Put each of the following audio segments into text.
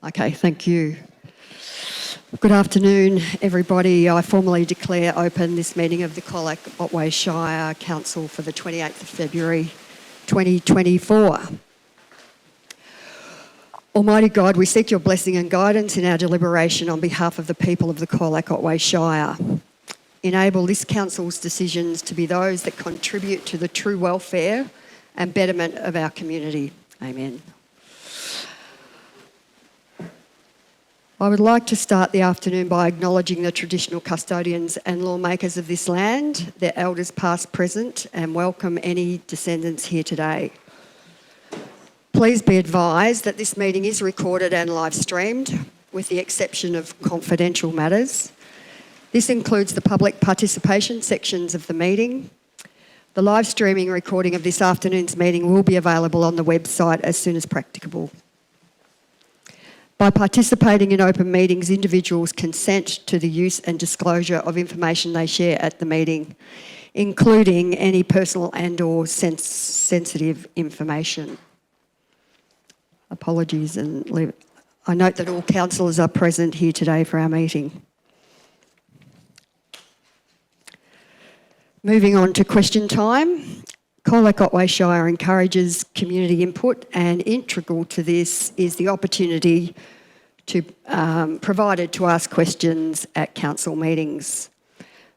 Okay, thank you. Good afternoon, everybody. I formally declare open this meeting of the Colac Otway Shire Council for the 28th of February 2024. Almighty God, we seek your blessing and guidance in our deliberation on behalf of the people of the Colac Otway Shire. Enable this council's decisions to be those that contribute to the true welfare and betterment of our community. Amen. I would like to start the afternoon by acknowledging the traditional custodians and lawmakers of this land, their elders past, present, and welcome any descendants here today. Please be advised that this meeting is recorded and live streamed, with the exception of confidential matters. This includes the public participation sections of the meeting. The live streaming recording of this afternoon's meeting will be available on the website as soon as practicable. By participating in open meetings, individuals consent to the use and disclosure of information they share at the meeting, including any personal and/or sensitive information. Apologies, and I note that all councillors are present here today for our meeting. Moving on to question time. Colac Otway Shire encourages community input, and integral to this is the opportunity provided to ask questions at council meetings.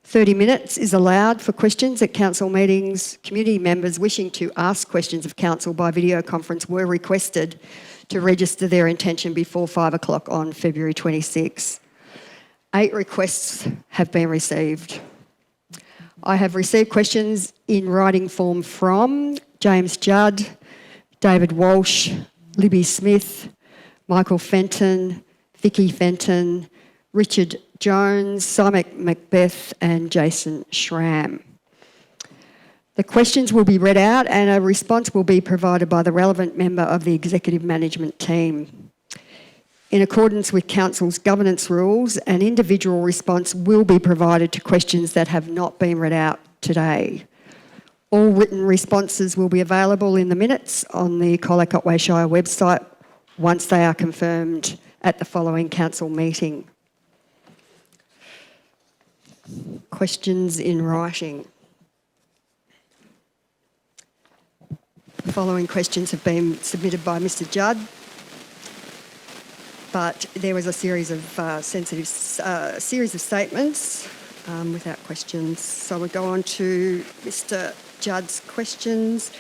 30 minutes is allowed for questions at council meetings. Community members wishing to ask questions of council by video conference were requested to register their intention before 5 o'clock on February 26. 8 requests have been received. I have received questions in writing form from James Judd, David Walsh, Libby Smith, Michael Fenton, Vicky Fenton, Richard Jones, Simon Macbeth and Jason Schramm. The questions will be read out and a response will be provided by the relevant member of the executive management team. In accordance with Council's governance rules, an individual response will be provided to questions that have not been read out today. All written responses will be available in the minutes on the Colac Otway Shire website once they are confirmed at the following council meeting. Questions in writing. The following questions have been submitted by Mr. Judd, but there was a series of statements without questions. So we'll go on to Mr. Judd's questions.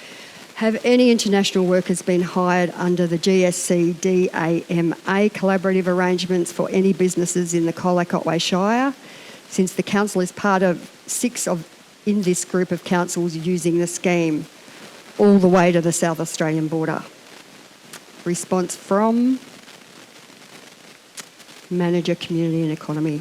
Have any international workers been hired under the GSC-DAMA collaborative arrangements for any businesses in the Colac Otway Shire, since the council is part of 6 in this group of councils using the scheme all the way to the South Australian border? Response from Manager, Community and Economy.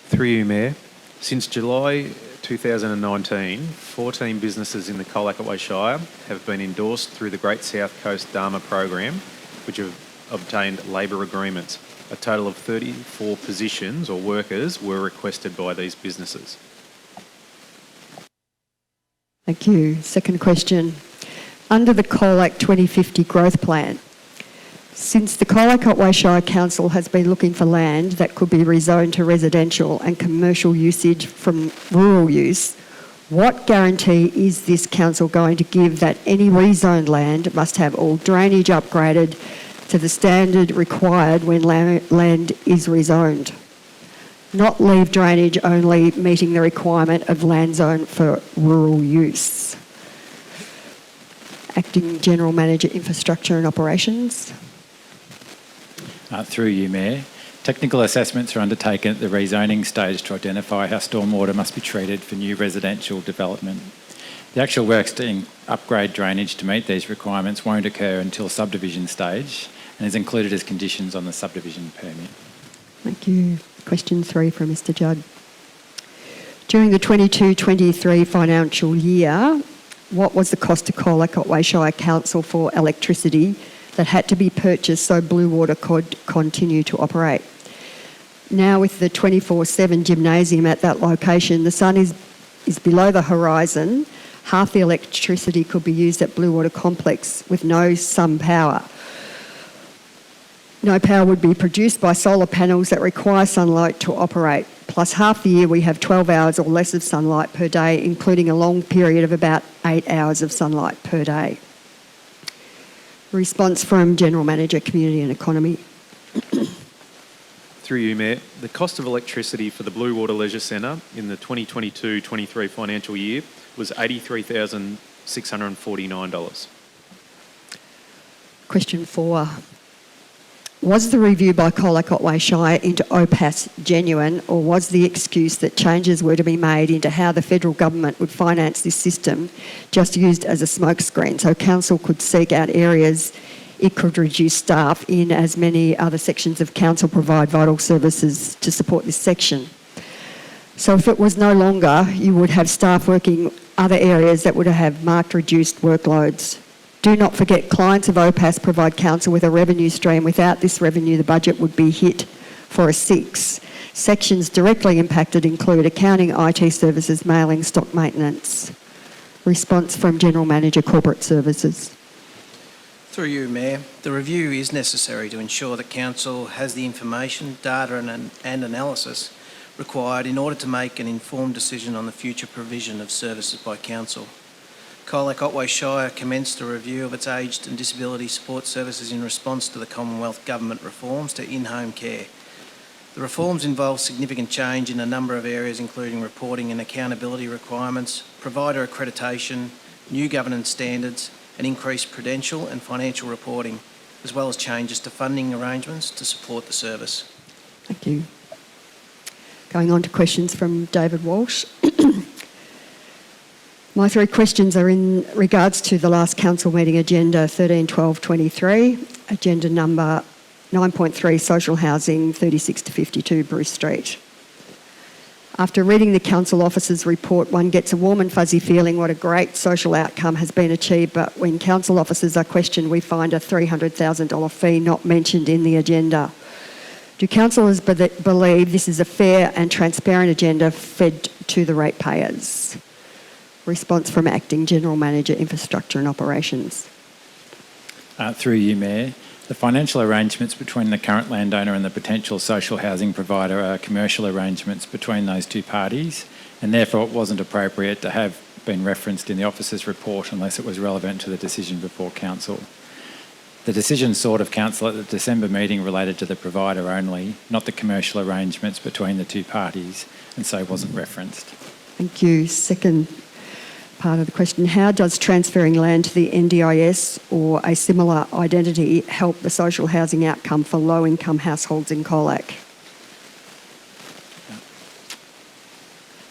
Through you, Mayor. Since July 2019, 14 businesses in the Colac Otway Shire have been endorsed through the Great South Coast DAMA program, which have obtained labour agreements. A total of 34 positions or workers were requested by these businesses. Thank you. Second question. Under the Colac 2050 growth plan, since the Colac Otway Shire Council has been looking for land that could be rezoned to residential and commercial usage from rural use, what guarantee is this council going to give that any rezoned land must have all drainage upgraded to the standard required when land is rezoned? Not leave drainage only meeting the requirement of land zone for rural use. Acting General Manager, Infrastructure and Operations. Through you, Mayor. Technical assessments are undertaken at the rezoning stage to identify how stormwater must be treated for new residential development. The actual works to upgrade drainage to meet these requirements won't occur until subdivision stage and is included as conditions on the subdivision permit. Thank you. Question 3 from Mr. Judd. During the 22-23 financial year, what was the cost to Colac Otway Shire Council for electricity that had to be purchased so Blue Water could continue to operate? Now with the 24/7 gymnasium at that location, the sun is below the horizon. Half the electricity could be used at Blue Water Complex with no sun power. No power would be produced by solar panels that require sunlight to operate. Plus, half the year we have 12 hours or less of sunlight per day, including a long period of about 8 hours of sunlight per day. Response from General Manager, Community and Economy. Through you, Mayor, the cost of electricity for the Blue Water Leisure Centre in the 2022-23 financial year was $83,649. Question 4. Was the review by Colac Otway Shire into OPAS genuine, or was the excuse that changes were to be made into how the federal government would finance this system just used as a smokescreen so council could seek out areas it could reduce staff in, as many other sections of council provide vital services to support this section? So if it was no longer, you would have staff working other areas that would have marked reduced workloads. Do not forget, clients of OPAS provide council with a revenue stream. Without this revenue, the budget would be hit for a 6. Sections directly impacted include accounting, IT services, mailing, stock maintenance. Response from General Manager, Corporate Services. Through you, Mayor, the review is necessary to ensure that Council has the information, data and analysis required in order to make an informed decision on the future provision of services by Council. Colac Otway Shire commenced a review of its aged and disability support services in response to the Commonwealth Government reforms to in-home care. The reforms involve significant change in a number of areas, including reporting and accountability requirements, provider accreditation, new governance standards, and increased prudential and financial reporting, as well as changes to funding arrangements to support the service. Thank you. Going on to questions from David Walsh. My 3 questions are in regards to the last council meeting agenda 13/12/23, agenda number 9.3, social housing 36 to 52 Bruce Street. After reading the council officers' report, one gets a warm and fuzzy feeling what a great social outcome has been achieved, but when council officers are questioned, we find a $300,000 fee not mentioned in the agenda. Do councillors believe this is a fair and transparent agenda fed to the ratepayers? Response from Acting General Manager, Infrastructure and Operations. Through you, Mayor, the financial arrangements between the current landowner and the potential social housing provider are commercial arrangements between those two parties, and therefore it wasn't appropriate to have been referenced in the officer's report unless it was relevant to the decision before council. The decision sought of council at the December meeting related to the provider only, not the commercial arrangements between the two parties, and so wasn't referenced. Thank you. Second part of the question, how does transferring land to the NDIS or a similar identity help the social housing outcome for low-income households in Colac?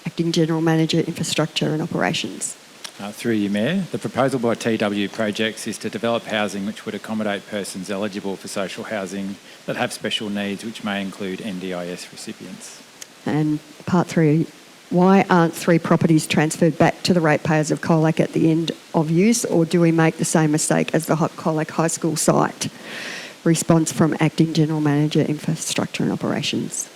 Acting General Manager, Infrastructure and Operations. Through you, Mayor, the proposal by TW Projects is to develop housing which would accommodate persons eligible for social housing that have special needs, which may include NDIS recipients. And part 3, why aren't 3 properties transferred back to the ratepayers of Colac at the end of use, or do we make the same mistake as the Colac High School site? Response from Acting General Manager, Infrastructure and Operations.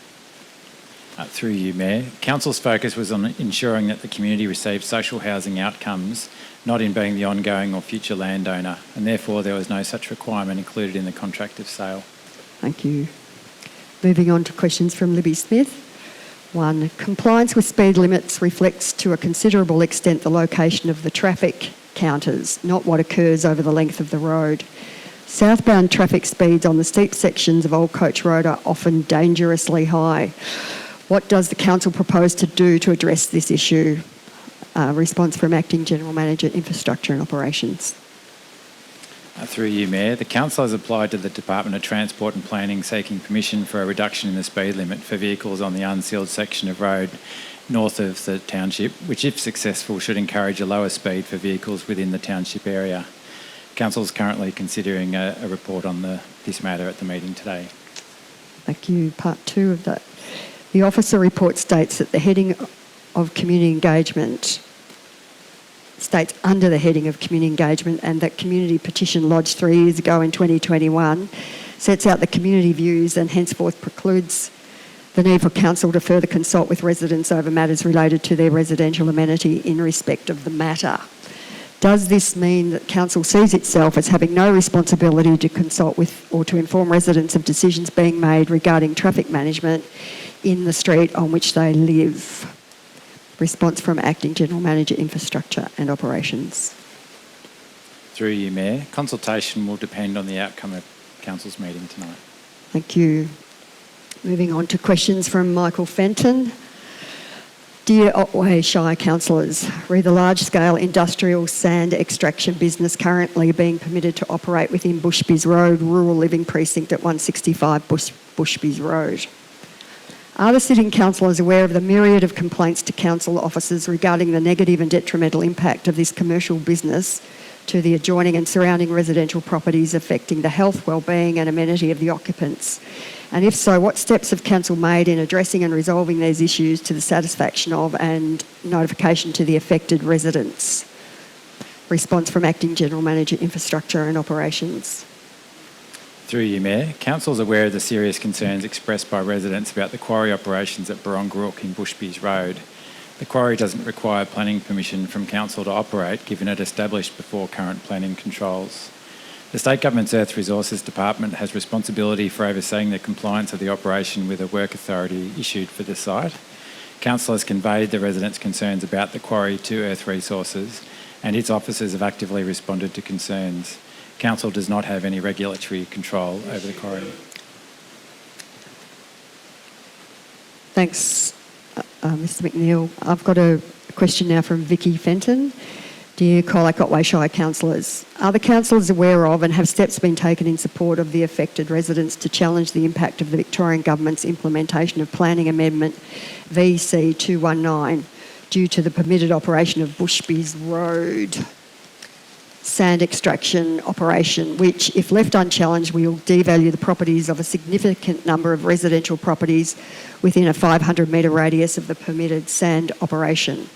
Through you, Mayor, Council's focus was on ensuring that the community received social housing outcomes, not in being the ongoing or future landowner, and therefore there was no such requirement included in the contract of sale. Thank you. Moving on to questions from Libby Smith. 1. Compliance with speed limits reflects to a considerable extent the location of the traffic counters, not what occurs over the length of the road. Southbound traffic speeds on the steep sections of Old Coach Road are often dangerously high. What does the council propose to do to address this issue? Response from Acting General Manager, Infrastructure and Operations. Through you, Mayor, the council has applied to the Department of Transport and Planning seeking permission for a reduction in the speed limit for vehicles on the unsealed section of road north of the township, which if successful should encourage a lower speed for vehicles within the township area. Council is currently considering a report on this matter at the meeting today. Thank you. Part 2 of that. The officer report states that the heading of community engagement states under the heading of community engagement, and that community petition lodged 3 years ago in 2021 sets out the community views and henceforth precludes the need for council to further consult with residents over matters related to their residential amenity in respect of the matter. Does this mean that council sees itself as having no responsibility to consult with or to inform residents of decisions being made regarding traffic management in the street on which they live? Response from Acting General Manager, Infrastructure and Operations. Through you, Mayor, consultation will depend on the outcome of Council's meeting tonight. Thank you. Moving on to questions from Michael Fenton. Dear Otway Shire councillors, re the large-scale industrial sand extraction business currently being permitted to operate within Bushbys Road, Rural Living Precinct at 165 Bushbys Road. Are the sitting councillors aware of the myriad of complaints to council officers regarding the negative and detrimental impact of this commercial business to the adjoining and surrounding residential properties, affecting the health, well-being and amenity of the occupants? And if so, what steps have council made in addressing and resolving these issues to the satisfaction of and notification to the affected residents? Response from Acting General Manager, Infrastructure and Operations. Through you, Mayor, Council is aware of the serious concerns expressed by residents about the quarry operations at Barongarook in Bushbys Road. The quarry doesn't require planning permission from Council to operate, given it established before current planning controls. The State Government's Earth Resources Department has responsibility for overseeing the compliance of the operation with a work authority issued for the site. Council has conveyed the residents' concerns about the quarry to Earth Resources, and its officers have actively responded to concerns. Council does not have any regulatory control over the quarry. Thanks, Mr McNeil. I've got a question now from Vicky Fenton. Dear Colac Otway Shire councillors, are the councillors aware of and have steps been taken in support of the affected residents to challenge the impact of the Victorian Government's implementation of Planning Amendment VC 219 due to the permitted operation of Bushbys Road sand extraction operation, which, if left unchallenged, will devalue the properties of a significant number of residential properties within a 500-metre radius of the permitted sand operation?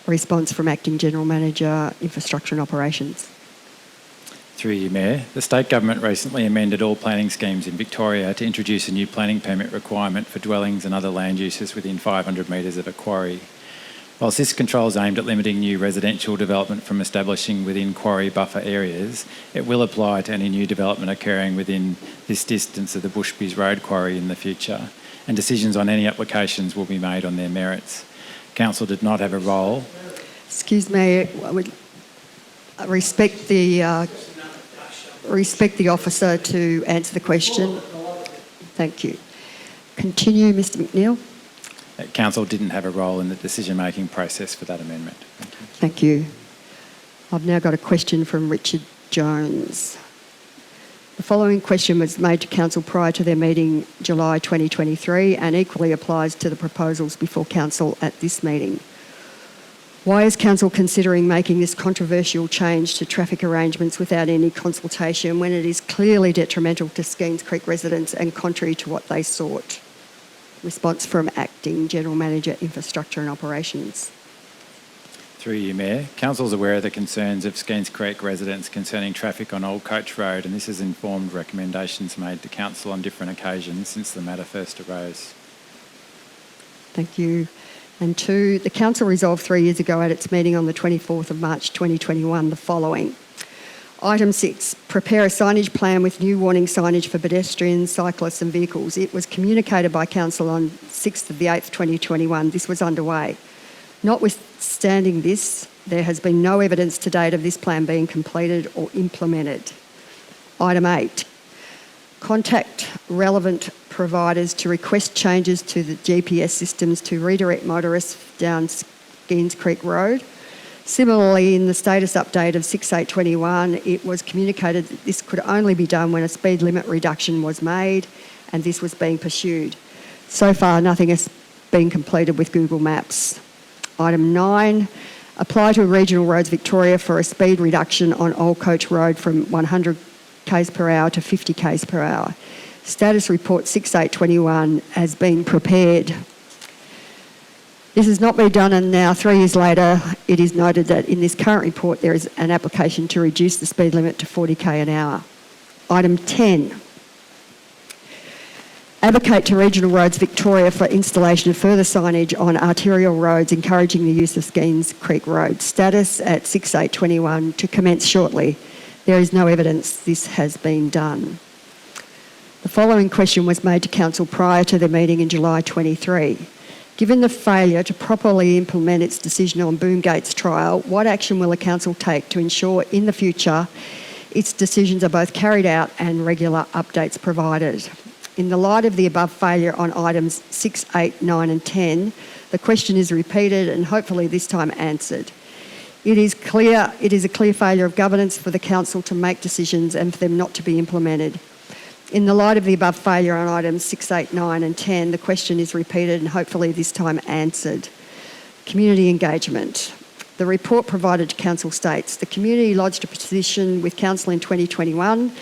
Response from Acting General Manager, Infrastructure and Operations. Through you, Mayor, the State Government recently amended all planning schemes in Victoria to introduce a new planning permit requirement for dwellings and other land uses within 500 metres of a quarry. Whilst this control is aimed at limiting new residential development from establishing within quarry buffer areas, it will apply to any new development occurring within this distance of the Bushbys Road quarry in the future, and decisions on any applications will be made on their merits. Council did not have a role. Excuse me, I would respect the officer to answer the question. Thank you. Continue, Mr McNeil. Council didn't have a role in the decision-making process for that amendment. Thank you. I've now got a question from Richard Jones. The following question was made to Council prior to their meeting July 2023 and equally applies to the proposals before Council at this meeting. Why is Council considering making this controversial change to traffic arrangements without any consultation when it is clearly detrimental to Skeens Creek residents and contrary to what they sought? Response from Acting General Manager, Infrastructure and Operations. Through you, Mayor, Council is aware of the concerns of Skeens Creek residents concerning traffic on Old Coach Road, and this has informed recommendations made to Council on different occasions since the matter first arose. Thank you. And two, the Council resolved 3 years ago at its meeting on the 24th of March 2021 the following. Item 6, prepare a signage plan with new warning signage for pedestrians, cyclists and vehicles. It was communicated by Council on 6th of the 8th 2021. This was underway. Notwithstanding this, there has been no evidence to date of this plan being completed or implemented. Item 8, contact relevant providers to request changes to the GPS systems to redirect motorists down Skeens Creek Road. Similarly, in the status update of 6/8/21, it was communicated that this could only be done when a speed limit reduction was made, and this was being pursued. So far, nothing has been completed with Google Maps. Item 9, apply to Regional Roads Victoria for a speed reduction on Old Coach Road from 100 k's per hour to 50 k's per hour. Status report 6/8/21 has been prepared. This has not been done, and now 3 years later it is noted that in this current report there is an application to reduce the speed limit to 40 k an hour. Item 10, Advocate to Regional Roads Victoria for installation of further signage on arterial roads encouraging the use of Skeens Creek Road. Status at 6/8/21 to commence shortly. There is no evidence this has been done. The following question was made to Council prior to the meeting in July 23. Given the failure to properly implement its decision on Boomgate's trial, what action will the Council take to ensure in the future its decisions are both carried out and regular updates provided? In the light of the above failure on items 6, 8, 9 and 10, the question is repeated and hopefully this time answered. It is a clear failure of governance for the Council to make decisions and for them not to be implemented. In the light of the above failure on items 6, 8, 9 and 10, the question is repeated and hopefully this time answered. Community engagement. The report provided to Council states the community lodged a petition with Council in 2021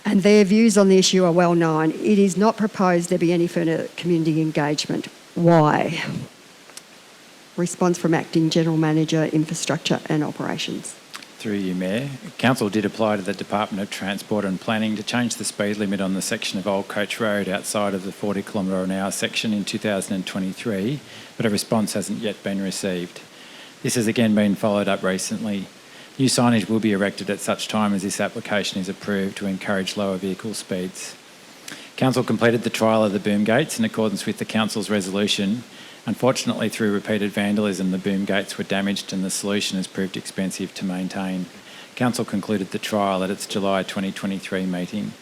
and their views on the issue are well known. It is not proposed there be any further community engagement. Why? Response from Acting General Manager, Infrastructure and Operations. Through you, Mayor. Council did apply to the Department of Transport and Planning to change the speed limit on the section of Old Coach Road outside of the 40 km/h section in 2023, but a response hasn't yet been received. This has again been followed up recently. New signage will be erected at such time as this application is approved to encourage lower vehicle speeds. Council completed the trial of the boom gates in accordance with the Council's resolution. Unfortunately, through repeated vandalism, the boom gates were damaged and the solution has proved expensive to maintain. Council concluded the trial at its July 2023 meeting.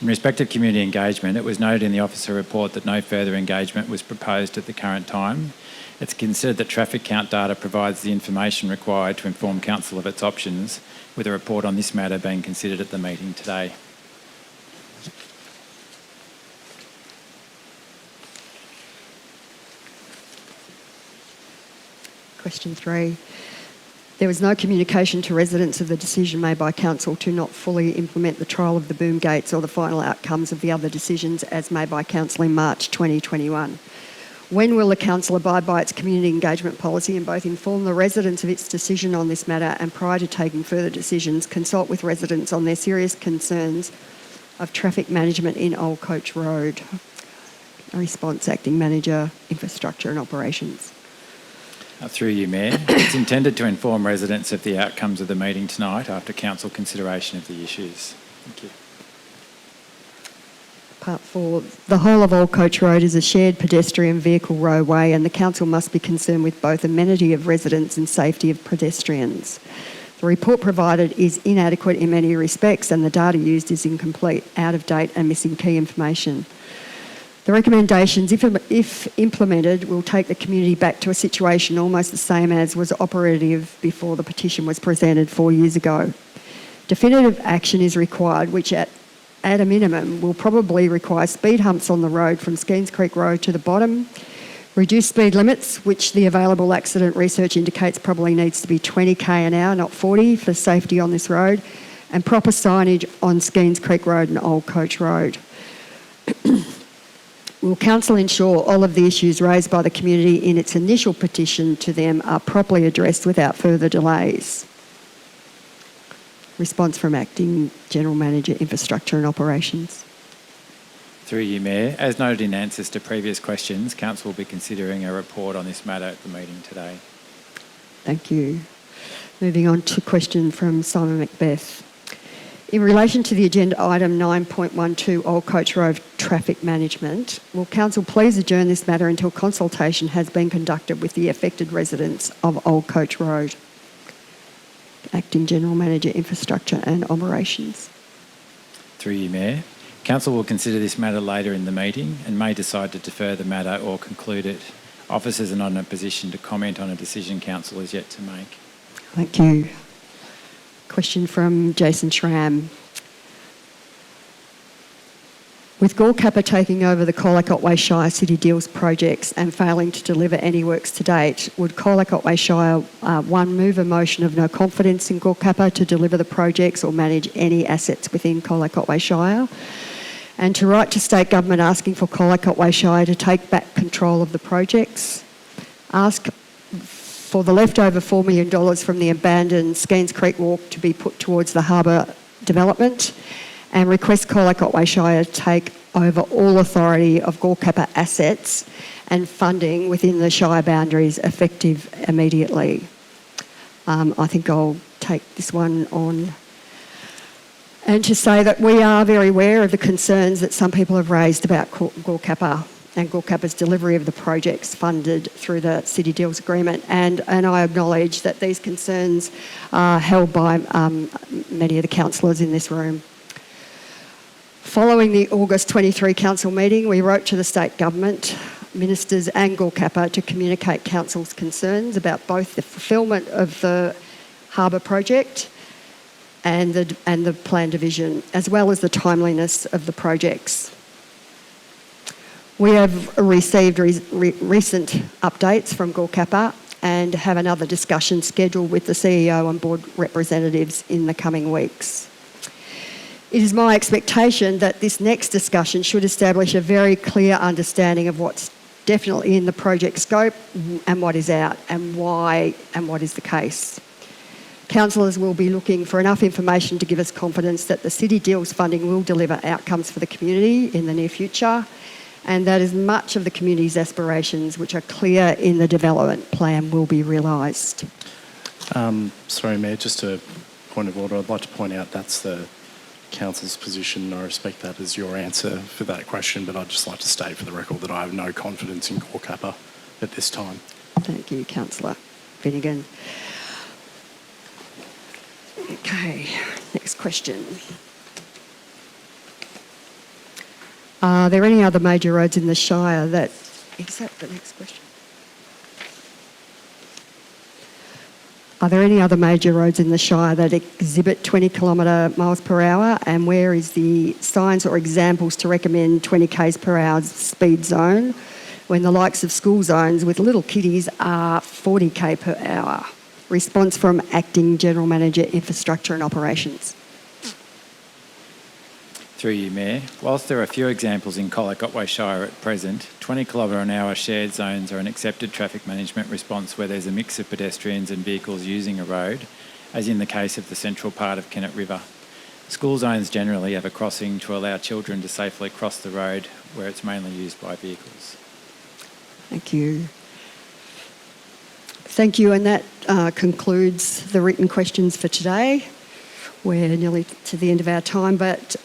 In respect of community engagement, it was noted in the officer report that no further engagement was proposed at the current time. It's considered that traffic count data provides the information required to inform Council of its options, with a report on this matter being considered at the meeting today. Question 3. There was no communication to residents of the decision made by Council to not fully implement the trial of the boom gates or the final outcomes of the other decisions as made by Council in March 2021. When will the Council abide by its community engagement policy and both inform the residents of its decision on this matter and prior to taking further decisions, consult with residents on their serious concerns of traffic management in Old Coach Road? Response, Acting Manager, Infrastructure and Operations. Through you, Mayor. It's intended to inform residents of the outcomes of the meeting tonight after Council consideration of the issues. Thank you. Part 4. The whole of Old Coach Road is a shared pedestrian vehicle roadway and the Council must be concerned with both amenity of residents and safety of pedestrians. The report provided is inadequate in many respects and the data used is incomplete, out of date and missing key information. The recommendations, if implemented, will take the community back to a situation almost the same as was operative before the petition was presented 4 years ago. Definitive action is required, which at a minimum will probably require speed humps on the road from Skeens Creek Road to the bottom, reduced speed limits, which the available accident research indicates probably needs to be 20 km an hour, not 40, for safety on this road, and proper signage on Skeens Creek Road and Old Coach Road. Will Council ensure all of the issues raised by the community in its initial petition to them are properly addressed without further delays? Response from Acting General Manager, Infrastructure and Operations. Through you, Mayor. As noted in answers to previous questions, Council will be considering a report on this matter at the meeting today. Thank you. Moving on to question from Simon Macbeth. In relation to the agenda item 9.12, Old Coach Road traffic management, will Council please adjourn this matter until consultation has been conducted with the affected residents of Old Coach Road? Acting General Manager, Infrastructure and Operations. Through you, Mayor. Council will consider this matter later in the meeting and may decide to defer the matter or conclude it. Officers are not in a position to comment on a decision Council is yet to make. Thank you. Question from Jason Schramm. With Gorkappa taking over the Colac Otway Shire City Deals projects and failing to deliver any works to date, would Colac Otway Shire 1 move a motion of no confidence in Gorkappa to deliver the projects or manage any assets within Colac Otway Shire? And to write to State Government asking for Colac Otway Shire to take back control of the projects? Ask for the leftover $4 million from the abandoned Skeens Creek Walk to be put towards the harbour development, and request Colac Otway Shire take over all authority of Gorkappa assets and funding within the Shire boundaries effective immediately. I think I'll take this one on. And to say that we are very aware of the concerns that some people have raised about Gorkappa and Gorkappa's delivery of the projects funded through the City Deals Agreement. And I acknowledge that these concerns are held by many of the councillors in this room. Following the August 23 council meeting, we wrote to the state government, ministers and Gorkappa to communicate council's concerns about both the fulfilment of the harbour project and the plan division, as well as the timeliness of the projects. We have received recent updates from Gorkappa and have another discussion scheduled with the CEO and board representatives in the coming weeks. It is my expectation that this next discussion should establish a very clear understanding of what's definitely in the project scope and what is out, and why and what is the case. Councillors will be looking for enough information to give us confidence that the City Deals funding will deliver outcomes for the community in the near future, and that as much of the community's aspirations which are clear in the development plan will be realised. Sorry, Mayor, just a point of order. I'd like to point out that's the Council's position. I respect that as your answer for that question, but I'd just like to state for the record that I have no confidence in Gorkappa at this time. Thank you, Councillor Finnegan. Okay, next question. Are there any other major roads in the Shire that... Is that the next question? Are there any other major roads in the Shire that exhibit 20 miles per hour, and where is the signs or examples to recommend 20 k's per hour speed zone when the likes of school zones with little kiddies are 40 k per hour? Response from Acting General Manager, Infrastructure and Operations. Through you, Mayor. Whilst there are few examples in Colac Otway Shire at present, 20 km/h shared zones are an accepted traffic management response where there's a mix of pedestrians and vehicles using a road, as in the case of the central part of Kennet River. School zones generally have a crossing to allow children to safely cross the road where it's mainly used by vehicles. Thank you. Thank you, and that concludes the written questions for today. We're nearly to the end of our time, but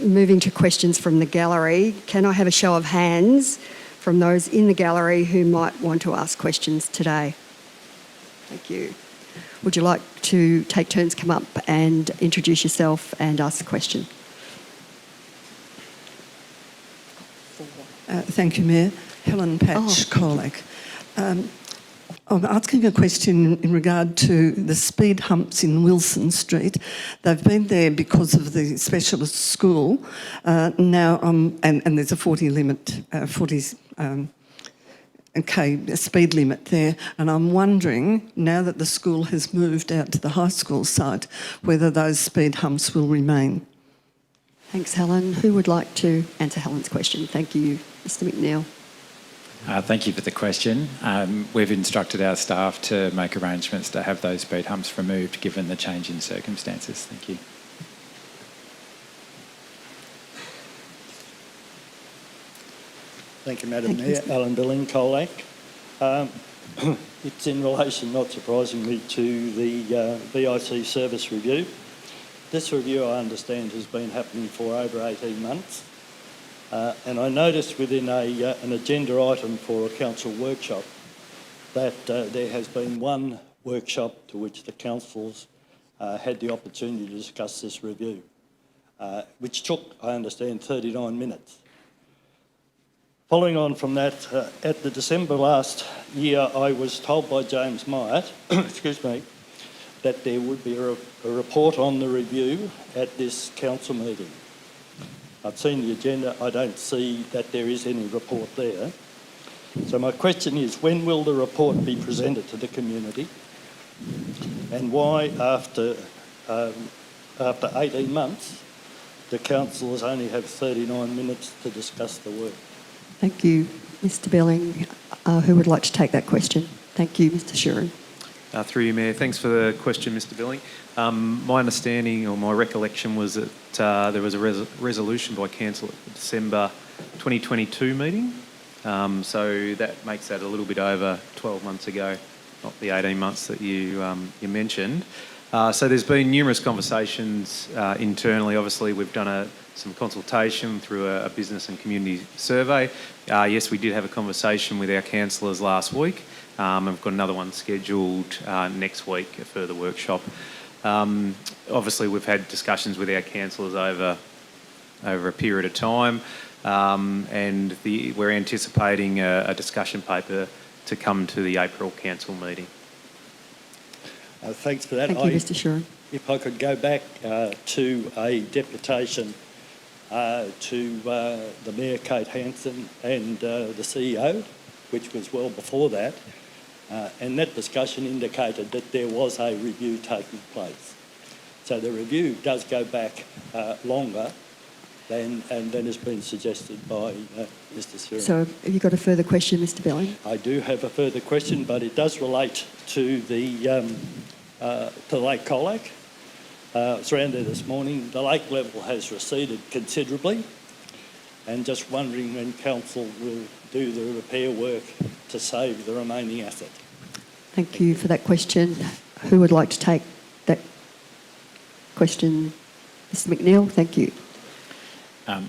moving to questions from the gallery, can I have a show of hands from those in the gallery who might want to ask questions today? Thank you. Would you like to take turns, come up and introduce yourself and ask a question? Thank you, Mayor. Helen Patch, Colac. I'm asking a question in regard to the speed humps in Wilson Street. They've been there because of the specialist school. Now, and there's a 40 limit, 40 k speed limit there. And I'm wondering, now that the school has moved out to the high school site, whether those speed humps will remain. Thanks, Helen. Who would like to answer Helen's question? Thank you, Mr. McNeil. Thank you for the question. We've instructed our staff to make arrangements to have those speed humps removed given the change in circumstances. Thank you. Thank you, Madam Mayor. Alan Billing, Colac. It's in relation, not surprisingly, to the VIC service review. This review, I understand, has been happening for over 18 months. And I noticed within an agenda item for a council workshop that there has been one workshop to which the councils had the opportunity to discuss this review, which took, I understand, 39 minutes. Following on from that, at the December last year, I was told by James Myatt, excuse me, that there would be a report on the review at this council meeting. I've seen the agenda. I don't see that there is any report there. So my question is, when will the report be presented to the community? And why, after 18 months, the councillors only have 39 minutes to discuss the work? Thank you, Mr. Billing. Who would like to take that question? Thank you, Mr. Sheeran. Through you, Mayor. Thanks for the question, Mr. Billing. My understanding or my recollection was that there was a resolution by council at the December 2022 meeting. So that makes that a little bit over 12 months ago, not the 18 months that you mentioned. So there's been numerous conversations internally. Obviously, we've done some consultation through a business and community survey. Yes, we did have a conversation with our councillors last week. We've got another one scheduled next week, a further workshop. Obviously, we've had discussions with our councillors over a period of time, and we're anticipating a discussion paper to come to the April council meeting. Thanks for that. Thank you, Mr. Sheeran. If I could go back to a deputation to the Mayor, Kate Hanson, and the CEO, which was well before that, and that discussion indicated that there was a review taking place. So the review does go back longer than has been suggested by Mr. Sheeran. So have you got a further question, Mr. Billing? I do have a further question, but it does relate to to Lake Colac. It's around there this morning. The lake level has receded considerably, and just wondering when council will do the repair work to save the remaining asset. Thank you for that question. Who would like to take that question? Mr. McNeil, thank you.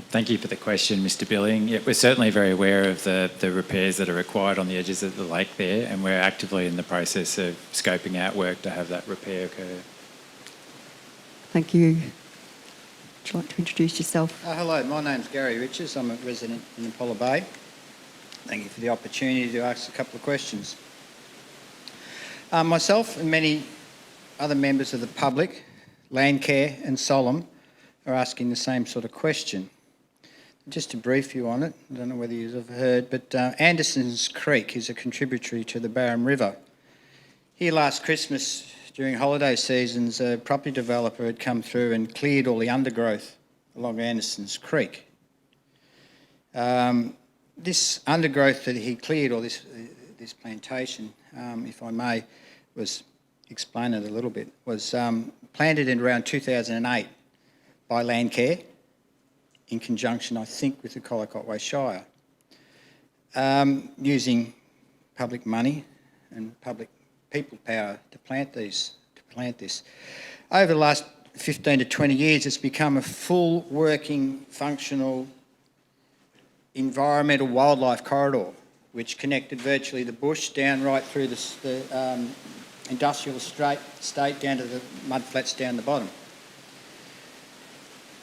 Thank you for the question, Mr. Billing. Yeah, we're certainly very aware of the repairs that are required on the edges of the lake there, and we're actively in the process of scoping out work to have that repair occur. Thank you. Would you like to introduce yourself? Hello, my name's Gary Riches. I'm a resident in Apollo Bay. Thank you for the opportunity to ask a couple of questions. Myself and many other members of the public, Landcare and Solemn, are asking the same sort of question. Just to brief you on it, I don't know whether you've heard, but Anderson's Creek is a contributory to the Barham River. Here last Christmas, during holiday seasons, a property developer had come through and cleared all the undergrowth along Anderson's Creek. This undergrowth that he cleared, or this plantation, if I may, was explain it a little bit, was planted in around 2008 by Landcare in conjunction, I think, with the Colac Otway Shire, using public money and public people power to plant this. Over the last 15 to 20 years, it's become a full working, functional environmental wildlife corridor, which connected virtually the bush down right through the industrial estate down to the mudflats down the bottom.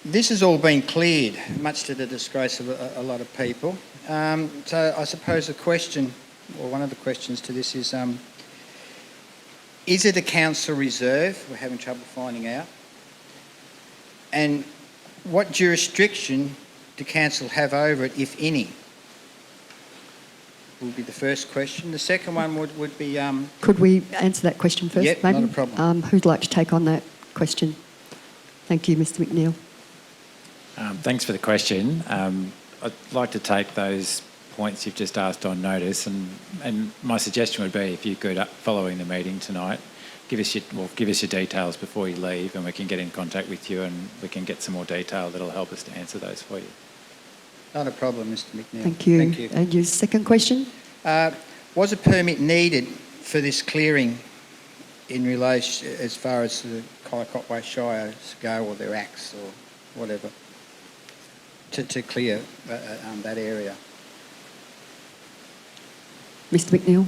This has all been cleared, much to the disgrace of a lot of people. So I suppose the question, or one of the questions to this is it a council reserve? We're having trouble finding out. And what jurisdiction do council have over it, if any? Will be the first question. The second one would be... Could we answer that question first, yep, maybe? Not a problem. Who'd like to take on that question? Thank you, Mr. McNeil. Thanks for the question. I'd like to take those points you've just asked on notice, and my suggestion would be if you could, following the meeting tonight, give us your details before you leave, and we can get in contact with you and we can get some more detail that'll help us to answer those for you. Not a problem, Mr. McNeil. Thank you. Thank you. And your second question? Was a permit needed for this clearing in relation, as far as the Colac Otway Shire go, or their acts or whatever, to clear that area? Mr. McNeil?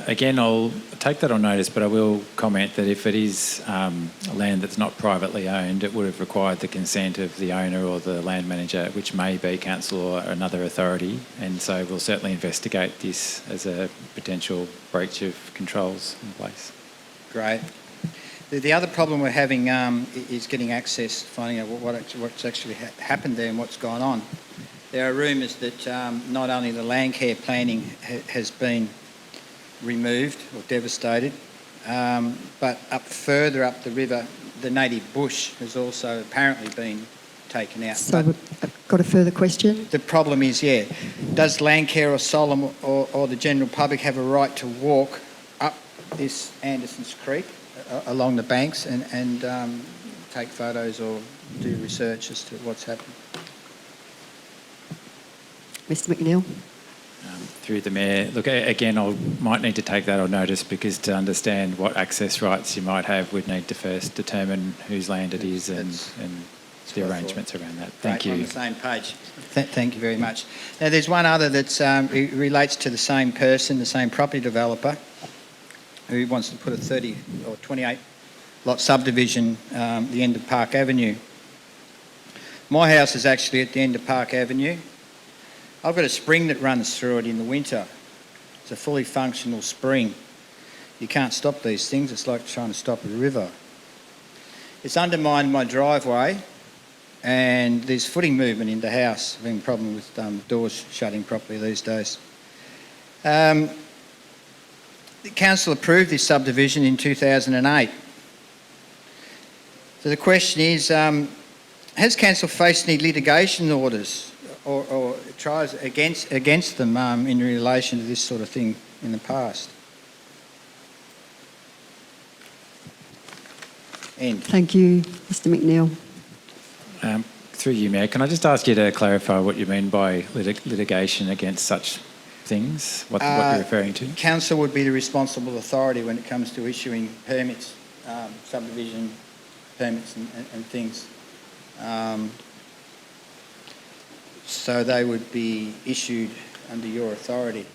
Again, I'll take that on notice, but I will comment that if it is land that's not privately owned, it would have required the consent of the owner or the land manager, which may be council or another authority, and so we'll certainly investigate this as a potential breach of controls in place. Great. The other problem we're having is getting access, finding out what's actually happened there and what's gone on. There are rumours that not only the Landcare planning has been removed or devastated, but further up the river, the native bush has also apparently been taken out. So I've got a further question. The problem is, does Landcare or Solemn or the general public have a right to walk up this Anderson's Creek along the banks and take photos or do research as to what's happened. Mr McNeill. Through the Mayor, look, again, I might need to take that on notice because to understand what access rights you might have, we'd need to first determine whose land it is and the arrangements around that. Thank you. On the same page. Thank you very much. Now, there's one other that relates to the same person, the same property developer, who wants to put a 30 or 28 lot subdivision the end of Park Avenue. My house is actually at the end of Park Avenue. I've got a spring that runs through it in the winter. It's a fully functional spring. You can't stop these things. It's like trying to stop a river. It's undermined my driveway and there's footing movement in the house. I've having a problem with doors shutting properly these days. The council approved this subdivision in 2008. So the question is, has council faced any litigation orders or tries against them in relation to this sort of thing in the past? End. Thank you, Mr McNeill. Through you, Mayor, can I just ask you to clarify what you mean by litigation against such things, what you're referring to? Council would be the responsible authority when it comes to issuing permits, subdivision permits and things. So they would be issued under your authority.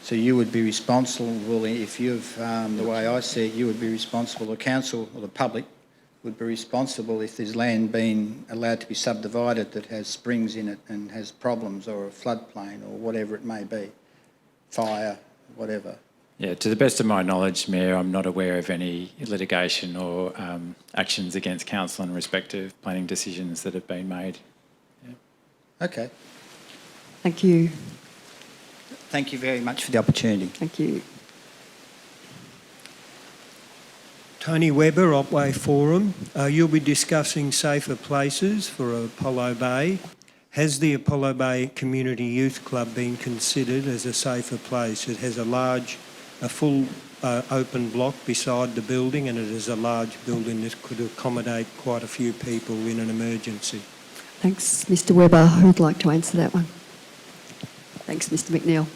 So you would be responsible if you've, the way I see it, you would be responsible, the council or the public would be responsible if there's land being allowed to be subdivided that has springs in it and has problems or a floodplain or whatever it may be, fire, whatever. Yeah, to the best of my knowledge, Mayor, I'm not aware of any litigation or actions against council in respect of planning decisions that have been made. Yeah. Okay. Thank you. Thank you very much for the opportunity. Thank you. Tony Webber, Otway Forum. You'll be discussing safer places for Apollo Bay. Has the Apollo Bay Community Youth Club been considered as a safer place? It has a full open block beside the building, and it is a large building that could accommodate quite a few people in an emergency. Thanks, Mr Webber. Who'd like to answer that one? Thanks, Mr McNeill.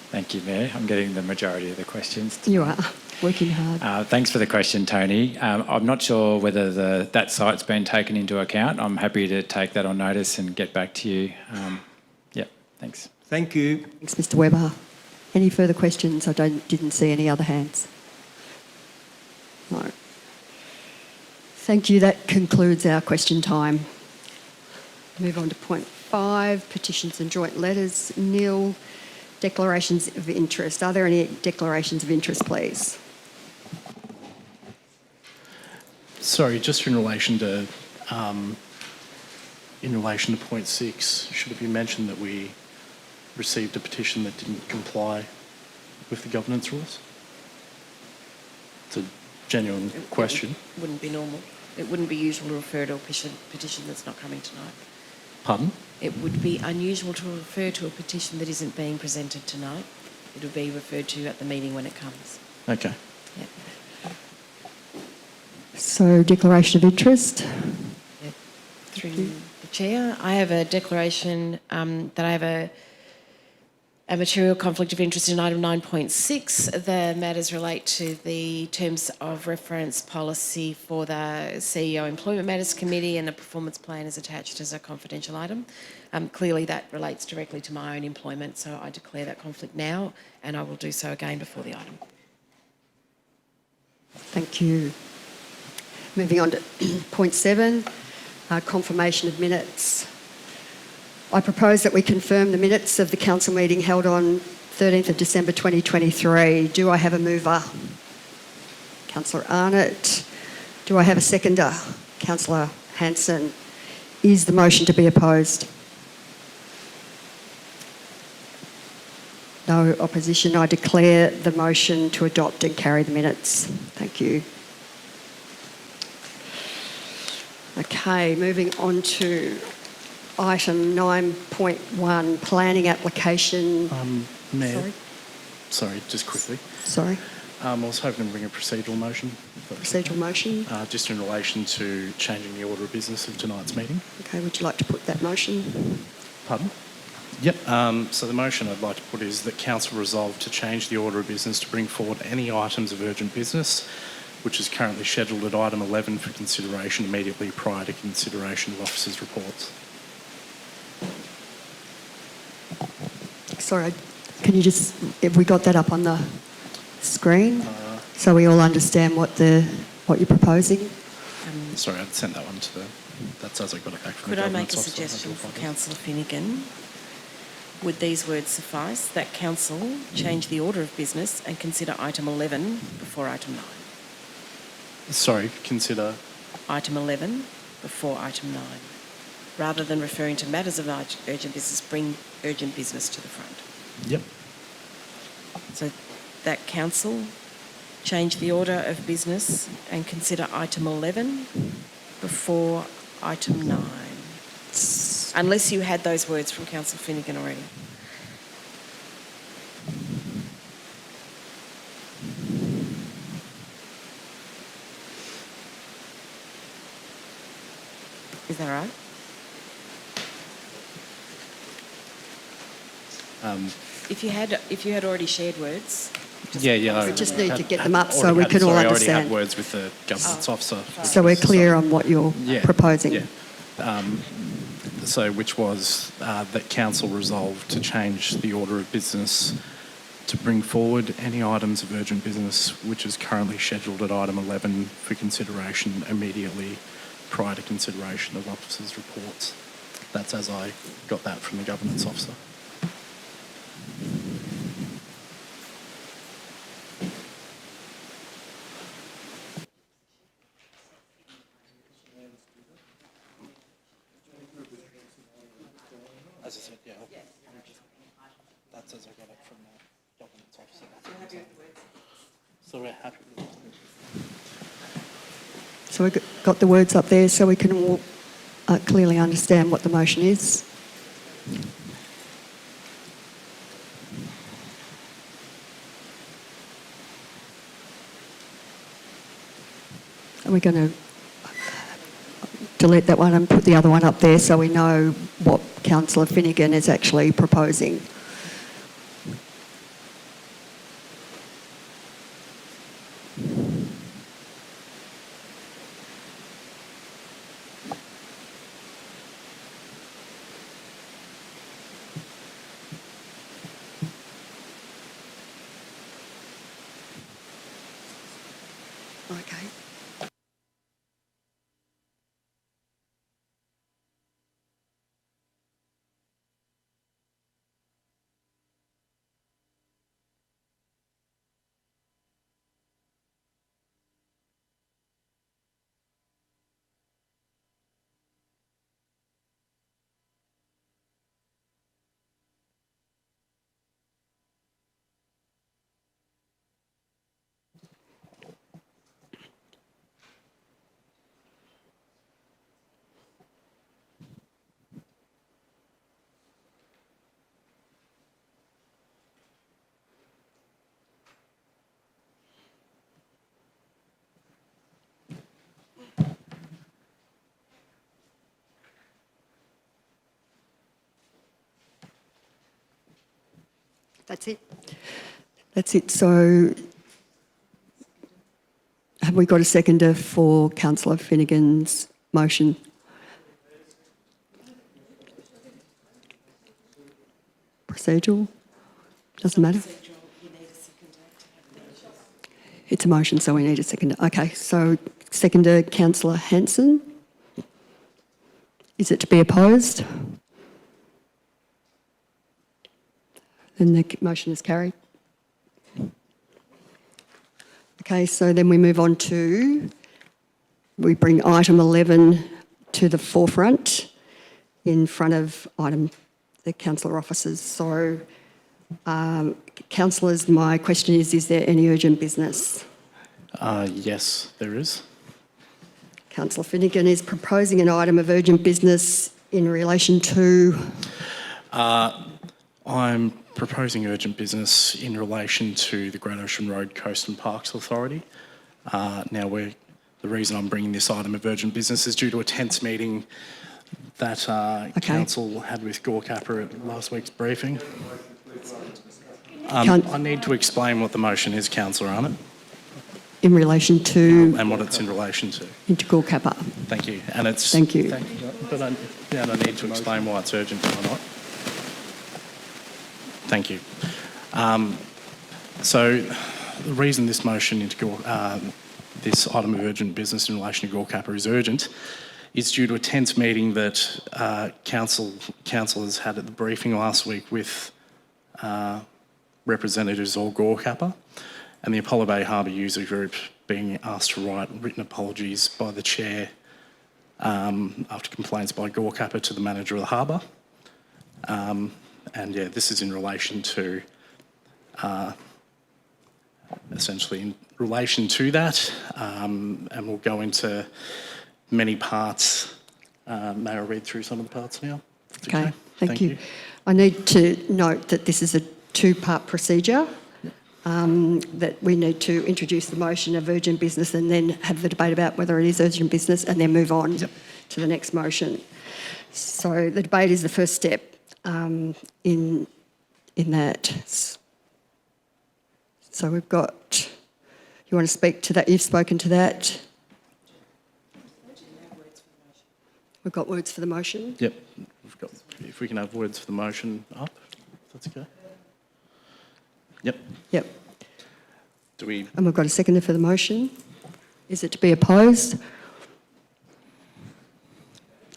Thank you, Mayor. I'm getting the majority of the questions. You are working hard. Thanks for the question, Tony. I'm not sure whether that site's been taken into account. I'm happy to take that on notice and get back to you. Yeah, thanks. Thank you. Thanks, Mr Webber. Any further questions? I didn't see any other hands. No. Thank you. That concludes our question time. Move on to point 5, petitions and joint letters. Nil. Declarations of interest. Are there any declarations of interest, please? Sorry, just in relation to point 6, should it be mentioned that we received a petition that didn't comply with the governance rules? It's a genuine question. It wouldn't be normal. It wouldn't be usual to refer to a petition that's not coming tonight. Pardon? It would be unusual to refer to a petition that isn't being presented tonight. It will be referred to at the meeting when it comes. Okay. Yep. So, declaration of interest. Yep. Through the Chair, I have a declaration that I have a material conflict of interest in item 9.6. The matters relate to the terms of reference policy for the CEO Employment Matters Committee, and the performance plan is attached as a confidential item. Clearly that relates directly to my own employment, so I declare that conflict now, and I will do so again before the item. Thank you. Moving on to point 7, confirmation of minutes. I propose that we confirm the minutes of the council meeting held on 13th of December 2023. Do I have a mover? Councillor Arnott. Do I have a seconder? Councillor Hanson. Is the motion to be opposed? No opposition. I declare the motion to adopt and carry the minutes. Thank you. Okay, moving on to item 9.1, planning application. Mayor. Sorry, just quickly. Sorry, I was hoping to bring a procedural motion. procedural motion. Just in relation to changing the order of business of tonight's meeting. Okay, would you like to put that motion? Pardon? Yep. So the motion I'd like to put is that Council resolve to change the order of business to bring forward any items of urgent business, which is currently scheduled at item 11 for consideration immediately prior to consideration of officers' reports. Sorry, can you just, have we got that up on the screen so we all understand what you're proposing? Sorry, I'd sent that one to the... That's as I got it back from Could the I make governance a officer. suggestion for Councillor Finnegan? Would these words suffice? That Council change the order of business and consider item 11 before item 9. Sorry, consider... Item 11 before item 9. Rather than referring to matters of urgent business, bring urgent business to the front. Yep. So that Council change the order of business and consider item 11 before item 9. Unless you had those words from Councillor Finnegan already. Is that right? If you had already shared words. We just need to get them up so we can all I already understand. had words with the governance officer. So we're clear on what you're proposing. Yeah. So which was that Council resolved to change the order of business to bring forward any items of urgent business which is currently scheduled at item 11 for consideration immediately prior to consideration of officers' reports. That's as I got that from the governance officer. As I said, yeah. That's as I got it from the governance officer. So we're happy with it. So we've got the words up there so we can all clearly understand what the motion is. Are we going to delete that one and put the other one up there so we know what Councillor Finnegan is actually proposing? Okay. That's it. That's it. So have we got a seconder for Councillor Finnegan's motion? Procedural? Doesn't matter. It's a motion, so we need a seconder. Okay, so seconder, Councillor Hanson. Is it to be opposed? Then the motion is carried. Okay, so then we move on to, we bring item 11 to the forefront in front of the councillor officers. So, councillors, my question is there any urgent business? Yes, there is. Councillor Finnegan is proposing an item of urgent business in relation to... I'm proposing urgent business in relation to the Great Ocean Road Coast and Parks Authority. The reason I'm bringing this item of urgent business is due to a tense meeting that Council had with Gorkapper at last week's briefing. I need to explain what the motion is, Councillor Arnott. In relation to? And what it's in relation to. Into Gorkapper. Thank you. And it's... Thank you. But I need to explain why it's urgent or not. Thank you. So the reason this motion into this item of urgent business in relation to Gorkapper is urgent is due to a tense meeting that councillors had at the briefing last week with representatives of Gorkapper and the Apollo Bay Harbour User Group being asked to write written apologies by the Chair after complaints by Gorkapper to the manager of the harbour. This is in relation to, essentially in relation to that, and we'll go into many parts. May I read through some of the parts now? Okay, thank you. I need to note that this is a two-part procedure, that we need to introduce the motion of urgent business and then have the debate about whether it is urgent business and then move on to the next motion. So the debate is the first step in that. So we've got, you want to speak to that? You've spoken to that. We've got words for the motion. Yep. If we can have words for the motion up, if that's okay. Yep. Yep. And we've got a seconder for the motion. Is it to be opposed?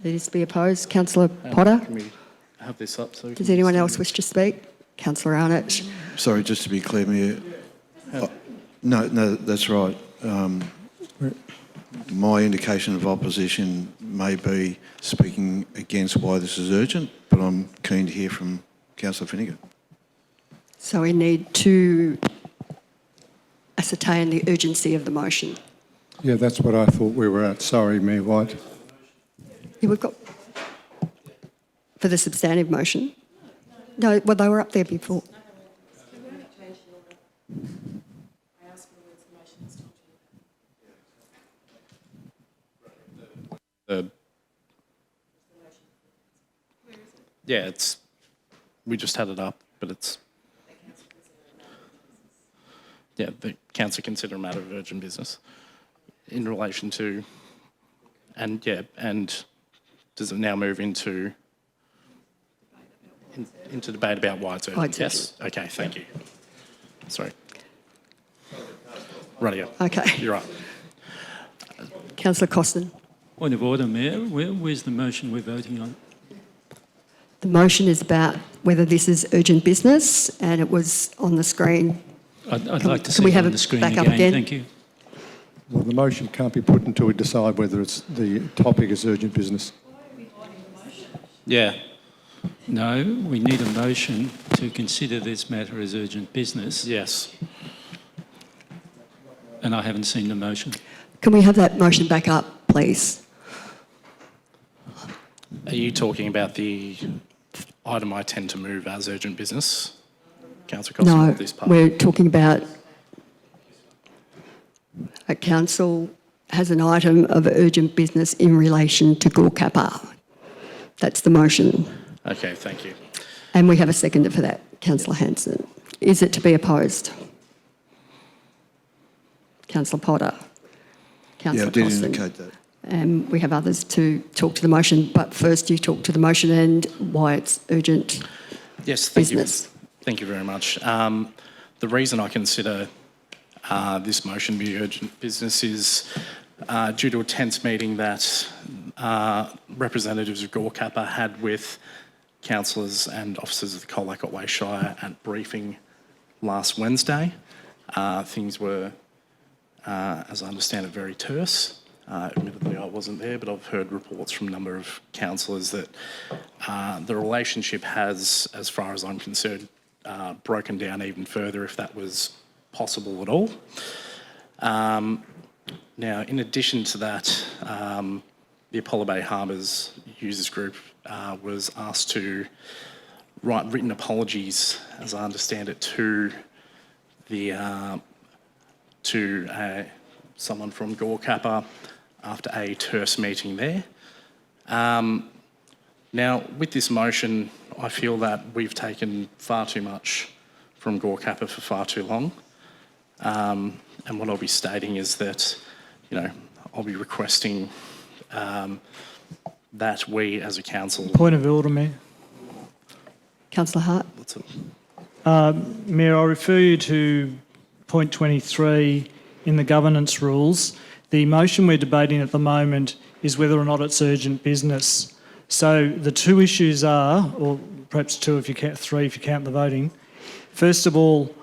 It is to be opposed. Councillor Potter? Can we have this up? So Does anyone else wish to speak? Councillor Arnott? Sorry, just to be clear, Mayor. No, that's right. My indication of opposition may be speaking against why this is urgent, but I'm keen to hear from Councillor Finnegan. So we need to ascertain the urgency of the motion. Yeah, that's what I thought we were at. Sorry, Mayor White. Yeah, we've got... For the substantive motion? No, well, they were up there before. We just had it up, but it's... Yeah, the council consider a matter of urgent business in relation to... And does it now move into debate about why it's urgent? Yes? Okay, thank you. Sorry. Radio. Okay. You're right. Councillor Costin. Point of order, Mayor. Where's the motion we're voting on? The motion is about whether this is urgent business, and it was on the screen. I'd like to see it on the screen again. Thank you. Well, the motion can't be put until we decide whether the topic is urgent business. Yeah. No, we need a motion to consider this matter as urgent business. Yes. And I haven't seen the motion. Can we have that motion back up, please? Are you talking about the item I tend to move as urgent business? Councillor Costin, No, this part? we're talking about a council has an item of urgent business in relation to Gorkapper. That's the motion. Okay, thank you. And we have a seconder for that, Councillor Hanson. Is it to be opposed? Councillor Potter. Councillor I did Costin. indicate that. And we have others to talk to the motion, but first you talk to the motion and why it's urgent Yes, thank business. you. Thank you very much. The reason I consider this motion to be urgent business is due to a tense meeting that representatives of Gorkapper had with councillors and officers of the Colac Otway Shire at briefing last Wednesday. Things were, as I understand it, very terse. Admittedly, I wasn't there, but I've heard reports from a number of councillors that the relationship has, as far as I'm concerned, broken down even further, if that was possible at all. Now, in addition to that, the Apollo Bay Harbours Users Group was asked to write written apologies, as I understand it, to someone from Gorkappa after a terse meeting there. Now, with this motion, I feel that we've taken far too much from Gorkappa for far too long. And what I'll be stating is that, I'll be requesting that we as a council... Point of order, Mayor. Councillor Hart. Mayor, I refer you to point 23 in the governance rules. The motion we're debating at the moment is whether or not it's urgent business. So the two issues are, or perhaps two if you count, three if you count the voting. First of all,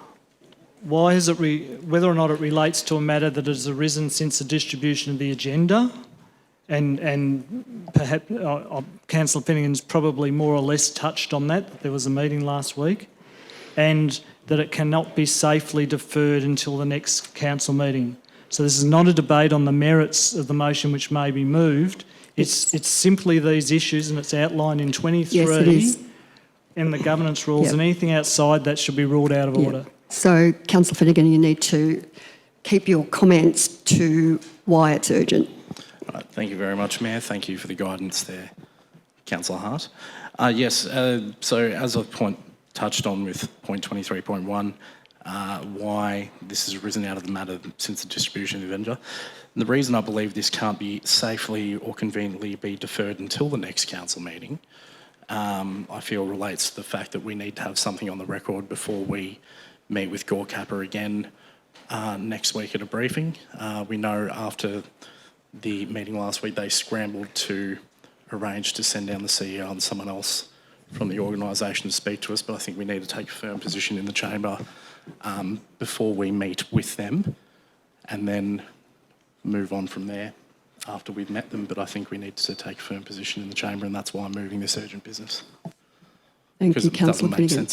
why is it whether or not it relates to a matter that has arisen since the distribution of the agenda, and perhaps Councillor Finnegan's probably more or less touched on that there was a meeting last week, and that it cannot be safely deferred until the next council meeting. So this is not a debate on the merits of the motion which may be moved. It's simply these issues, and it's outlined in 23 yes, it is. In the governance rules, and anything outside that should be ruled out of order. So, Councillor Finnegan, you need to keep your comments to why it's urgent. Right, thank you very much, Mayor. Thank you for the guidance there, Councillor Hart. Yes, so as I've touched on with point 23.1, why this has arisen out of the matter since the distribution of the agenda. And the reason I believe this can't be safely or conveniently be deferred until the next council meeting, I feel relates to the fact that we need to have something on the record before we meet with Gorkappa again next week at a briefing. We know after the meeting last week they scrambled to arrange to send down the CEO and someone else from the organisation to speak to us, but I think we need to take a firm position in the chamber before we meet with them and then move on from there after we've met them. But I think we need to take a firm position in the chamber, and that's why I'm moving this urgent business. Thank because you, Councillor Finnegan.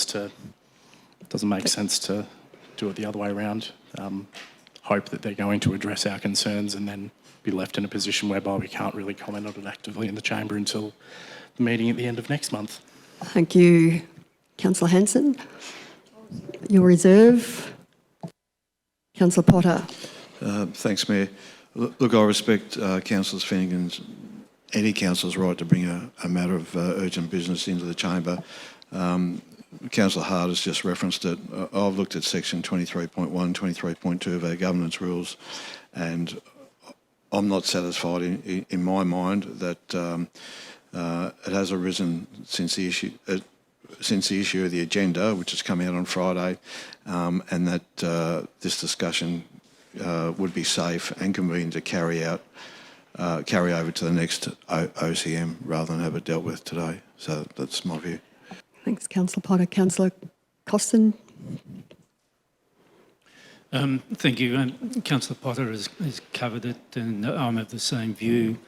It doesn't make sense to do it the other way around. Hope that they're going to address our concerns and then be left in a position whereby we can't really comment on it actively in the chamber until the meeting at the end of next month. Thank you, Councillor Hanson. Your reserve. Councillor Potter. Thanks, Mayor. Look, I respect Councillor Finnegan's, any councillor's right to bring a matter of urgent business into the chamber. Councillor Hart has just referenced it. I've looked at section 23.1, 23.2 of our governance rules, and I'm not satisfied in my mind that it has arisen since the issue of the agenda, which has come out on Friday, and that this discussion would be safe and convenient to carry over to the next OCM rather than have it dealt with today. So that's my view. Thanks, Councillor Potter. Councillor Costin. Thank you. Councillor Potter has covered it, and I'm of the same view.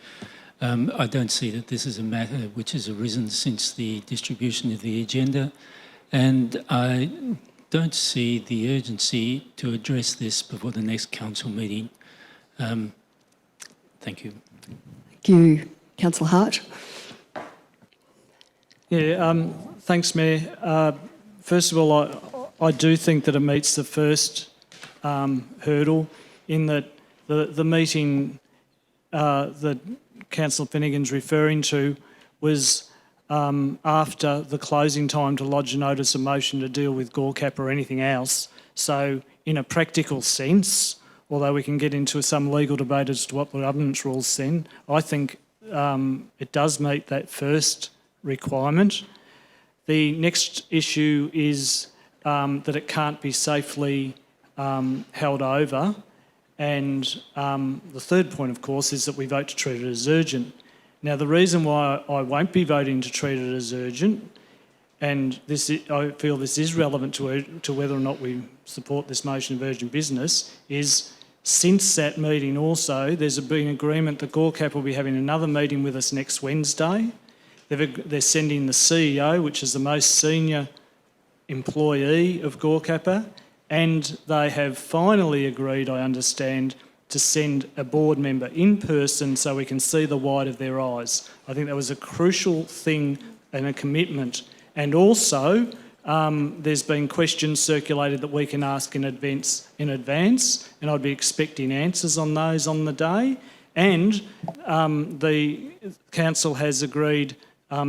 I don't see that this is a matter which has arisen since the distribution of the agenda, and I don't see the urgency to address this before the next council meeting. Thank you. Thank you. Councillor Hart. Yeah, thanks, Mayor. First of all, I do think that it meets the first hurdle in that the meeting that Councillor Finnegan's referring to was after the closing time to lodge a notice of motion to deal with Gorkappa or anything else. So in a practical sense, although we can get into some legal debate as to what the governance rules say, I think it does meet that first requirement. The next issue is that it can't be safely held over. And the third point, of course, is that we vote to treat it as urgent. Now, the reason why I won't be voting to treat it as urgent, and I feel this is relevant to whether or not we support this motion of urgent business, is since that meeting also, there's been agreement that Gorkappa will be having another meeting with us next Wednesday. They're sending the CEO, which is the most senior employee of Gorkappa, and they have finally agreed, I understand, to send a board member in person so we can see the white of their eyes. I think that was a crucial thing and a commitment, And also, there's been questions circulated that we can ask in advance, and I'd be expecting answers on those on the day. And the council has agreed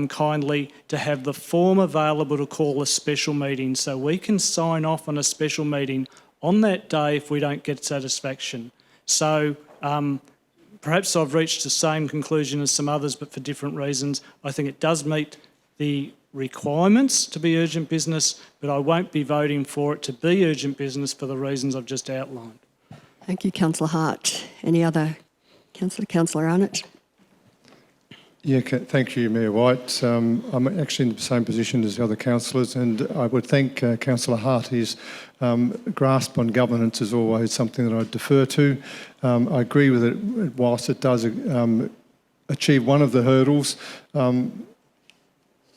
kindly to have the form available to call a special meeting, so we can sign off on a special meeting on that day if we don't get satisfaction. So perhaps I've reached the same conclusion as some others, but for different reasons. I think it does meet the requirements to be urgent business, but I won't be voting for it to be urgent business for the reasons I've just outlined. Thank you, Councillor Hart. Any other? Councillor Arnott. Yeah, thank you, Mayor White. I'm actually in the same position as the other councillors, and I would thank Councillor Hart. His grasp on governance is always something that I defer to. I agree with it, whilst it does achieve one of the hurdles.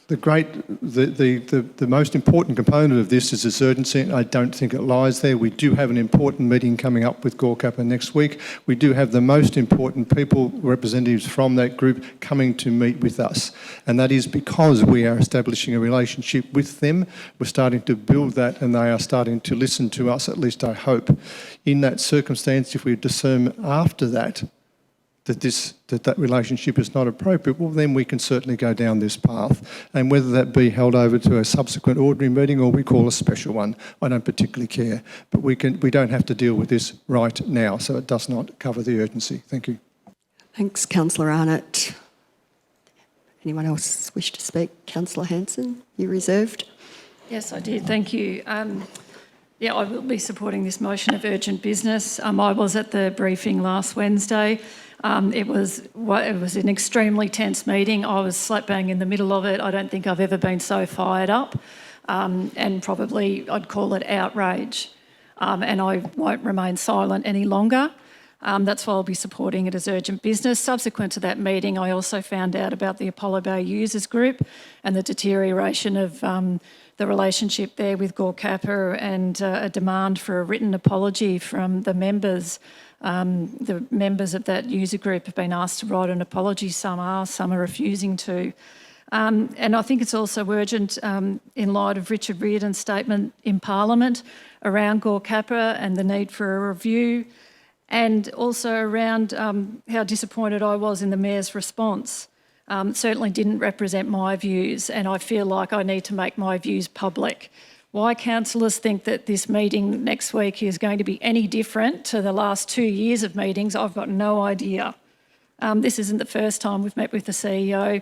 The most important component of this is its urgency. I don't think it lies there. We do have an important meeting coming up with Colac next week. We do have the most important people, representatives from that group, coming to meet with us. And that is because we are establishing a relationship with them. We're starting to build that, and they are starting to listen to us, at least I hope. In that circumstance, if we discern after that that relationship is not appropriate, well, then we can certainly go down this path. And whether that be held over to a subsequent ordinary meeting or we call a special one, I don't particularly care. But we don't have to deal with this right now, so it does not cover the urgency. Thank you. Thanks, Councillor Arnott. Anyone else wish to speak? Councillor Hanson, you reserved? Yes, I did. Thank you. Yeah, I will be supporting this motion of urgent business. I was at the briefing last Wednesday. It was an extremely tense meeting. I was slap bang in the middle of it. I don't think I've ever been so fired up, and probably I'd call it outrage. And I won't remain silent any longer. That's why I'll be supporting it as urgent business. Subsequent to that meeting, I also found out about the Apollo Bay Users Group and the deterioration of the relationship there with Gorkappa, and a demand for a written apology from the members. The members of that user group have been asked to write an apology. Some are refusing to. And I think it's also urgent in light of Richard Riordan's statement in Parliament around Gorkappa and the need for a review, and also around how disappointed I was in the Mayor's response. Certainly didn't represent my views, and I feel like I need to make my views public. Why councillors think that this meeting next week is going to be any different to the last 2 years of meetings, I've got no idea. This isn't the first time we've met with the CEO.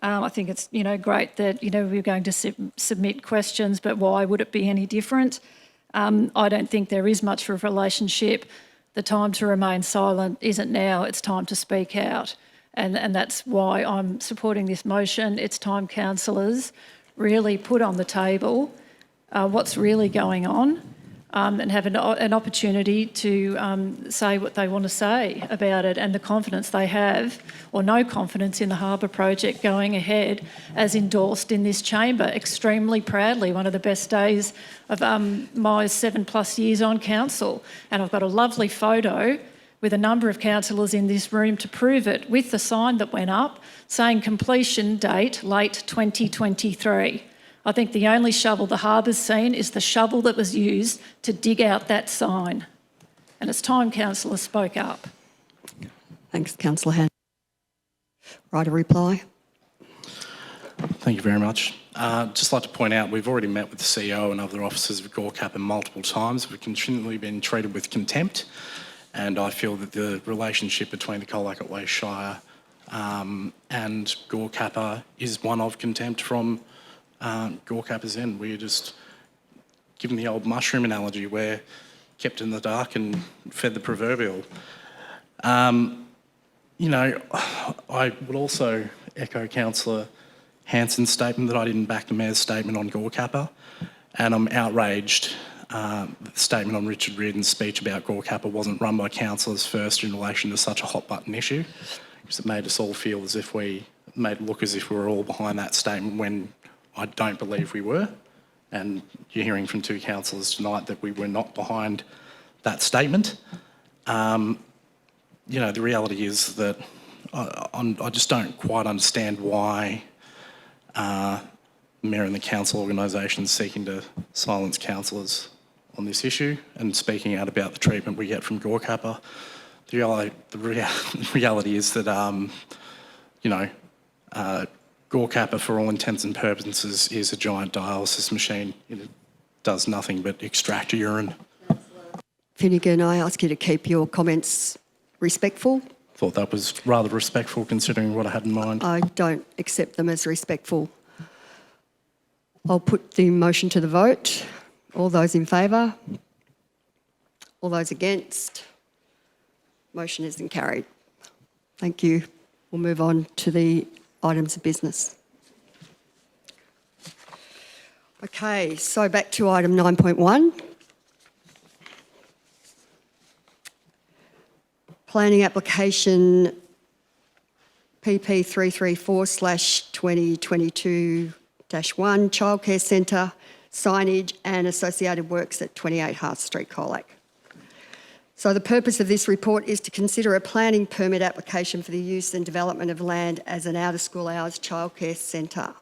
I think it's great that we're going to submit questions, but why would it be any different? I don't think there is much of a relationship. The time to remain silent isn't now, it's time to speak out. And that's why I'm supporting this motion. It's time councillors really put on the table what's really going on, and have an opportunity to say what they want to say about it, and the confidence they have, or no confidence, in the harbour project going ahead as endorsed in this chamber extremely proudly. One of the best days of my 7+ years on council. And I've got a lovely photo with a number of councillors in this room to prove it, with the sign that went up saying completion date late 2023. I think the only shovel the harbour's seen is the shovel that was used to dig out that sign. And it's time councillors spoke up. Thanks, Councillor Hand. Right, a reply. Thank you very much. Just like to point out, we've already met with the CEO and other officers of Gorkappa multiple times. We've continually been treated with contempt, and I feel that the relationship between the Colac Otway Shire and Gorkappa is one of contempt from Gorkappa's end. We're just, given the old mushroom analogy, we're kept in the dark and fed the proverbial. I would also echo Councillor Hanson's statement that I didn't back the Mayor's statement on Gorkappa, and I'm outraged the statement on Richard Riordan's speech about Gorkappa wasn't run by councillors first in relation to such a hot-button issue, because it made us all feel as if made it look as if we were all behind that statement, when I don't believe we were. And you're hearing from 2 councillors tonight that we were not behind that statement. The reality is that I just don't quite understand why Mayor and the council organisations seeking to silence councillors on this issue and speaking out about the treatment we get from GORCAPA. The reality is that, GORCAPA, for all intents and purposes, is a giant dialysis machine. It does nothing but extract urine. Finnegan, I ask you to keep your comments respectful. Thought that was rather respectful considering what I had in mind. I don't accept them as respectful. I'll put the motion to the vote. All those in favour? All those against? Motion isn't carried. Thank you. We'll move on to the items of business. Okay, so back to item 9.1. Planning application PP 334/2022-1, childcare centre, signage and associated works at 28 Hart Street, Colac. So the purpose of this report is to consider a planning permit application for the use and development of land as an out-of-school hours childcare centre.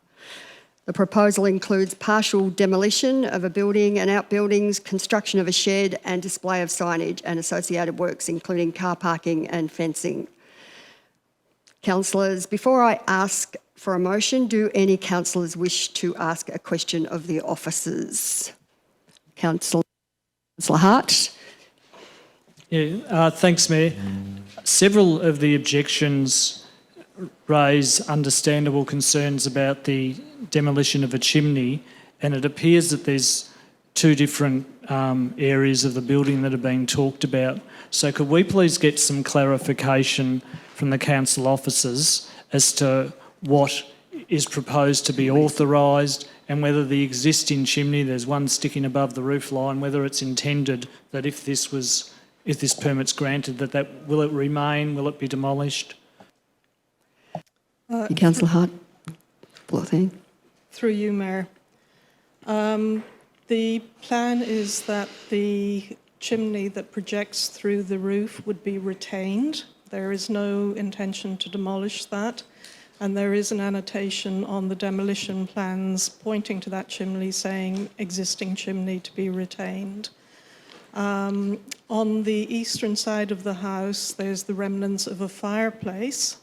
The proposal includes partial demolition of a building and outbuildings, construction of a shed and display of signage and associated works, including car parking and fencing. Councillors, before I ask for a motion, do any councillors wish to ask a question of the officers? Councillor Hart. Yeah, thanks, Mayor. Several of the objections raise understandable concerns about the demolition of a chimney, and it appears that there's two different areas of the building that are being talked about. So could we please get some clarification from the council officers as to what is proposed to be authorised and whether the existing chimney, there's one sticking above the roof line, whether it's intended that if this permit's granted, will it remain, will it be demolished? Councillor Hart. Through you, Mayor. The plan is that the chimney that projects through the roof would be retained. There is no intention to demolish that, and there is an annotation on the demolition plans pointing to that chimney saying existing chimney to be retained. On the eastern side of the house, there's the remnants of a fireplace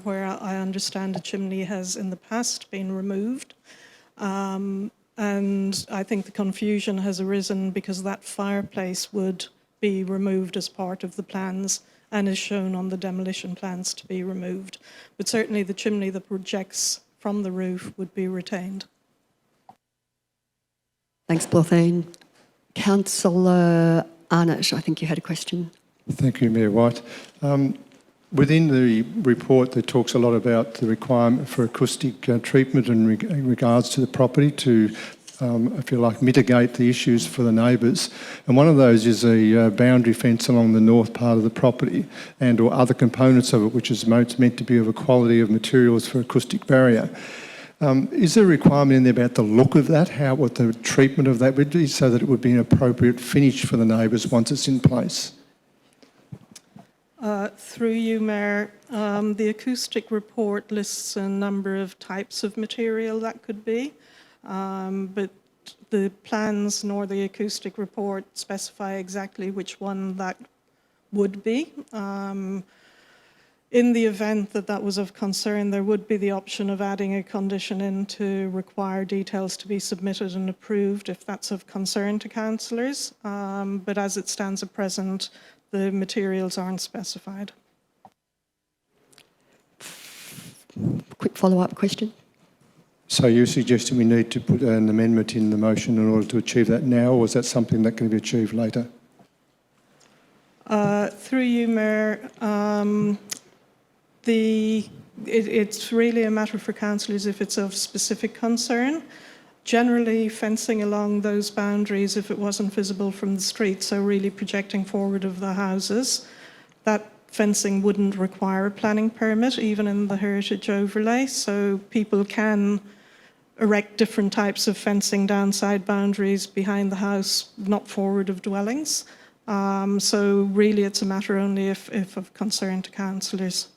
where I understand a chimney has in the past been removed. And I think the confusion has arisen because that fireplace would be removed as part of the plans and is shown on the demolition plans to be removed. But certainly the chimney that projects from the roof would be retained. Thanks, Blothine. Councillor Arnott, I think you had a question. Thank you, Mayor White. Within the report, there talks a lot about the requirement for acoustic treatment in regards to the property to, if you like, mitigate the issues for the neighbours. And one of those is a boundary fence along the north part of the property and or other components of it, which is meant to be of a quality of materials for acoustic barrier. Is there a requirement in there about the look of that, what the treatment of that would be, so that it would be an appropriate finish for the neighbours once it's in place? Through you, Mayor, the acoustic report lists a number of types of material that could be, but the plans nor the acoustic report specify exactly which one that would be. In the event that that was of concern, there would be the option of adding a condition in to require details to be submitted and approved if that's of concern to councillors. But as it stands at present, the materials aren't specified. Quick follow-up question. So you're suggesting we need to put an amendment in the motion in order to achieve that now, or is that something that can be achieved later? Through you, Mayor, it's really a matter for councillors if it's of specific concern. Generally, fencing along those boundaries if it wasn't visible from the street, so really projecting forward of the houses, that fencing wouldn't require a planning permit, even in the heritage overlay, so people can erect different types of fencing down side boundaries behind the house, not forward of dwellings. So really it's a matter only if of concern to councillors.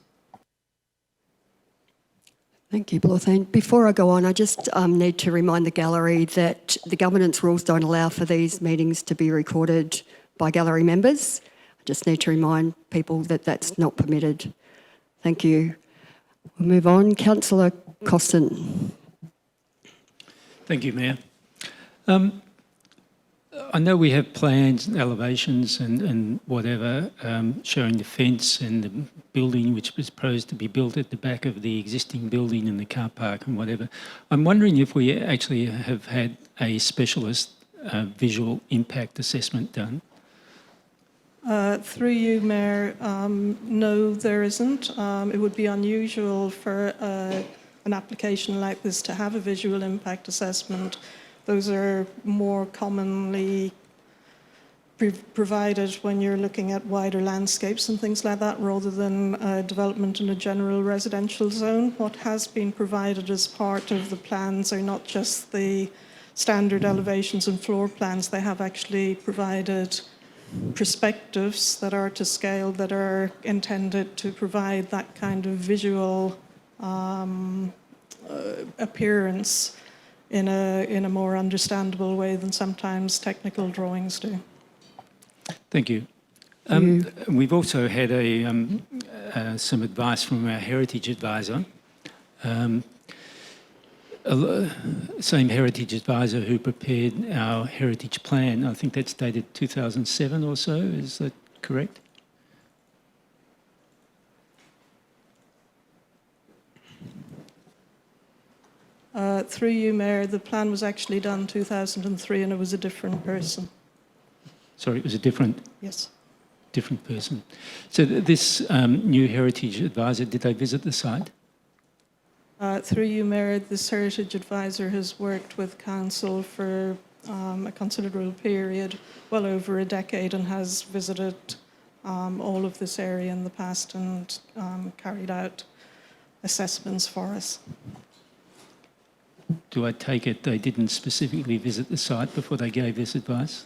Thank you, Blorthane. Before I go on, I just need to remind the gallery that the governance rules don't allow for these meetings to be recorded by gallery members. I just need to remind people that that's not permitted. Thank you. We'll move on. Councillor Costin. Thank you, Mayor. I know we have plans, elevations and whatever, showing the fence and the building which was supposed to be built at the back of the existing building and the car park and whatever. I'm wondering if we actually have had a specialist visual impact assessment done. Through you, Mayor, no, there isn't. It would be unusual for an application like this to have a visual impact assessment. Those are more commonly provided when you're looking at wider landscapes and things like that, rather than development in a general residential zone. What has been provided as part of the plans are not just the standard elevations and floor plans. They have actually provided perspectives that are to scale, that are intended to provide that kind of visual appearance in a more understandable way than sometimes technical drawings do. Thank you. We've also had some advice from our heritage advisor. Same heritage advisor who prepared our heritage plan. I think that's dated 2007 or so. Is that correct? Through you, Mayor, the plan was actually done 2003 and it was a different person. Sorry, it was a different... Yes. Different person. So this new heritage advisor, did they visit the site? Through you, Mayor, this heritage advisor has worked with council for a considerable period, well over a decade, and has visited all of this area in the past and carried out assessments for us. Do I take it they didn't specifically visit the site before they gave this advice?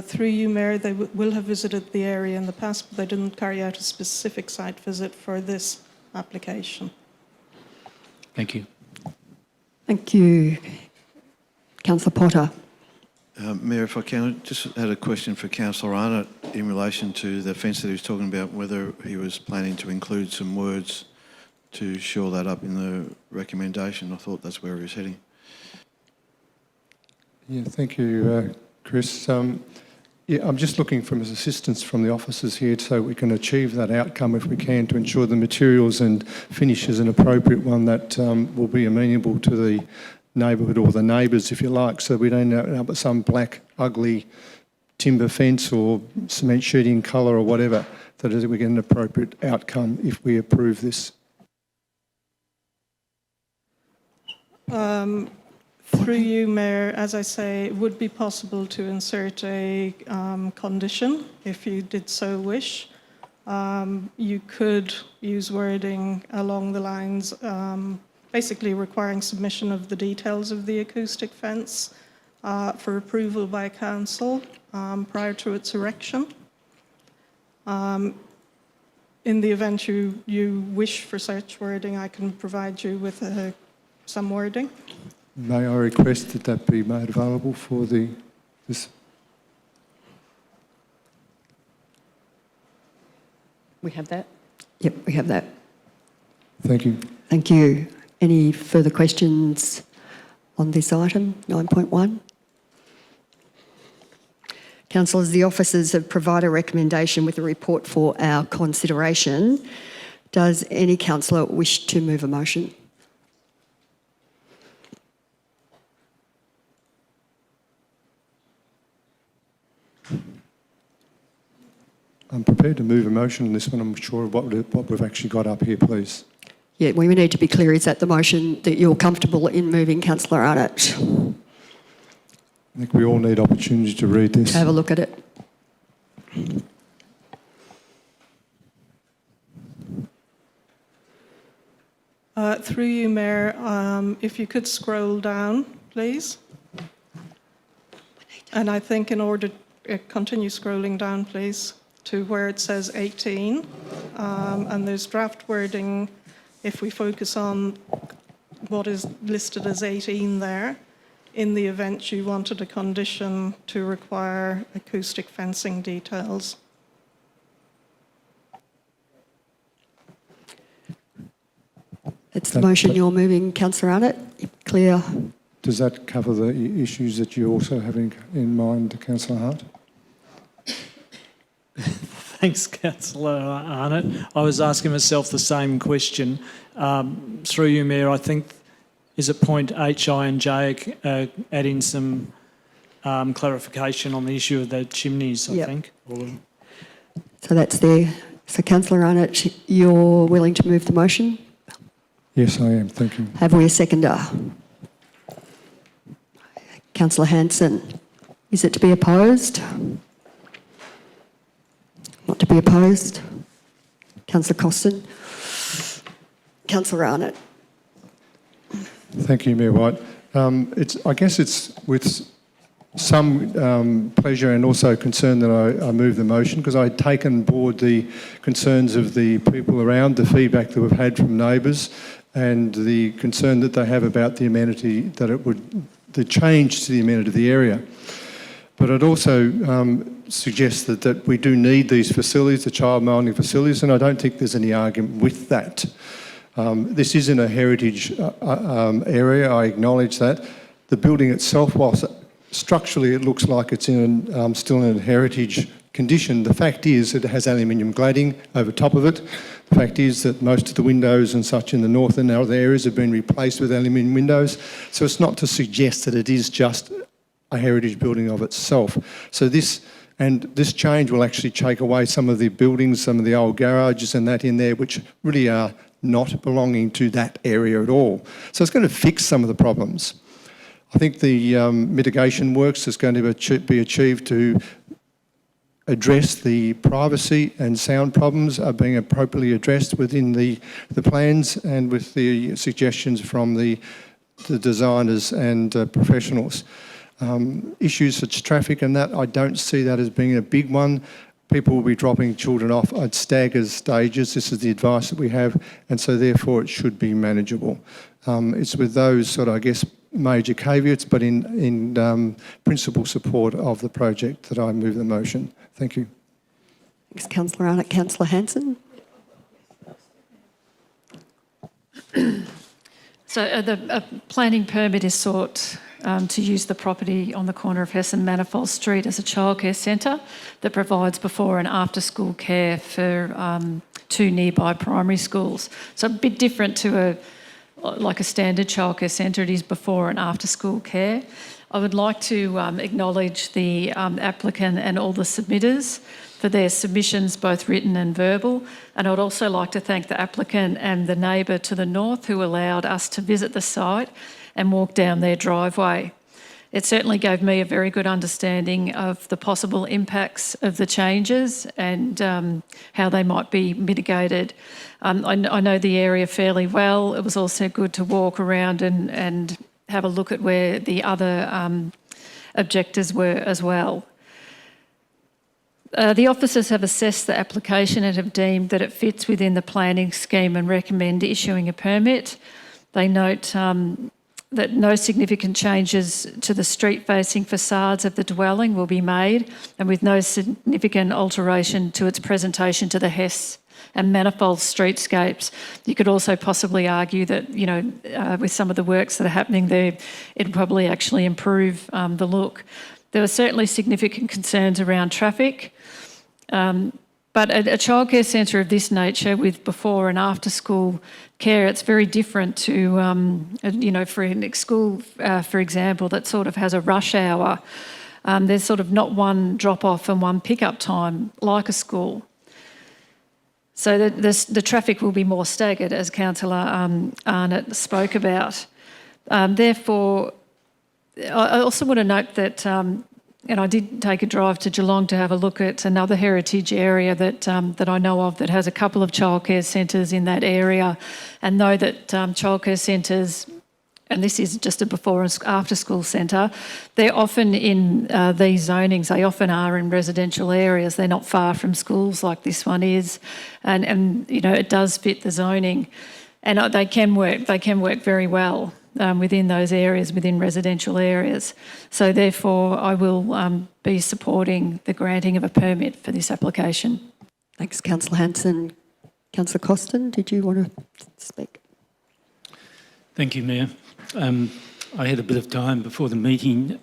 Through you, Mayor, they will have visited the area in the past, but they didn't carry out a specific site visit for this application. Thank you. Thank you. Councillor Potter. Mayor, if I can, I just had a question for Councillor Arnott in relation to the fence that he was talking about, whether he was planning to include some words to shore that up in the recommendation. I thought that's where he was heading. Yeah, thank you, Chris. Yeah, I'm just looking for assistance from the officers here so we can achieve that outcome if we can, to ensure the materials and finish is an appropriate one that will be amenable to the neighbourhood or the neighbours, if you like, so we don't end up with some black, ugly timber fence or cement sheeting colour or whatever, that we get an appropriate outcome if we approve this. Through you, Mayor, as I say, it would be possible to insert a condition if you did so wish. You could use wording along the lines, basically requiring submission of the details of the acoustic fence for approval by council prior to its erection. In the event you wish for such wording, I can provide you with some wording. May I request that that be made available for this? We have that? Yep, we have that. Thank you. Thank you. Any further questions on this item, 9.1? Councillors, the officers have provided a recommendation with a report for our consideration. Does any councillor wish to move a motion? I'm prepared to move a motion on this one. I'm sure of what we've actually got up here, please. Yeah, we need to be clear. Is that the motion that you're comfortable in moving, Councillor Arnott? I think we all need opportunity to read this. Have a look at it. Through you, Mayor, if you could scroll down, please. And I think in order to continue scrolling down, please, to where it says 18. And there's draft wording. If we focus on what is listed as 18 there, in the event you wanted a condition to require acoustic fencing details. It's the motion you're moving, Councillor Arnott. Clear. Does that cover the issues that you're also having in mind, Councillor Hart? Thanks, Councillor Arnott. I was asking myself the same question. Through you, Mayor, I think, is it point H, I and J adding some clarification on the issue of the chimneys, I think? So that's there. So Councillor Arnott, you're willing to move the motion? Yes, I am. Thank you. Have we a seconder? Councillor Hanson. Is it to be opposed? Not to be opposed. Councillor Costin. Councillor Arnott. Thank you, Mayor White. I guess it's with some pleasure and also concern that I move the motion, because I'd taken on board the concerns of the people around, the feedback that we've had from neighbours, and the concern that they have about the amenity, the change to the amenity of the area. But I'd also suggest that we do need these facilities, the child moulding facilities, and I don't think there's any argument with that. This is in a heritage area, I acknowledge that. The building itself, whilst structurally it looks like it's still in a heritage condition, the fact is it has aluminium cladding over top of it. The fact is that most of the windows and such in the north and other areas have been replaced with aluminium windows. So it's not to suggest that it is just a heritage building of itself. So this change will actually take away some of the buildings, some of the old garages and that in there, which really are not belonging to that area at all. So it's going to fix some of the problems. I think the mitigation works is going to be achieved to address the privacy and sound problems are being appropriately addressed within the plans and with the suggestions from the designers and professionals. Issues such as traffic and that, I don't see that as being a big one. People will be dropping children off at staggered stages. This is the advice that we have, and so therefore it should be manageable. It's with those sort of, I guess, major caveats, but in principal support of the project that I move the motion. Thank you. Thanks, Councillor Arnott. Councillor Hanson. So the planning permit is sought to use the property on the corner of Hess and Manifold Street as a childcare centre that provides before and after school care for 2 nearby primary schools. So a bit different to like a standard childcare centre. It is before and after school care. I would like to acknowledge the applicant and all the submitters for their submissions, both written and verbal. And I would also like to thank the applicant and the neighbour to the north who allowed us to visit the site and walk down their driveway. It certainly gave me a very good understanding of the possible impacts of the changes and how they might be mitigated. I know the area fairly well. It was also good to walk around and have a look at where the other objectors were as well. The officers have assessed the application and have deemed that it fits within the planning scheme and recommend issuing a permit. They note that no significant changes to the street-facing facades of the dwelling will be made, and with no significant alteration to its presentation to the Hess and Manifold streetscapes. You could also possibly argue that, you know, with some of the works that are happening there, it'd probably actually improve the look. There were certainly significant concerns around traffic, but a childcare centre of this nature with before and after school care, it's very different to, you know, for a school, for example, that sort of has a rush hour. There's sort of not one drop-off and one pick-up time like a school. So the traffic will be more staggered, as Councillor Arnott spoke about. Therefore, I also want to note that, and I did take a drive to Geelong to have a look at another heritage area that I know of that has a couple of childcare centres in that area, and know that childcare centres, and this is just a before and after school centre, they're often in these zonings, they often are in residential areas. They're not far from schools like this one is, and you know, it does fit the zoning. and they can work very well within those areas, within residential areas. So therefore, I will be supporting the granting of a permit for this application. Thanks, Councillor Hanson. Councillor Costin, did you want to speak? Thank you, Mayor. I had a bit of time before the meeting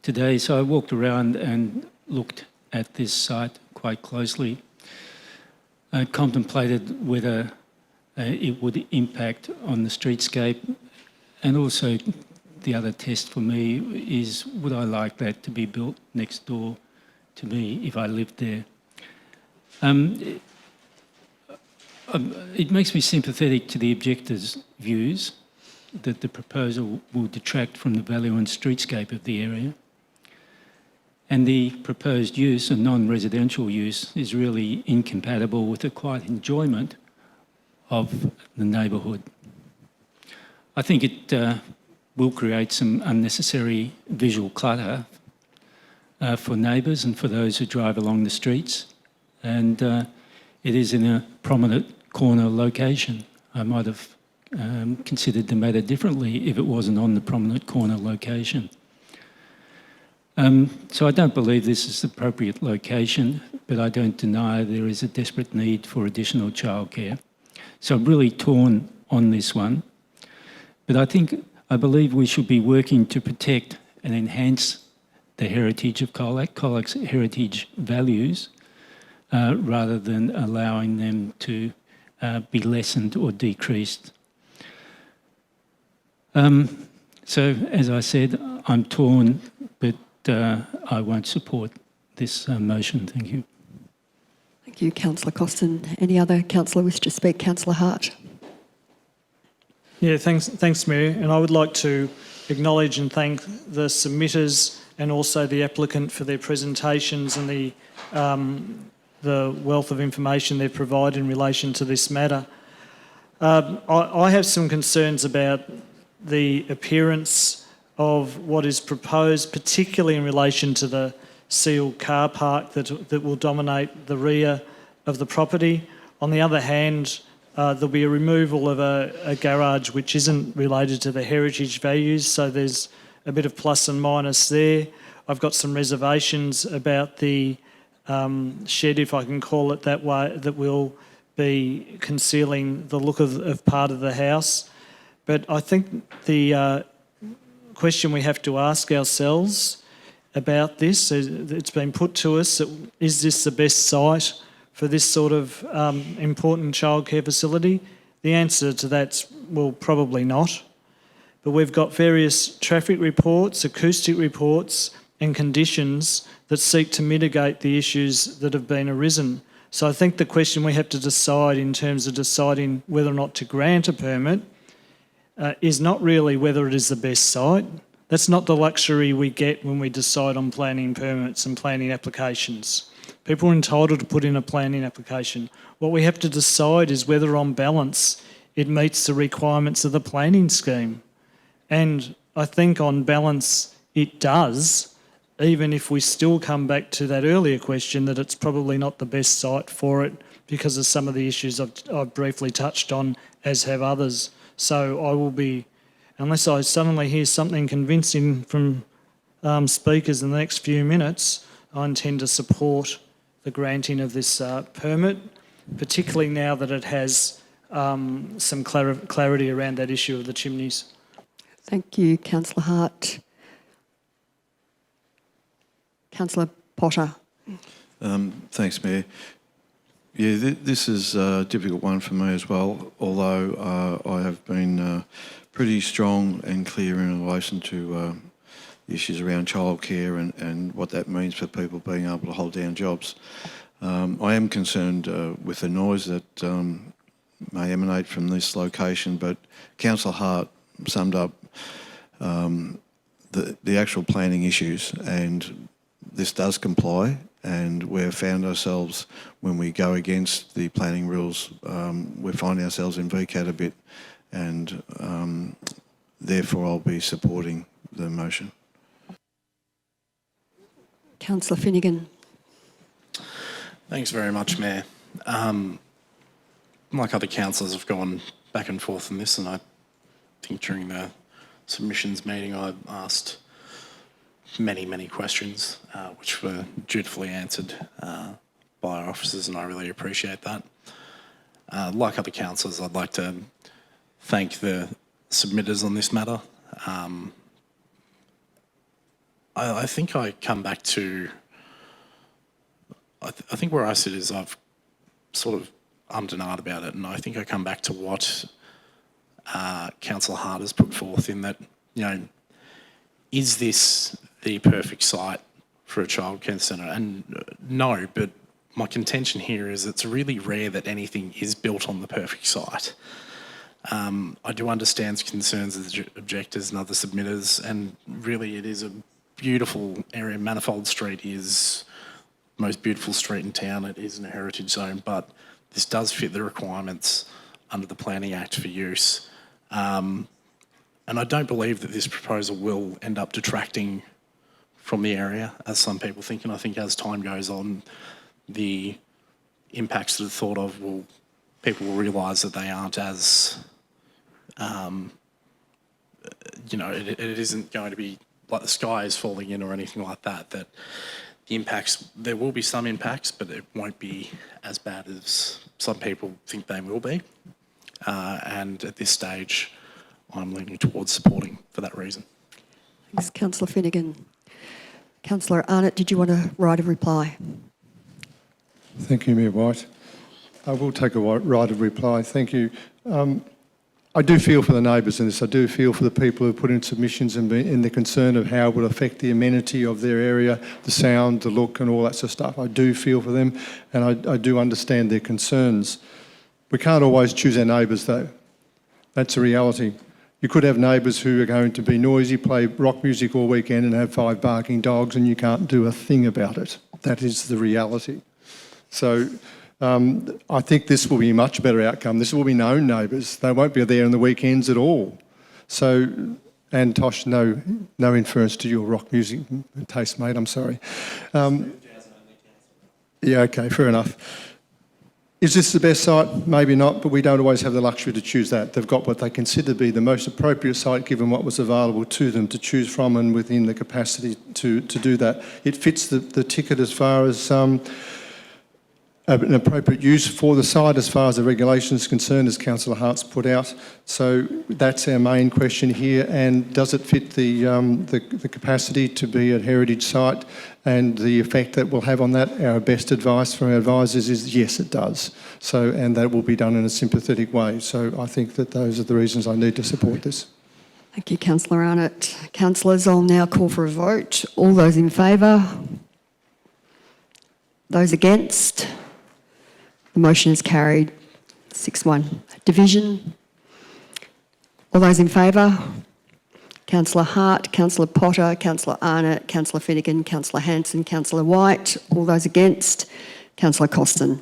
today, so I walked around and looked at this site quite closely. I contemplated whether it would impact on the streetscape, and also the other test for me is, would I like that to be built next door to me if I lived there? It makes me sympathetic to the objectors' views that the proposal will detract from the value and streetscape of the area. And the proposed use, a non-residential use, is really incompatible with the quiet enjoyment of the neighbourhood. I think it will create some unnecessary visual clutter for neighbours and for those who drive along the streets. And it is in a prominent corner location. I might have considered the matter differently if it wasn't on the prominent corner location. So I don't believe this is the appropriate location, but I don't deny there is a desperate need for additional childcare. So I'm really torn on this one. But I believe we should be working to protect and enhance the heritage of Colac, Colac's heritage values, rather than allowing them to be lessened or decreased. So, as I said, I'm torn, but I won't support this motion. Thank you. Thank you, Councillor Costin. Any other councillor wish to speak? Councillor Hart. Yeah, thanks, Mayor. And I would like to acknowledge and thank the submitters and also the applicant for their presentations and the wealth of information they've provided in relation to this matter. I have some concerns about the appearance of what is proposed, particularly in relation to the sealed car park that will dominate the rear of the property. On the other hand, there'll be a removal of a garage which isn't related to the heritage values, so there's a bit of plus and minus there. I've got some reservations about the shed, if I can call it that way, that will be concealing the look of part of the house. But I think the question we have to ask ourselves about this, it's been put to us, is this the best site for this sort of important childcare facility? The answer to that's, well, probably not. But we've got various traffic reports, acoustic reports and conditions that seek to mitigate the issues that have been arisen. So I think the question we have to decide in terms of deciding whether or not to grant a permit is not really whether it is the best site. That's not the luxury we get when we decide on planning permits and planning applications. People are entitled to put in a planning application. What we have to decide is whether on balance it meets the requirements of the planning scheme. And I think on balance it does, even if we still come back to that earlier question that it's probably not the best site for it because of some of the issues I've briefly touched on, as have others. So I will be, unless I suddenly hear something convincing from speakers in the next few minutes, I intend to support the granting of this permit, particularly now that it has some clarity around that issue of the chimneys. Thank you, Councillor Hart. Councillor Potter. Thanks, Mayor. Yeah, this is a difficult one for me as well, although I have been pretty strong and clear in relation to issues around childcare and what that means for people being able to hold down jobs. I am concerned with the noise that may emanate from this location, but Councillor Hart summed up the actual planning issues, and this does comply, and we've found ourselves, when we go against the planning rules, we find ourselves in VCAT a bit, and therefore I'll be supporting the motion. Councillor Finnegan. Thanks very much, Mayor. Like other councillors have gone back and forth on this, and I think during the submissions meeting I asked many questions, which were dutifully answered by our officers, and I really appreciate that. Like other councillors, I'd like to thank the submitters on this matter. I think I come back to, I think where I sit is I've sort of ummed and ahed about it, and I think I come back to what Councillor Hart has put forth in that, you know, is this the perfect site for a childcare centre? And no, but my contention here is it's really rare that anything is built on the perfect site. I do understand concerns of the objectors and other submitters, and really it is a beautiful area. Manifold Street is the most beautiful street in town. It is in a heritage zone, but this does fit the requirements under the Planning Act for use. And I don't believe that this proposal will end up detracting from the area, as some people think, and I think as time goes on, the impacts that are thought of people will realise that they aren't as, you know, it isn't going to be like the sky is falling in or anything like that, that the impacts, there will be some impacts, but it won't be as bad as some people think they will be. And at this stage, I'm leaning towards supporting for that reason. Thanks, Councillor Finnegan. Councillor Arnott, did you want to write a reply? Thank you, Mayor White. I will take a right of reply. Thank you. I do feel for the neighbours in this. I do feel for the people who put in submissions and the concern of how it will affect the amenity of their area, the sound, the look and all that sort of stuff. I do feel for them, and I do understand their concerns. We can't always choose our neighbours though. That's a reality. You could have neighbours who are going to be noisy, play rock music all weekend and have 5 barking dogs, and you can't do a thing about it. That is the reality. So I think this will be a much better outcome. This will be known neighbours. They won't be there on the weekends at all. So, and Tosh, no inference to your rock music taste, mate, I'm sorry. Yeah, okay, fair enough. Is this the best site? Maybe not, but we don't always have the luxury to choose that. They've got what they consider to be the most appropriate site given what was available to them to choose from and within the capacity to do that. It fits the ticket as far as an appropriate use for the site as far as the regulation is concerned, as Councillor Hart's put out. So that's our main question here. And does it fit the capacity to be a heritage site and the effect that we'll have on that? Our best advice from our advisors is yes, it does. So, and that will be done in a sympathetic way. So I think that those are the reasons I need to support this. Thank you, Councillor Arnott. Councillors, I'll now call for a vote. All those in favour? Those against? The motion is carried 6-1. Division. All those in favour? Councillor Hart, Councillor Potter, Councillor Arnott, Councillor Finnegan, Councillor Hanson, Councillor White. All those against? Councillor Costin.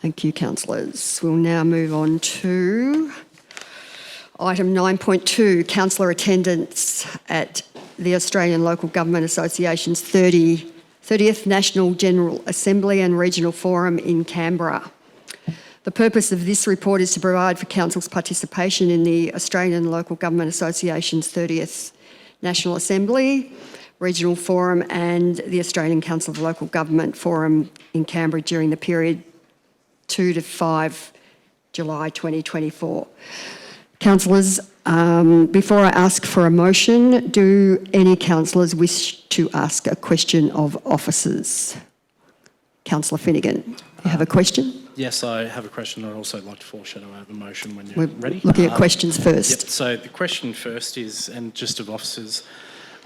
Thank you, councillors. We'll now move on to item 9.2, councillor attendance at the Australian Local Government Association's 30th National General Assembly and Regional Forum in Canberra. The purpose of this report is to provide for Council's participation in the Australian Local Government Association's 30th National Assembly, Regional Forum and the Australian Council of Local Government Forum in Canberra during the period 2 to 5 July 2024. Councillors, before I ask for a motion, do any councillors wish to ask a question of officers? Councillor Finnegan, you have a question? Yes, I have a question. I'd also like to foreshadow I have a motion when you're We're ready. looking at questions first. Yep, so the question first is, and just of officers,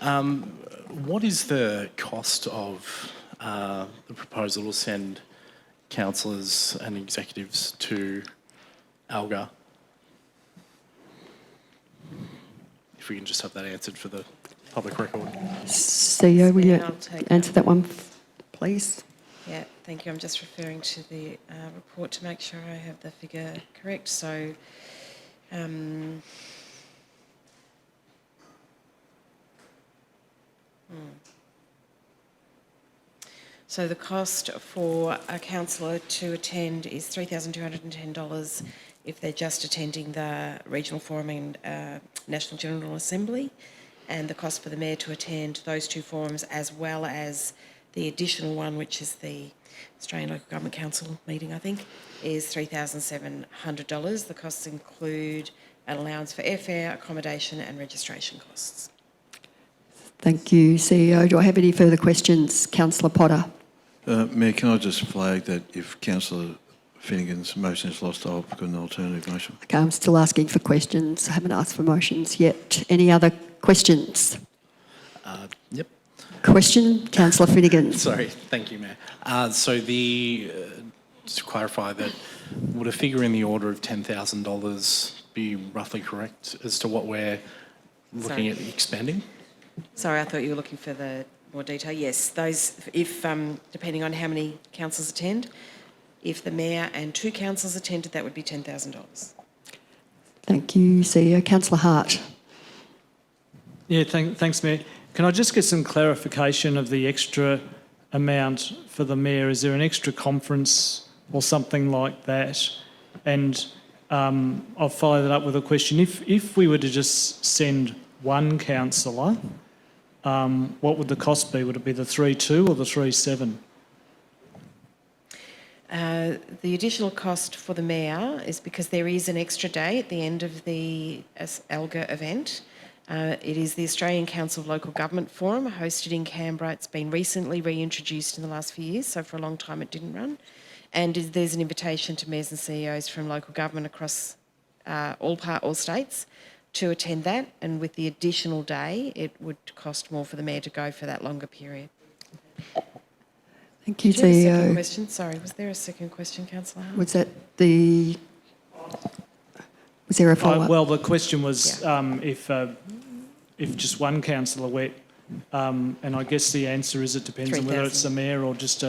what is the cost of the proposal to send councillors and executives to ALGA? If we can just have that answered for the public record. CEO, will you answer that one, please? Yeah, thank you. I'm just referring to the report to make sure I have the figure correct. So, so the cost for a councillor to attend is $3,210 if they're just attending the Regional Forum and National General Assembly, and the cost for the Mayor to attend those two forums as well as the additional one, which is the Australian Local Government Council meeting, I think, is $3,700. The costs include an allowance for airfare, accommodation and registration costs. Thank you, CEO. Do I have any further questions? Councillor Potter. Mayor, can I just flag that if Councillor Finnegan's motion is lost, I'll put an alternative motion. Okay, I'm still asking for questions. I haven't asked for motions yet. Any other questions? Yep. Question, Councillor Finnegan. Sorry, thank you, Mayor. Just to clarify that, would a figure in the order of $10,000 be roughly correct as to what we're looking at expanding? Sorry, I thought you were looking for the more detail. Yes, those, if depending on how many councillors attend, if the Mayor and two councillors attended, that would be $10,000. Thank you, CEO. Councillor Hart. Yeah, thanks, Mayor. Can I just get some clarification of the extra amount for the Mayor? Is there an extra conference or something like that? And I'll follow that up with a question. If we were to just send one councillor, what would the cost be? Would it be the 3.2 or the 3.7? The additional cost for the Mayor is because there is an extra day at the end of the ALGA event. It is the Australian Council of Local Government Forum hosted in Canberra. It's been recently reintroduced in the last few years, so for a long time it didn't run. And there's an invitation to mayors and CEOs from local government across all states to attend that, and with the additional day it would cost more for the Mayor to go for that longer period. Thank you, Did you have a second CEO. question? Sorry, was there a second question, Councillor Hart? Was that the... Was there a follow-up? Well, the question was if just one councillor went, and I guess the answer is it depends on whether it's the Mayor or just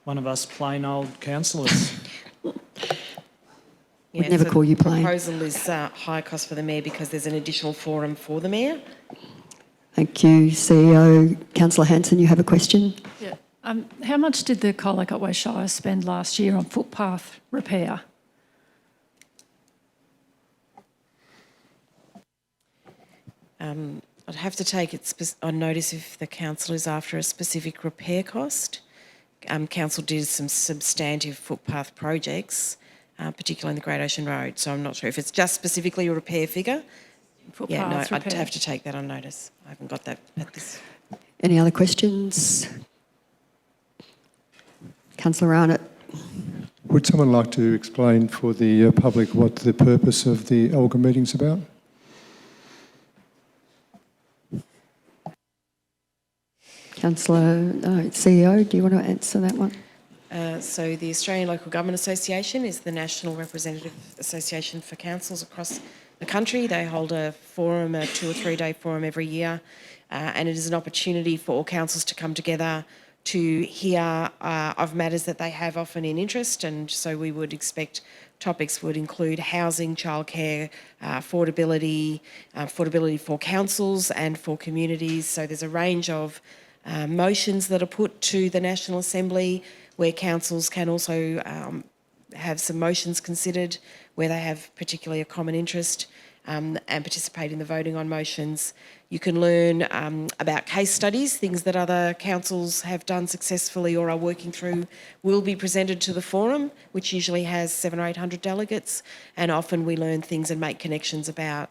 one of us plain old councillors. We'd never call you plain. The proposal is higher cost for the Mayor because there's an additional forum for the Mayor. Thank you, CEO. Councillor Hanson, you have a question? Yeah. How much did the Colac Otway Shire spend last year on footpath repair? I'd have to take it on notice if the council is after a specific repair cost. Council did some substantive footpath projects, particularly in the Great Ocean Road, so I'm not sure if it's just specifically a repair figure. Yeah, no, I'd have to take that on notice. I haven't got that at this. Any other questions? Councillor Arnott. Would someone like to explain for the public what the purpose of the ALGA meeting's about? Councillor, CEO, do you want to answer that one? So the Australian Local Government Association is the national representative association for councils across the country. They hold a forum, a 2 or 3 day forum every year, and it is an opportunity for all councils to come together to hear of matters that they have often in interest, and so we would expect topics would include housing, childcare, affordability for councils and for communities. So there's a range of motions that are put to the National Assembly where councils can also have some motions considered where they have particularly a common interest and participate in the voting on motions. You can learn about case studies, things that other councils have done successfully or are working through will be presented to the forum, which usually has 700 or 800 delegates, and often we learn things and make connections about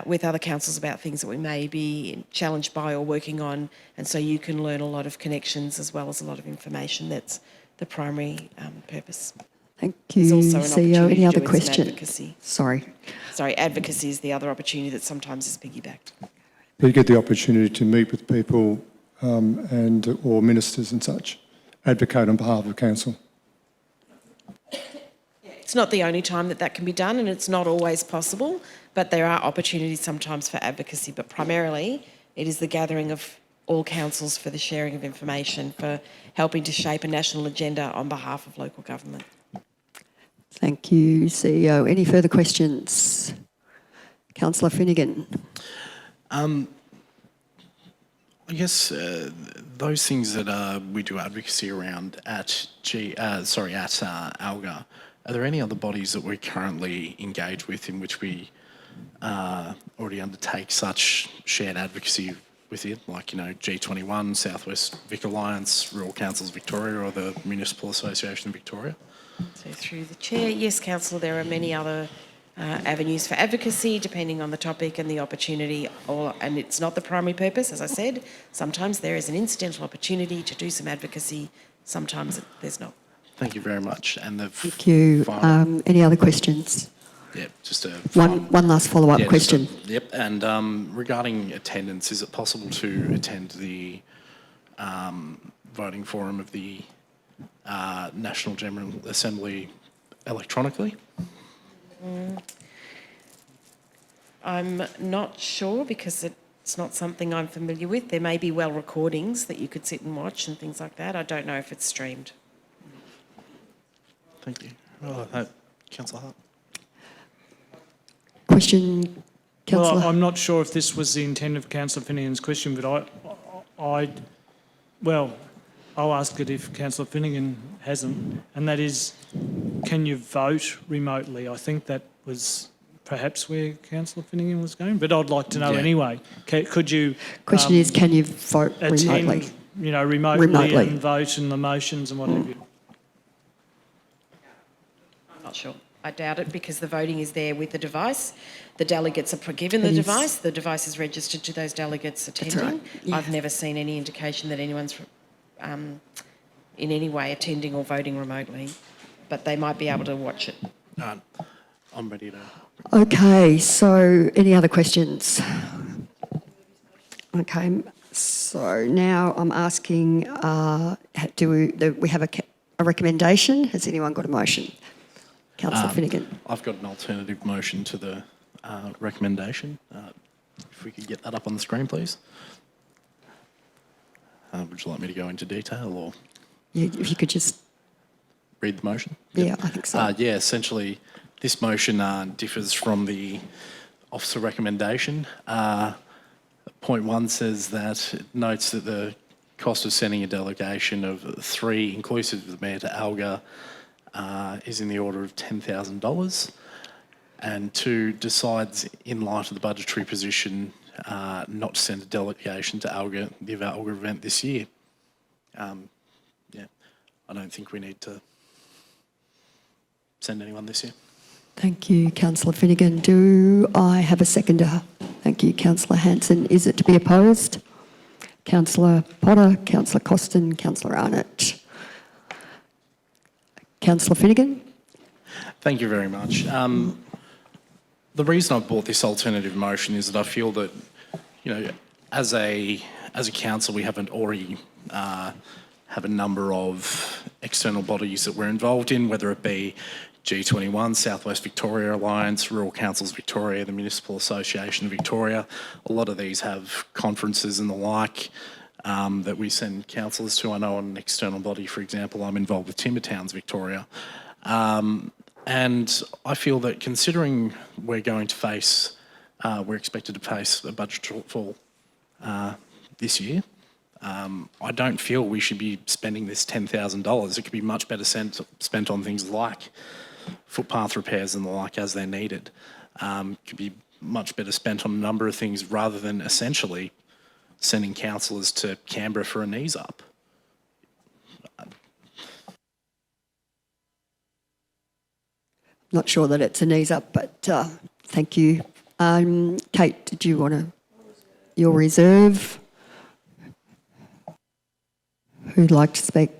with other councils about things that we may be challenged by or working on, and so you can learn a lot of connections as well as a lot of information. That's the primary purpose. Thank you, CEO. Any other questions? Advocacy. Sorry, advocacy is the other opportunity that sometimes is piggybacked. You get the opportunity to meet with people or ministers and such, advocate on behalf of council. It's not the only time that can be done, and it's not always possible, but there are opportunities sometimes for advocacy, but primarily it is the gathering of all councils for the sharing of information, for helping to shape a national agenda on behalf of local government. thank you, CEO. Any further questions? Councillor Finnegan. I guess those things that we do advocacy around at ALGA, are there any other bodies that we're currently engaged with in which we already undertake such shared advocacy with it, like, you know, G21, Southwest Vic Alliance, Rural Councils Victoria, or the Municipal Association of Victoria? So through the chair, yes, councillor, there are many other avenues for advocacy depending on the topic and the opportunity, and it's not the primary purpose, as I said. Sometimes there is an incidental opportunity to do some advocacy, sometimes there's not. Thank you very much. And the Thank you. Any other questions? Yep, just a one last follow-up question. Yep, and regarding attendance, is it possible to attend the voting forum of the National General Assembly electronically? I'm not sure because it's not something I'm familiar with. There may be recordings that you could sit and watch and things like that. I don't know if it's streamed. Thank you. Councillor Hart. Question, Councillor? Well, I'm not sure if this was the intent of Councillor Finnegan's question, but I'll ask it if Councillor Finnegan hasn't, and that is, can you vote remotely? I think that was perhaps where Councillor Finnegan was going, but I'd like to know anyway. Could you... Question is, can you vote remotely? Attend, you know, remotely and vote in the motions and what have you? I'm not sure. I doubt it because the voting is there with the device. The delegates are given the device. The device is registered to those delegates attending. That's right. Yeah. I've never seen any indication that anyone's in any way attending or voting remotely, but they might be able to watch it. I'm ready to... Okay, so any other questions? Okay, so now I'm asking, do we have a recommendation? Has anyone got a motion? Councillor Finnegan. I've got an alternative motion to the recommendation. If we could get that up on the screen, please. Would you like me to go into detail or? Yeah, if you could just... Read the motion? Yeah, I think so. Yeah, essentially this motion differs from the officer recommendation. Point 1 says that it notes that the cost of sending a delegation of 3, inclusive of the Mayor, to Alga is in the order of $10,000. And 2, decides in light of the budgetary position not to send a delegation to Alga, the Alga event this year. I don't think we need to send anyone this year. Thank you, Councillor Finnegan. Do I have a seconder? Thank you, Councillor Hanson. Is it to be opposed? Councillor Potter, Councillor Costin, Councillor Arnott. Councillor Finnegan? Thank you very much. The reason I brought this alternative motion is that I feel that, you know, as a council, we haven't already have a number of external bodies that we're involved in, whether it be G21, Southwest Victoria Alliance, Rural Councils Victoria, the Municipal Association of Victoria. A lot of these have conferences and the like that we send councillors to. I know an external body, for example, I'm involved with Timber Towns Victoria. And I feel that considering we're going to face, we're expected to face a budget shortfall this year, I don't feel we should be spending this $10,000. It could be much better spent on things like footpath repairs and the like as they're needed. Could be much better spent on a number of things rather than essentially sending councillors to Canberra for a knees up. Not sure that it's a knees up, but thank you. Kate, did you want to... Your reserve? Who'd like to speak?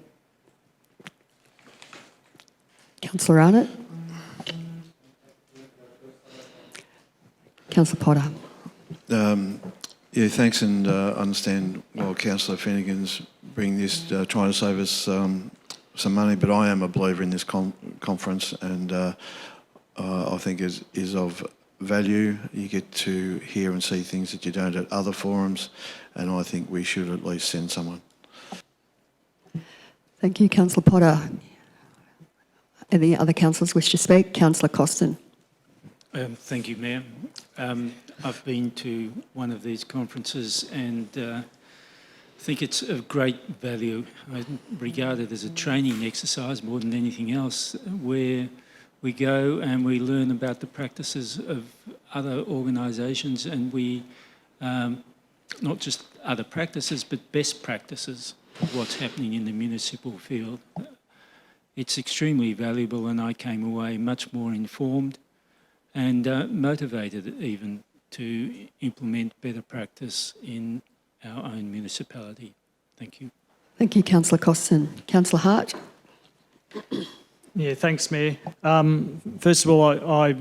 Councillor Arnott? Councillor Potter? Yeah, thanks, and I understand while Councillor Finnegan's bringing this, trying to save us some money, but I am a believer in this conference, and I think is of value. You get to hear and see things that you don't at other forums, and I think we should at least send someone. Thank you, Councillor Potter. Any other councillors wish to speak? Councillor Costin. Thank you, Mayor. I've been to one of these conferences and think it's of great value. I regard it as a training exercise more than anything else, where we go and we learn about the practices of other organisations, and we, not just other practices, but best practices of what's happening in the municipal field. It's extremely valuable, and I came away much more informed and motivated even to implement better practice in our own municipality. Thank you. Thank you, Councillor Costin. Councillor Hart. Yeah, thanks, Mayor. First of all, I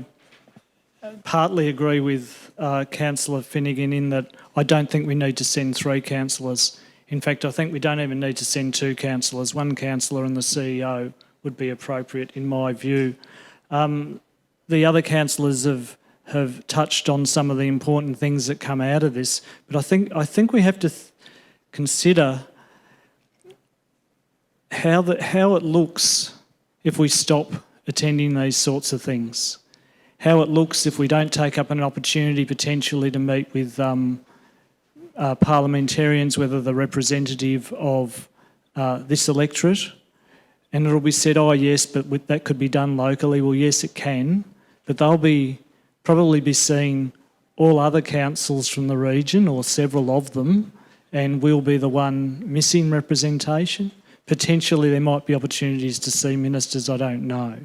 partly agree with Councillor Finnegan in that I don't think we need to send 3 councillors. In fact, I think we don't even need to send 2 councillors. 1 councillor and the CEO would be appropriate in my view. The other councillors have touched on some of the important things that come out of this, but I think we have to consider how it looks if we stop attending these sorts of things, how it looks if we don't take up an opportunity potentially to meet with parliamentarians, whether they're representative of this electorate, and it'll be said, oh yes, but that could be done locally. Well, yes, it can, but they'll probably be seeing all other councils from the region, or several of them, and we'll be the one missing representation. Potentially there might be opportunities to see ministers, I don't know.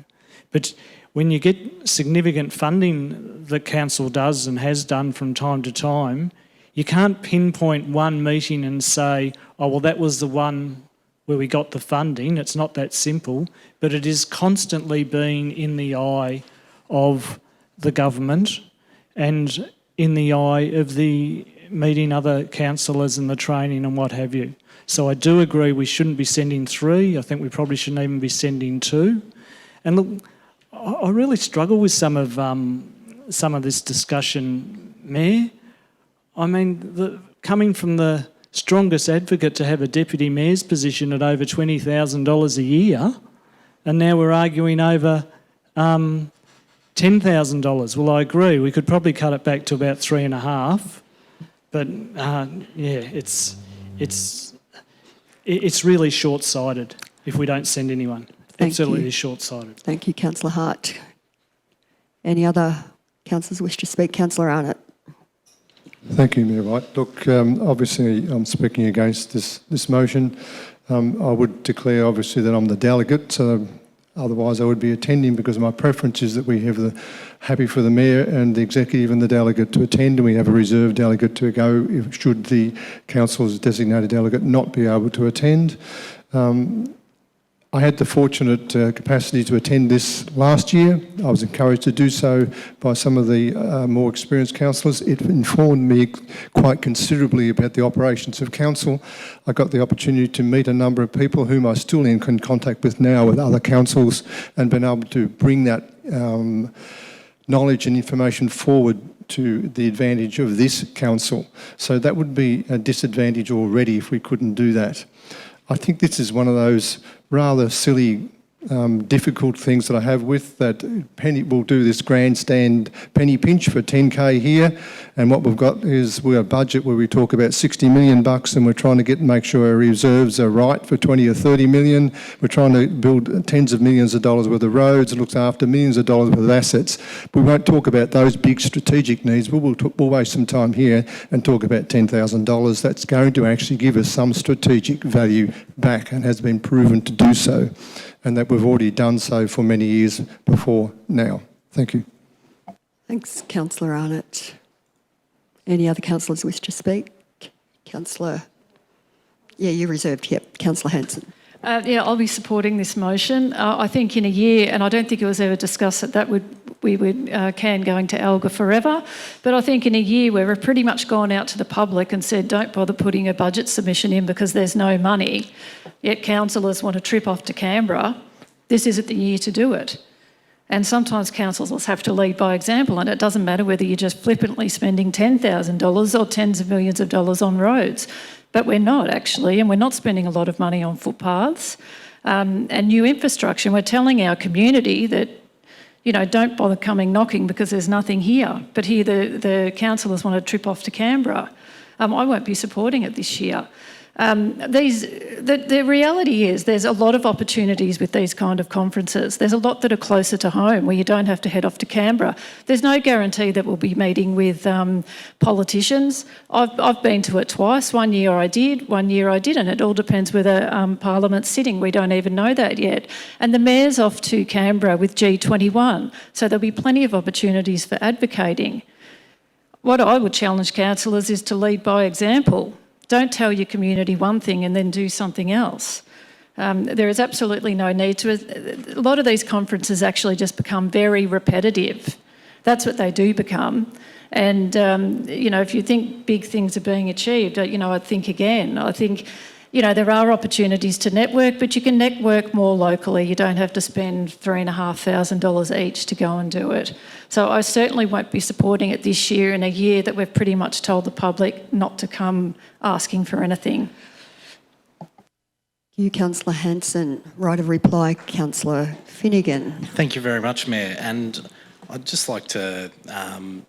But when you get significant funding that council does and has done from time to time, you can't pinpoint one meeting and say, oh, well, that was the one where we got the funding. It's not that simple, but it is constantly being in the eye of the government and in the eye of the meeting other councillors and the training and what have you. So I do agree we shouldn't be sending 3. I think we probably shouldn't even be sending 2. And look, I really struggle with some of this discussion, Mayor. I mean, coming from the strongest advocate to have a deputy mayor's position at over $20,000 a year, and now we're arguing over $10,000. Well, I agree. We could probably cut it back to about 3.5. But yeah, it's really short-sighted if we don't send anyone. Absolutely short-sighted. Thank you, Councillor Hart. Any other councillors wish to speak? Councillor Arnott. Thank you, Mayor Wright. Look, obviously I'm speaking against this motion. I would declare obviously that I'm the delegate, so otherwise I would be attending, because my preference is that we have happy for the Mayor and the Executive and the delegate to attend, and we have a reserve delegate to go should the Council's designated delegate not be able to attend. I had the fortunate capacity to attend this last year. I was encouraged to do so by some of the more experienced councillors. It informed me quite considerably about the operations of council. I got the opportunity to meet a number of people whom I'm still in contact with now with other councils, and been able to bring that knowledge and information forward to the advantage of this council. So that would be a disadvantage already if we couldn't do that. I think this is one of those rather silly, difficult things that I have with that. Penny will do this grandstand penny pinch for 10K here, and what we've got is we're a budget where we talk about $60 million, and we're trying to make sure our reserves are right for 20 or 30 million. We're trying to build tens of millions of dollars worth of roads and looks after millions of dollars worth of assets. We won't talk about those big strategic needs, but we'll waste some time here and talk about $10,000. That's going to actually give us some strategic value back, and has been proven to do so, and that we've already done so for many years before now. Thank you. Thanks, Councillor Arnott. Any other councillors wish to speak? Councillor... Yeah, you're reserved. Yep. Councillor Hanson. Yeah, I'll be supporting this motion. I think in a year, and I don't think it was ever discussed that we would can going to ALGA forever, but I think in a year where we've pretty much gone out to the public and said don't bother putting a budget submission in because there's no money, yet councillors want to trip off to Canberra, this isn't the year to do it. And sometimes councils have to lead by example, and it doesn't matter whether you're just flippantly spending $10,000 or tens of millions of dollars on roads. But we're not actually, and we're not spending a lot of money on footpaths and new infrastructure. We're telling our community that, you know, don't bother coming knocking because there's nothing here. But here the councillors want to trip off to Canberra. I won't be supporting it this year. The reality is there's a lot of opportunities with these kind of conferences. There's a lot that are closer to home where you don't have to head off to Canberra. There's no guarantee that we'll be meeting with politicians. I've been to it twice. 1 year I did, 1 year I didn't. It all depends whether Parliament's sitting. We don't even know that yet. And the Mayor's off to Canberra with G21, so there'll be plenty of opportunities for advocating. What I would challenge councillors is to lead by example. Don't tell your community one thing and then do something else. There is absolutely no need to. A lot of these conferences actually just become very repetitive. That's what they do become. And, you know, if you think big things are being achieved, you know, I'd think again. I think, you know, there are opportunities to network, but you can network more locally. You don't have to spend $3,500 each to go and do it. So I certainly won't be supporting it this year, in a year that we've pretty much told the public not to come asking for anything. You, Councillor Hanson. Right of reply, Councillor Finnegan. Thank you very much, Mayor. And I'd just like to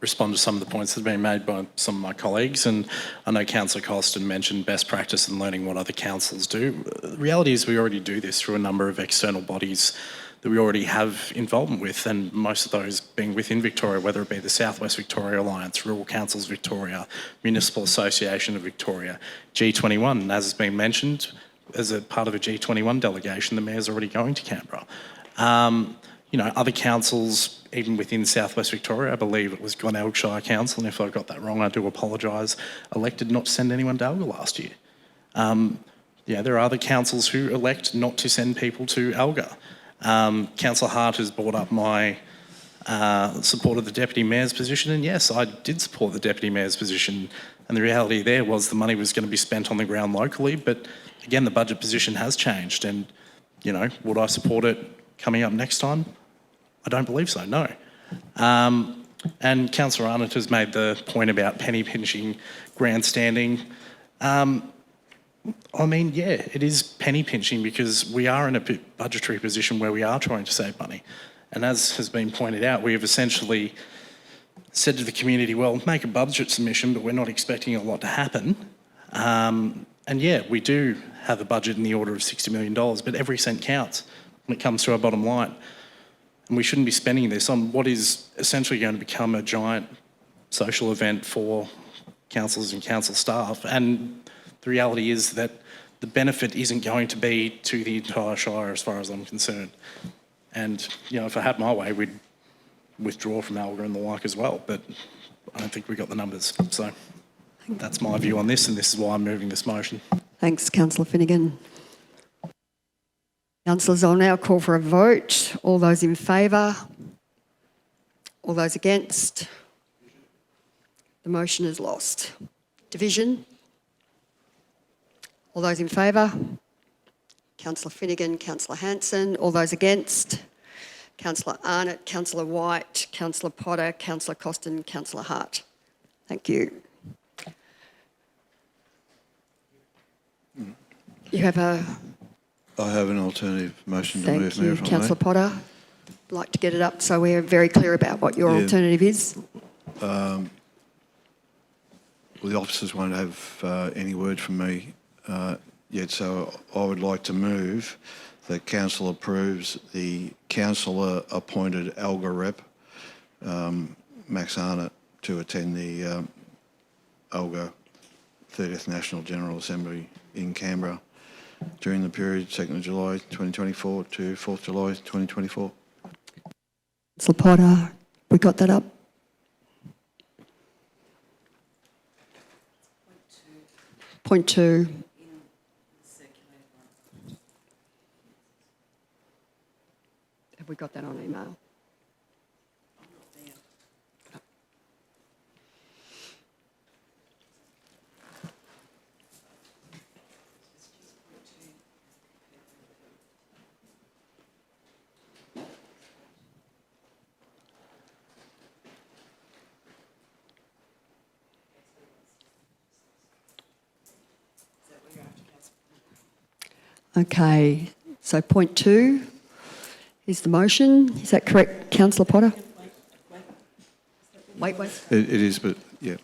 respond to some of the points that have been made by some of my colleagues. And I know Councillor Costin mentioned best practice and learning what other councils do. The reality is we already do this through a number of external bodies that we already have involvement with, and most of those being within Victoria, whether it be the South West Victoria Alliance, Rural Councils Victoria, Municipal Association of Victoria, G21. And as has been mentioned, as a part of a G21 delegation, the Mayor's already going to Canberra. You know, other councils, even within South West Victoria, I believe it was Colac Shire Council, and if I got that wrong, I do apologise, elected not to send anyone to Alga last year. Yeah, there are other councils who elect not to send people to Alga. Councillor Hart has brought up my support of the Deputy Mayor's position, and yes, I did support the Deputy Mayor's position, and the reality there was the money was going to be spent on the ground locally, but again, the budget position has changed, and, you know, would I support it coming up next time? I don't believe so, no. And Councillor Arnott has made the point about penny pinching, grandstanding. I mean, yeah, it is penny pinching because we are in a budgetary position where we are trying to save money. And as has been pointed out, we have essentially said to the community, well, make a budget submission, but we're not expecting a lot to happen. And yeah, we do have a budget in the order of $60 million, but every cent counts when it comes to our bottom line. And we shouldn't be spending this on what is essentially going to become a giant social event for councillors and council staff. And the reality is that the benefit isn't going to be to the entire Shire as far as I'm concerned. And, you know, if I had my way, we'd withdraw from Alga and the like as well, but I don't think we got the numbers. So that's my view on this, and this is why I'm moving this motion. Thanks, Councillor Finnegan. Councillors, I'll now call for a vote. All those in favour? All those against? The motion is lost. Division? All those in favour? Councillor Finnegan, Councillor Hanson. All those against? Councillor Arnott, Councillor White, Councillor Potter, Councillor Costin, Councillor Hart. Thank you. You have a... I have an alternative motion to move, Mayor, if I may. Councillor Potter. I'd like to get it up so we're very clear about what your alternative is. Well, the officers won't have any word from me yet, so I would like to move that Council approves the councillor-appointed Alga rep, Max Arnott, to attend the Alga 30th National General Assembly in Canberra during the period 2nd of July 2024 to 4th July 2024. Councillor Potter, we got that up? Point two. Have we got that on email? Okay, so point two is the motion. Is that correct, Councillor Potter? Wait. It is, but yeah.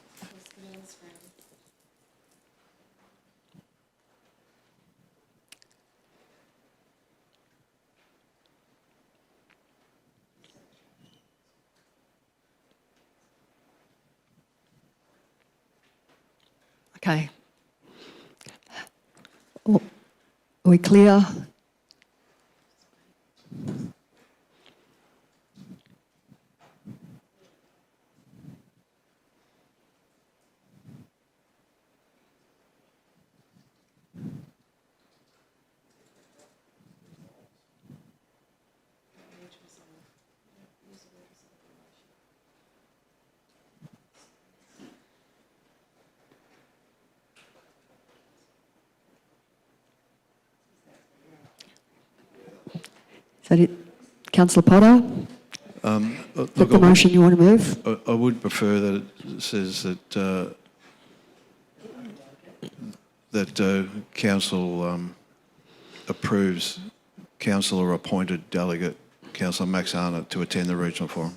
Okay. Are we clear? Is that it? Councillor Potter? Is that the motion you want to move? I would prefer that it says that council approves councillor appointed delegate Councillor Max Arnott to attend the regional forum.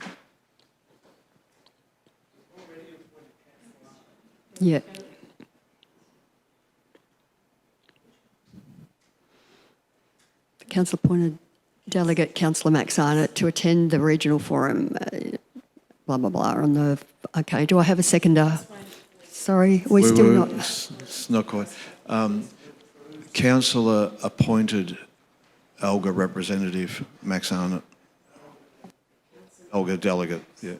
Yeah. The council appointed delegate Councillor Max Arnott to attend the regional forum, blah, blah, blah, on the... Okay, do I have a seconder? Sorry, we're still not... It's not quite. Councillor appointed Olga representative Max Arnott. Olga delegate, yeah.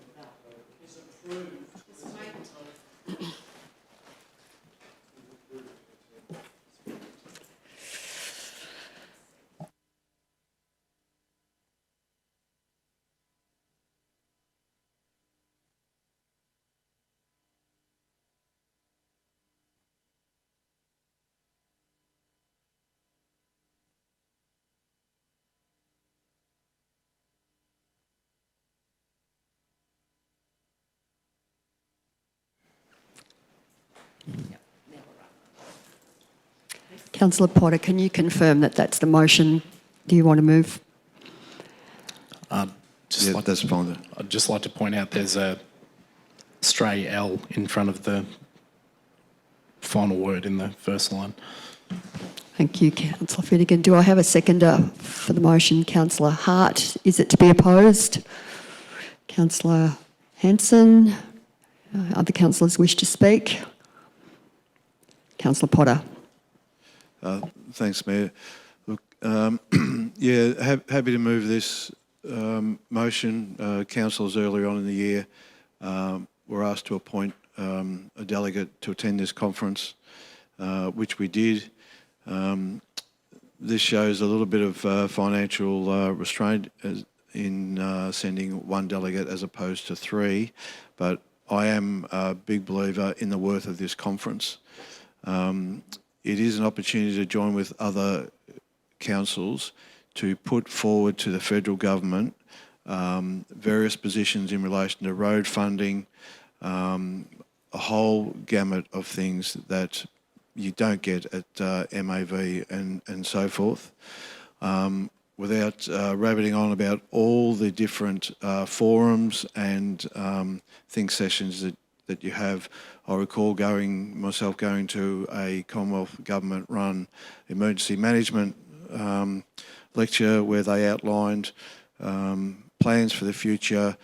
Councillor Potter, can you confirm that that's the motion? Do you want to move? That's fine. I'd just like to point out there's a stray L in front of the final word in the first line. Thank you, Councillor Finnegan. Do I have a seconder for the motion? Councillor Hart, is it to be opposed? Councillor Hanson, other councillors wish to speak? Councillor Potter. Thanks, Mayor. Look, happy to move this motion. Councillors earlier on in the year were asked to appoint a delegate to attend this conference, which we did. This shows a little bit of financial restraint in sending one delegate as opposed to three, but I am a big believer in the worth of this conference. It is an opportunity to join with other councils to put forward to the federal government various positions in relation to road funding, a whole gamut of things that you don't get at MAV and so forth. Without rabbiting on about all the different forums and think sessions that you have, I recall myself going to a Commonwealth government-run emergency management lecture where they outlined plans for the future,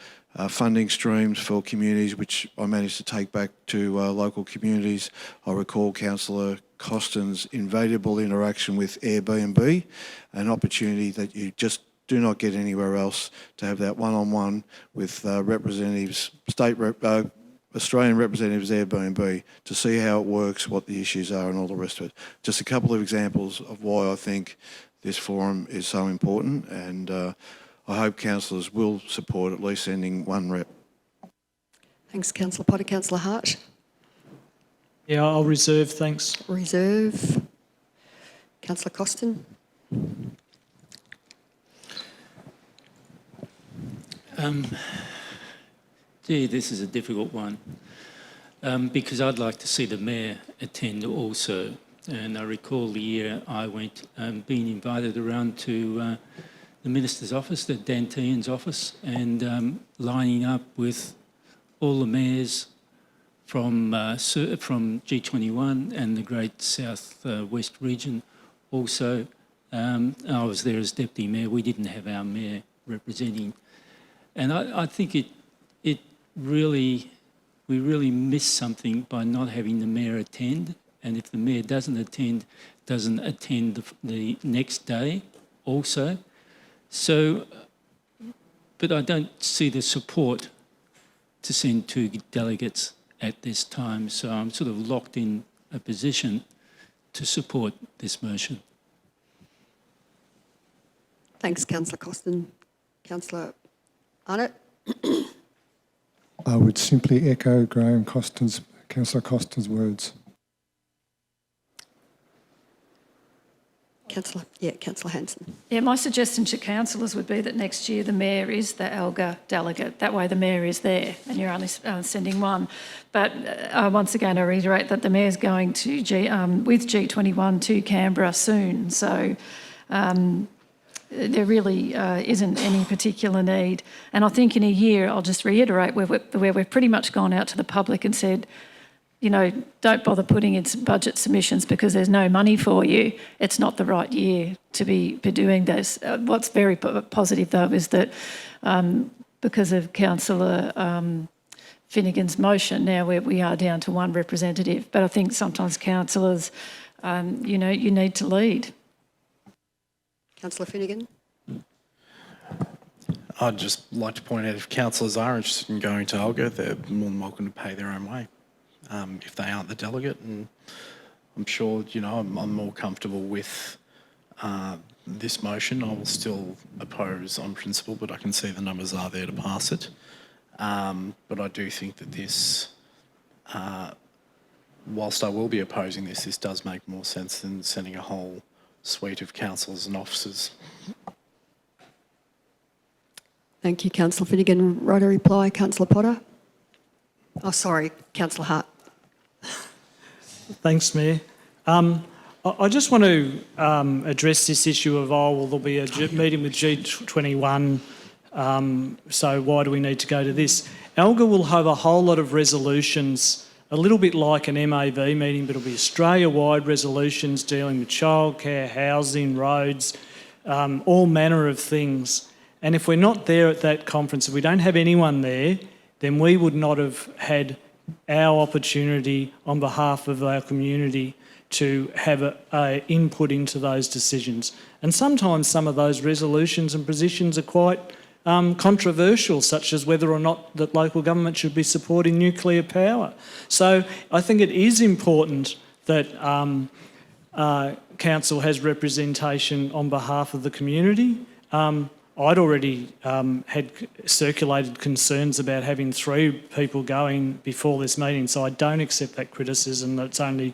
funding streams for communities, which I managed to take back to local communities. I recall Councillor Costin's invaluable interaction with Airbnb, an opportunity that you just do not get anywhere else, to have that one-on-one with representatives, Australian representatives Airbnb, to see how it works, what the issues are and all the rest of it. Just a couple of examples of why I think this forum is so important, and I hope councillors will support at least sending one rep. Thanks, Councillor Potter. Councillor Hart? Yeah, I'll reserve, thanks. Reserve. Councillor Costin? Gee, this is a difficult one because I'd like to see the Mayor attend also. And I recall the year I went, being invited around to the Minister's office, the Dantian's office, and lining up with all the mayors from G21 and the Great South West region also. I was there as Deputy Mayor. We didn't have our Mayor representing. And I think it really we really miss something by not having the mayor attend. And if the mayor doesn't attend the next day also. So, but I don't see the support to send 2 delegates at this time. So I'm sort of locked in a position to support this motion. Thanks, Councillor Costin. Councillor Arnott? I would simply echo Councillor Costin's words. Councillor Hanson. Yeah, my suggestion to councillors would be that next year the mayor is the ALGA delegate. That way the mayor is there and you're only sending one. But once again, I reiterate that the mayor's going to with G21 to Canberra soon. So there really isn't any particular need. And I think in a year, I'll just reiterate, where we've pretty much gone out to the public and said, you know, don't bother putting in budget submissions because there's no money for you. It's not the right year to be doing this. What's very positive, though, is that because of Councillor Finnegan's motion, now we are down to 1 representative. But I think sometimes councillors, you need to lead. Councillor Finnegan. I'd just like to point out if councillors are interested in going to ALGA, they're more than welcome to pay their own way if they aren't the delegate. And I'm sure, I'm more comfortable with this motion. I will still oppose on principle, but I can see the numbers are there to pass it. But I do think that this, whilst I will be opposing this does make more sense than sending a whole suite of councillors and officers. Thank you, Councillor Finnegan. Right, a reply, Councillor Potter? Oh, sorry, Councillor Hart. Thanks, Mayor. I just want to address this issue of, there'll be a meeting with G21, so why do we need to go to this? ALGA will have a whole lot of resolutions, a little bit like an MAV meeting, but it'll be Australia-wide resolutions dealing with childcare, housing, roads, all manner of things. And if we're not there at that conference, if we don't have anyone there, then we would not have had our opportunity on behalf of our community to have a input into those decisions. And sometimes some of those resolutions and positions are quite controversial, such as whether or not that local government should be supporting nuclear power. So I think it is important that council has representation on behalf of the community. I'd already had circulated concerns about having 3 people going before this meeting, so I don't accept that criticism that it's only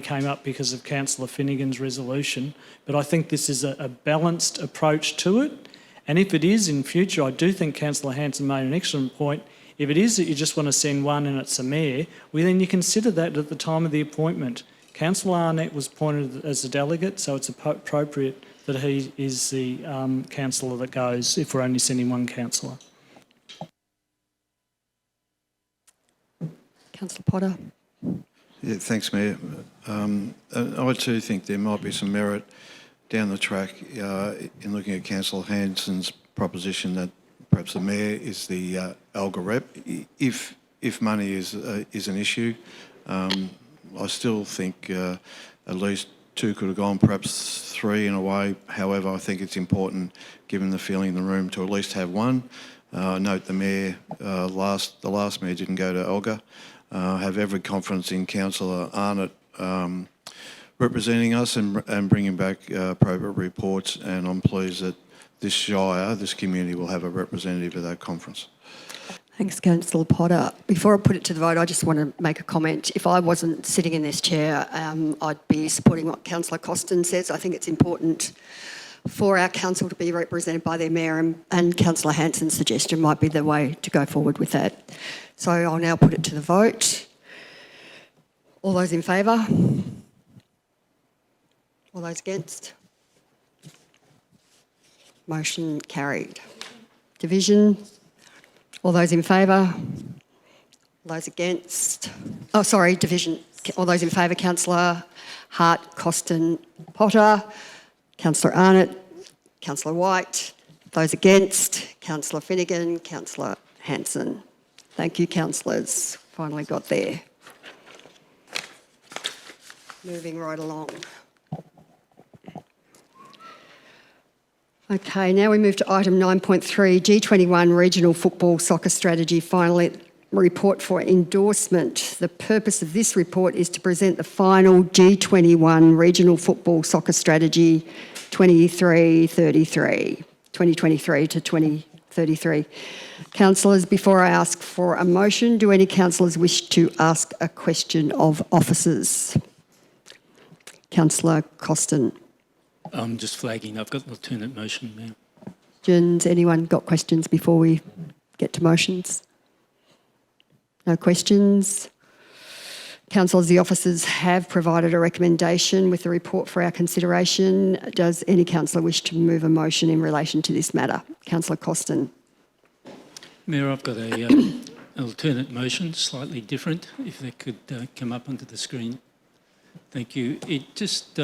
came up because of Councillor Finnegan's resolution. But I think this is a balanced approach to it. And if it is in future, I do think Councillor Hanson made an excellent point. If it is that you just want to send one and it's a mayor, well, then you consider that at the time of the appointment. Councillor Arnett was appointed as a delegate, so it's appropriate that he is the councillor that goes if we're only sending one councillor. Councillor Potter. Yeah, thanks, Mayor. I too think there might be some merit down the track in looking at Councillor Hanson's proposition that perhaps the mayor is the ALGA rep. If money is an issue, I still think at least 2 could have gone, perhaps 3 in a way. However, I think it's important, given the feeling in the room, to at least have one. Note the mayor, the last mayor didn't go to ALGA. Have every confidence in Councillor Arnott representing us and bringing back appropriate reports, and I'm pleased that this shire, this community, will have a representative at that conference. Thanks, Councillor Potter. Before I put it to the vote, I just want to make a comment. If I wasn't sitting in this chair, I'd be supporting what Councillor Costin says. I think it's important for our council to be represented by their mayor, and Councillor Hanson's suggestion might be the way to go forward with that. So I'll now put it to the vote. All those in favour? All those against? Motion carried. Division? All those in favour? All those against? Oh, sorry, division. All those in favour, Councillor Hart, Costin, Potter, Councillor Arnott, Councillor White. Those against, Councillor Finnegan, Councillor Hanson. Thank you, councillors. Finally got there. Moving right along. Okay, now we move to item 9.3, G21 Regional Football Soccer Strategy, final report for endorsement. The purpose of this report is to present the final G21 Regional Football Soccer Strategy 2023 to 2033. Councillors, before I ask for a motion, do any councillors wish to ask a question of officers? Councillor Costin. I'm just flagging. I've got an alternate motion, Mayor. Questions? Anyone got questions before we get to motions? No questions? Councillors, the officers have provided a recommendation with the report for our consideration. Does any councillor wish to move a motion in relation to this matter? Councillor Costin. Mayor, I've got an alternate motion, slightly different, if they could come up onto the screen. Thank you. It just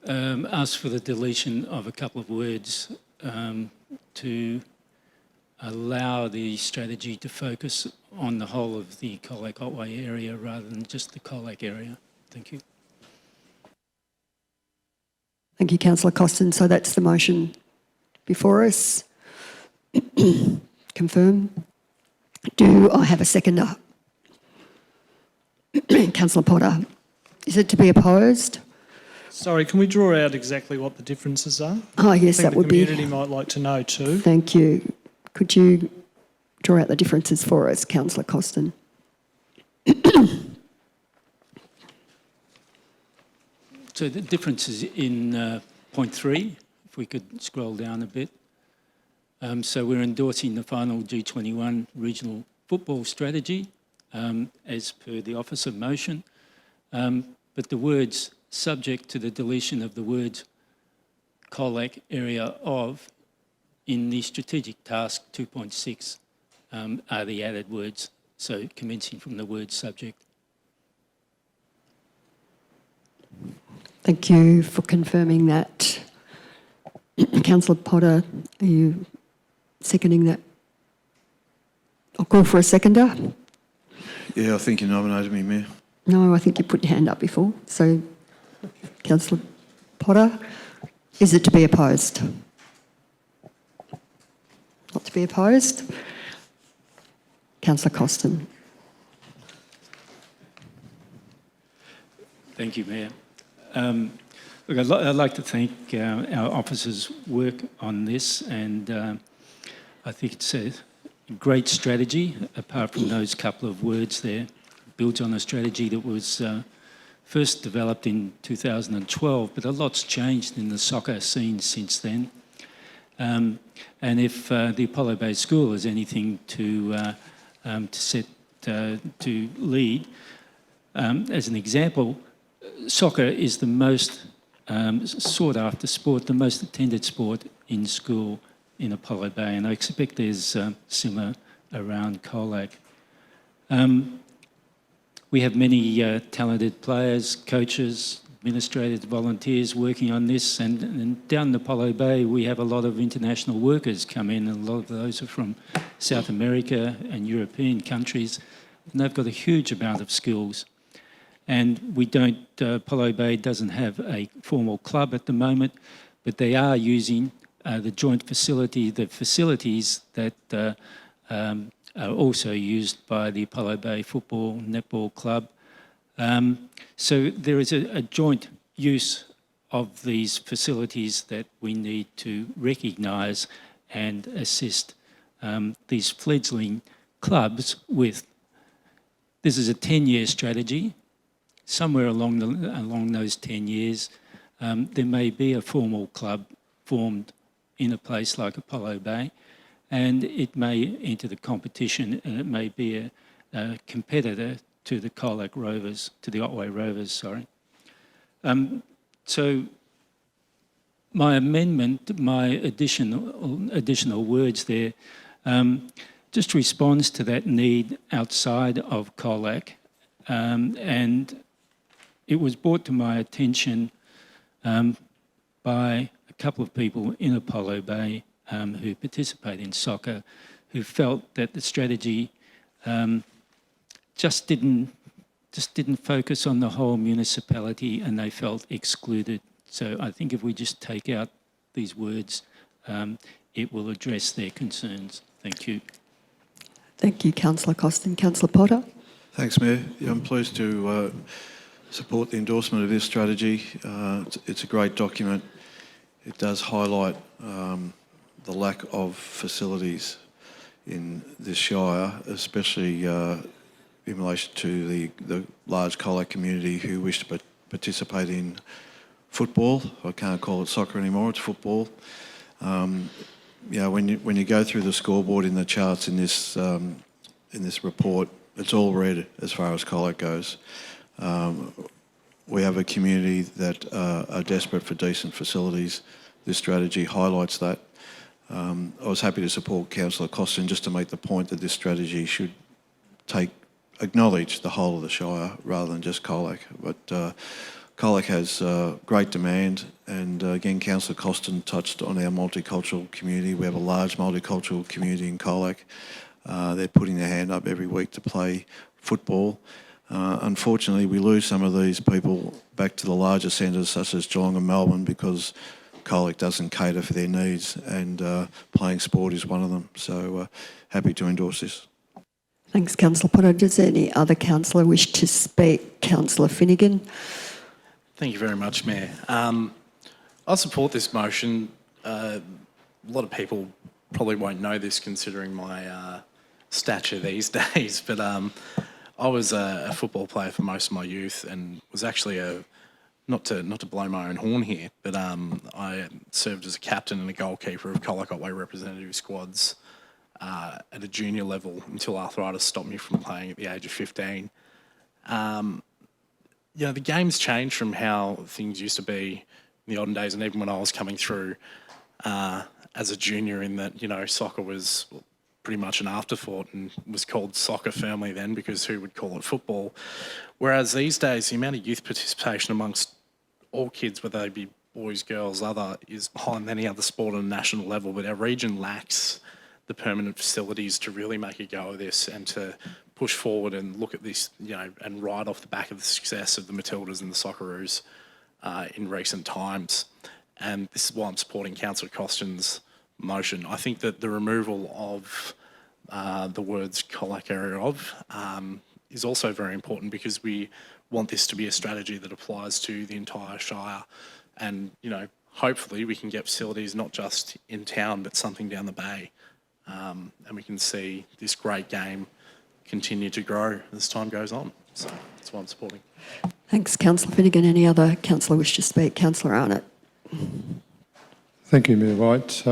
asks for the deletion of a couple of words to allow the strategy to focus on the whole of the Colac Otway area rather than just the Colac area. Thank you. Thank you, Councillor Costin. So that's the motion before us. Confirm. Do I have a seconder? Councillor Potter. Is it to be opposed? Sorry, can we draw out exactly what the differences are? Oh, yes, that would be... the community might like to know too. Thank you. Could you draw out the differences for us, Councillor Costin? So the difference is in point 3, if we could scroll down a bit. So we're endorsing the final G21 regional football strategy as per the officer motion, but the words subject to the deletion of the words Colac area of in the strategic task 2.6 are the added words, so commencing from the word subject. Thank you for confirming that. Councillor Potter, are you seconding that? I'll call for a seconder. Yeah, I think you nominated me, Mayor. No, I think you put your hand up before. So, Councillor Potter, is it to be opposed? Not to be opposed. Councillor Costin. Thank you, Mayor. Look, I'd like to thank our officers' work on this, and I think it's a great strategy, apart from those couple of words there. It builds on a strategy that was first developed in 2012, but a lot's changed in the soccer scene since then. And if the Apollo Bay School has anything to lead, as an example, soccer is the most sought after sport, the most attended sport in school in Apollo Bay, and I expect there's similar around Colac. We have many talented players, coaches, administrators, volunteers working on this, and down in Apollo Bay we have a lot of international workers come in, and a lot of those are from South America and European countries, and they've got a huge amount of skills. And we don't, Apollo Bay doesn't have a formal club at the moment, but they are using the joint facility, the facilities that are also used by the Apollo Bay Football Netball Club. So there is a joint use of these facilities that we need to recognise and assist these fledgling clubs with. This is a 10-year strategy. Somewhere along those 10 years, there may be a formal club formed in a place like Apollo Bay, and it may enter the competition, and it may be a competitor to the Colac Rovers, to the Otway Rovers, sorry. So my amendment, my additional words there, just responds to that need outside of Colac, and it was brought to my attention by a couple of people in Apollo Bay who participate in soccer, who felt that the strategy just didn't focus on the whole municipality, and they felt excluded. So I think if we just take out these words, it will address their concerns. Thank you. Thank you, Councillor Costin. Councillor Potter? Thanks, Mayor. Yeah, I'm pleased to support the endorsement of this strategy. It's a great document. It does highlight the lack of facilities in this Shire, especially in relation to the large Colac community who wish to participate in football. I can't call it soccer anymore, it's football. When you go through the scoreboard in the charts in this report, it's all red as far as Colac goes. We have a community that are desperate for decent facilities. This strategy highlights that. I was happy to support Councillor Costin just to make the point that this strategy should acknowledge the whole of the Shire rather than just Colac. But Colac has great demand, and again, Councillor Costin touched on our multicultural community. We have a large multicultural community in Colac. They're putting their hand up every week to play football. Unfortunately, we lose some of these people back to the larger centres such as Geelong and Melbourne because Colac doesn't cater for their needs, and playing sport is one of them. So happy to endorse this. Thanks, Councillor Potter. Does any other councillor wish to speak? Councillor Finnegan? Thank you very much, Mayor. I support this motion. A lot of people probably won't know this considering my stature these days, but I was a football player for most of my youth and was actually not to blow my own horn here, but I served as a captain and a goalkeeper of Colac Otway representative squads at a junior level until arthritis stopped me from playing at the age of 15. The game's changed from how things used to be in the olden days, and even when I was coming through as a junior, in that, soccer was pretty much an afterthought and was called soccer firmly then because who would call it football? Whereas these days, the amount of youth participation amongst all kids, whether they be boys, girls, is higher than any other sport on a national level, but our region lacks the permanent facilities to really make a go of this and to push forward and look at this, and ride off the back of the success of the Matildas and the Socceroos in recent times. And this is why I'm supporting Councillor Costin's motion. I think that the removal of the words Colac area of is also very important because we want this to be a strategy that applies to the entire Shire. And, hopefully we can get facilities not just in town, but something down the bay. And we can see this great game continue to grow as time goes on. So that's what I'm supporting. Thanks, Councillor Finnegan. Any other councillor wish to speak? Councillor Arnott. Thank you, Mayor White.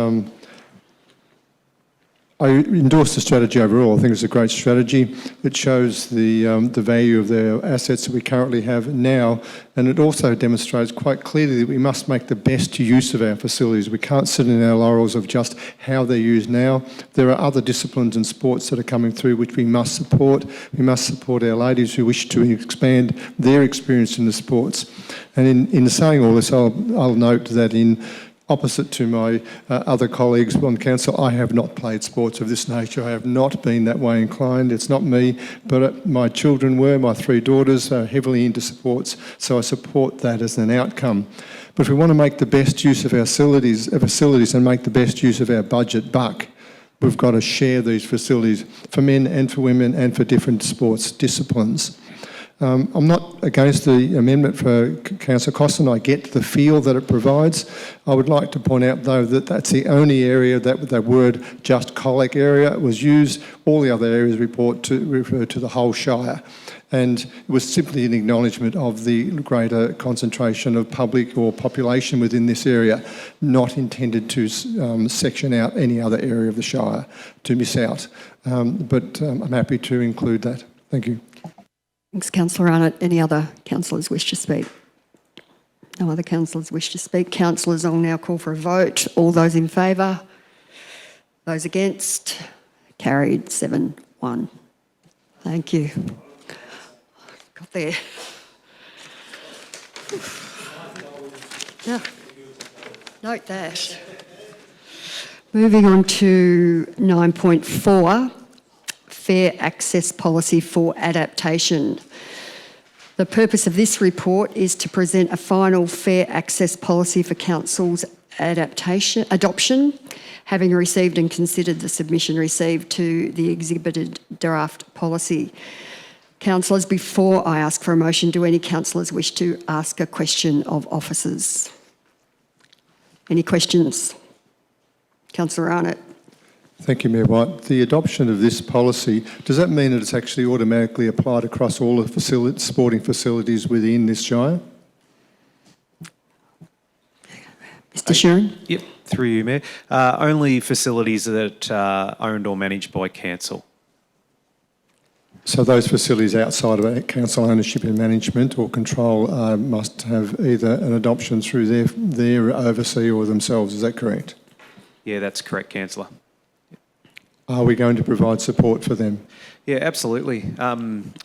I endorse the strategy overall. I think it's a great strategy. It shows the value of the assets that we currently have now, and it also demonstrates quite clearly that we must make the best use of our facilities. We can't sit in our laurels of just how they're used now. There are other disciplines and sports that are coming through which we must support. We must support our ladies who wish to expand their experience in the sports. And in saying all this, I'll note that opposite to my other colleagues on council, I have not played sports of this nature. I have not been that way inclined. It's not me, but my children were. My 3 daughters are heavily into sports, so I support that as an outcome. But if we want to make the best use of our facilities and make the best use of our budget buck, we've got to share these facilities for men and for women and for different sports disciplines. I'm not against the amendment for Councillor Costin. I get the feel that it provides. I would like to point out, though, that that's the only area that the word just Colac area was used. All the other areas refer to the whole Shire. And it was simply an acknowledgement of the greater concentration of public or population within this area, not intended to section out any other area of the Shire to miss out. But I'm happy to include that. Thank you. Thanks, Councillor Arnott. Any other councillors wish to speak? No other councillors wish to speak. Councillors, I'll now call for a vote. All those in favour? Those against? Carried 7-1. Thank you. Got there. Yeah. Note that. Moving on to 9.4. fair access policy for adaptation. The purpose of this report is to present a final fair access policy for Council's adoption, having received and considered the submission received to the exhibited draft policy. Councillors, before I ask for a motion, do any councillors wish to ask a question of officers? Any questions? Councillor Arnott. Thank you, Mayor White. The adoption of this policy, does that mean that it's actually automatically applied across all the sporting facilities within this Shire? Mr Sheeran? Yep, through you, Mayor. Only facilities that are owned or managed by council. So those facilities outside of council ownership and management or control must have either an adoption through their oversee or themselves, is that correct? Yeah, that's correct, Councillor. Are we going to provide support for them? Yeah, absolutely.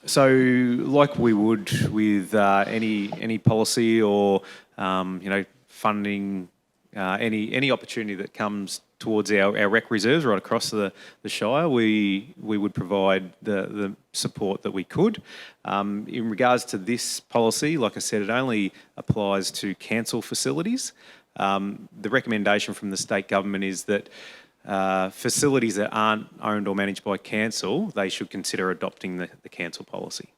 So, like we would with any policy or funding, any opportunity that comes towards our rec reserves right across the Shire, we would provide the support that we could. In regards to this policy, like I said, it only applies to council facilities. The recommendation from the state government is that facilities that aren't owned or managed by council, they should consider adopting the council policy.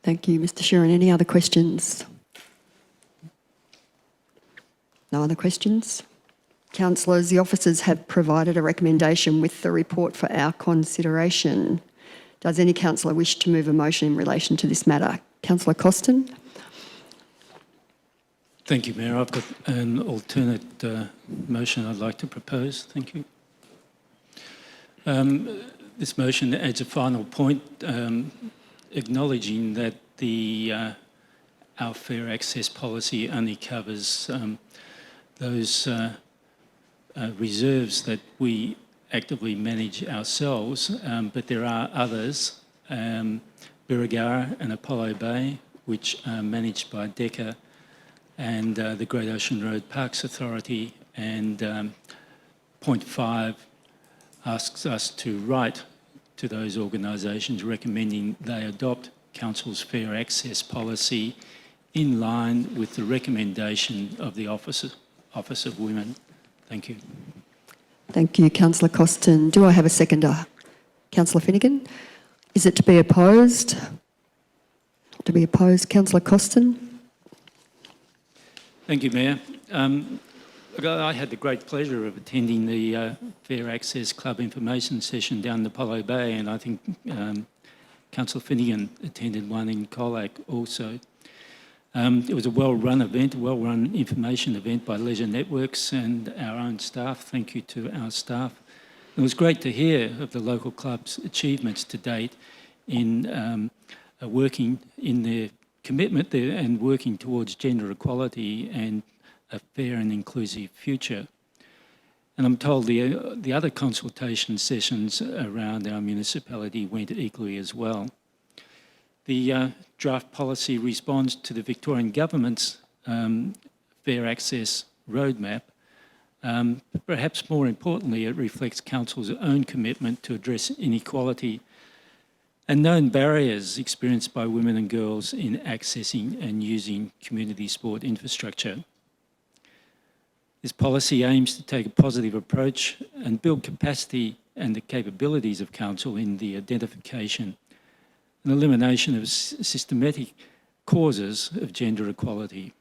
Thank you, Mr Sheeran. Any other questions? No other questions? Councillors, the officers have provided a recommendation with the report for our consideration. Does any councillor wish to move a motion in relation to this matter? Councillor Costin? Thank you, Mayor. I've got an alternate motion I'd like to propose. Thank you. This motion adds a final point, acknowledging that our fair access policy only covers those reserves that we actively manage ourselves, but there are others, Birregurra and Apollo Bay, which are managed by DECA and the Great Ocean Road Parks Authority, and point 5 asks us to write to those organisations recommending they adopt Council's fair access policy in line with the recommendation of the Office of Women. Thank you. Thank you, Councillor Costin. Do I have a seconder? Councillor Finnegan? Is it to be opposed? To be opposed, Councillor Costin? Thank you, Mayor. I had the great pleasure of attending the Fair Access Club information session down in Apollo Bay, and I think Councillor Finnegan attended one in Colac also. It was a well-run event, a well-run information event by Leisure Networks and our own staff. Thank you to our staff. It was great to hear of the local club's achievements to date in working in their commitment there and working towards gender equality and a fair and inclusive future. And I'm told the other consultation sessions around our municipality went equally as well. The draft policy responds to the Victorian Government's fair access roadmap. Perhaps more importantly, it reflects Council's own commitment to address inequality and known barriers experienced by women and girls in accessing and using community sport infrastructure. This policy aims to take a positive approach and build capacity and the capabilities of Council in the identification and elimination of systematic causes of gender equality,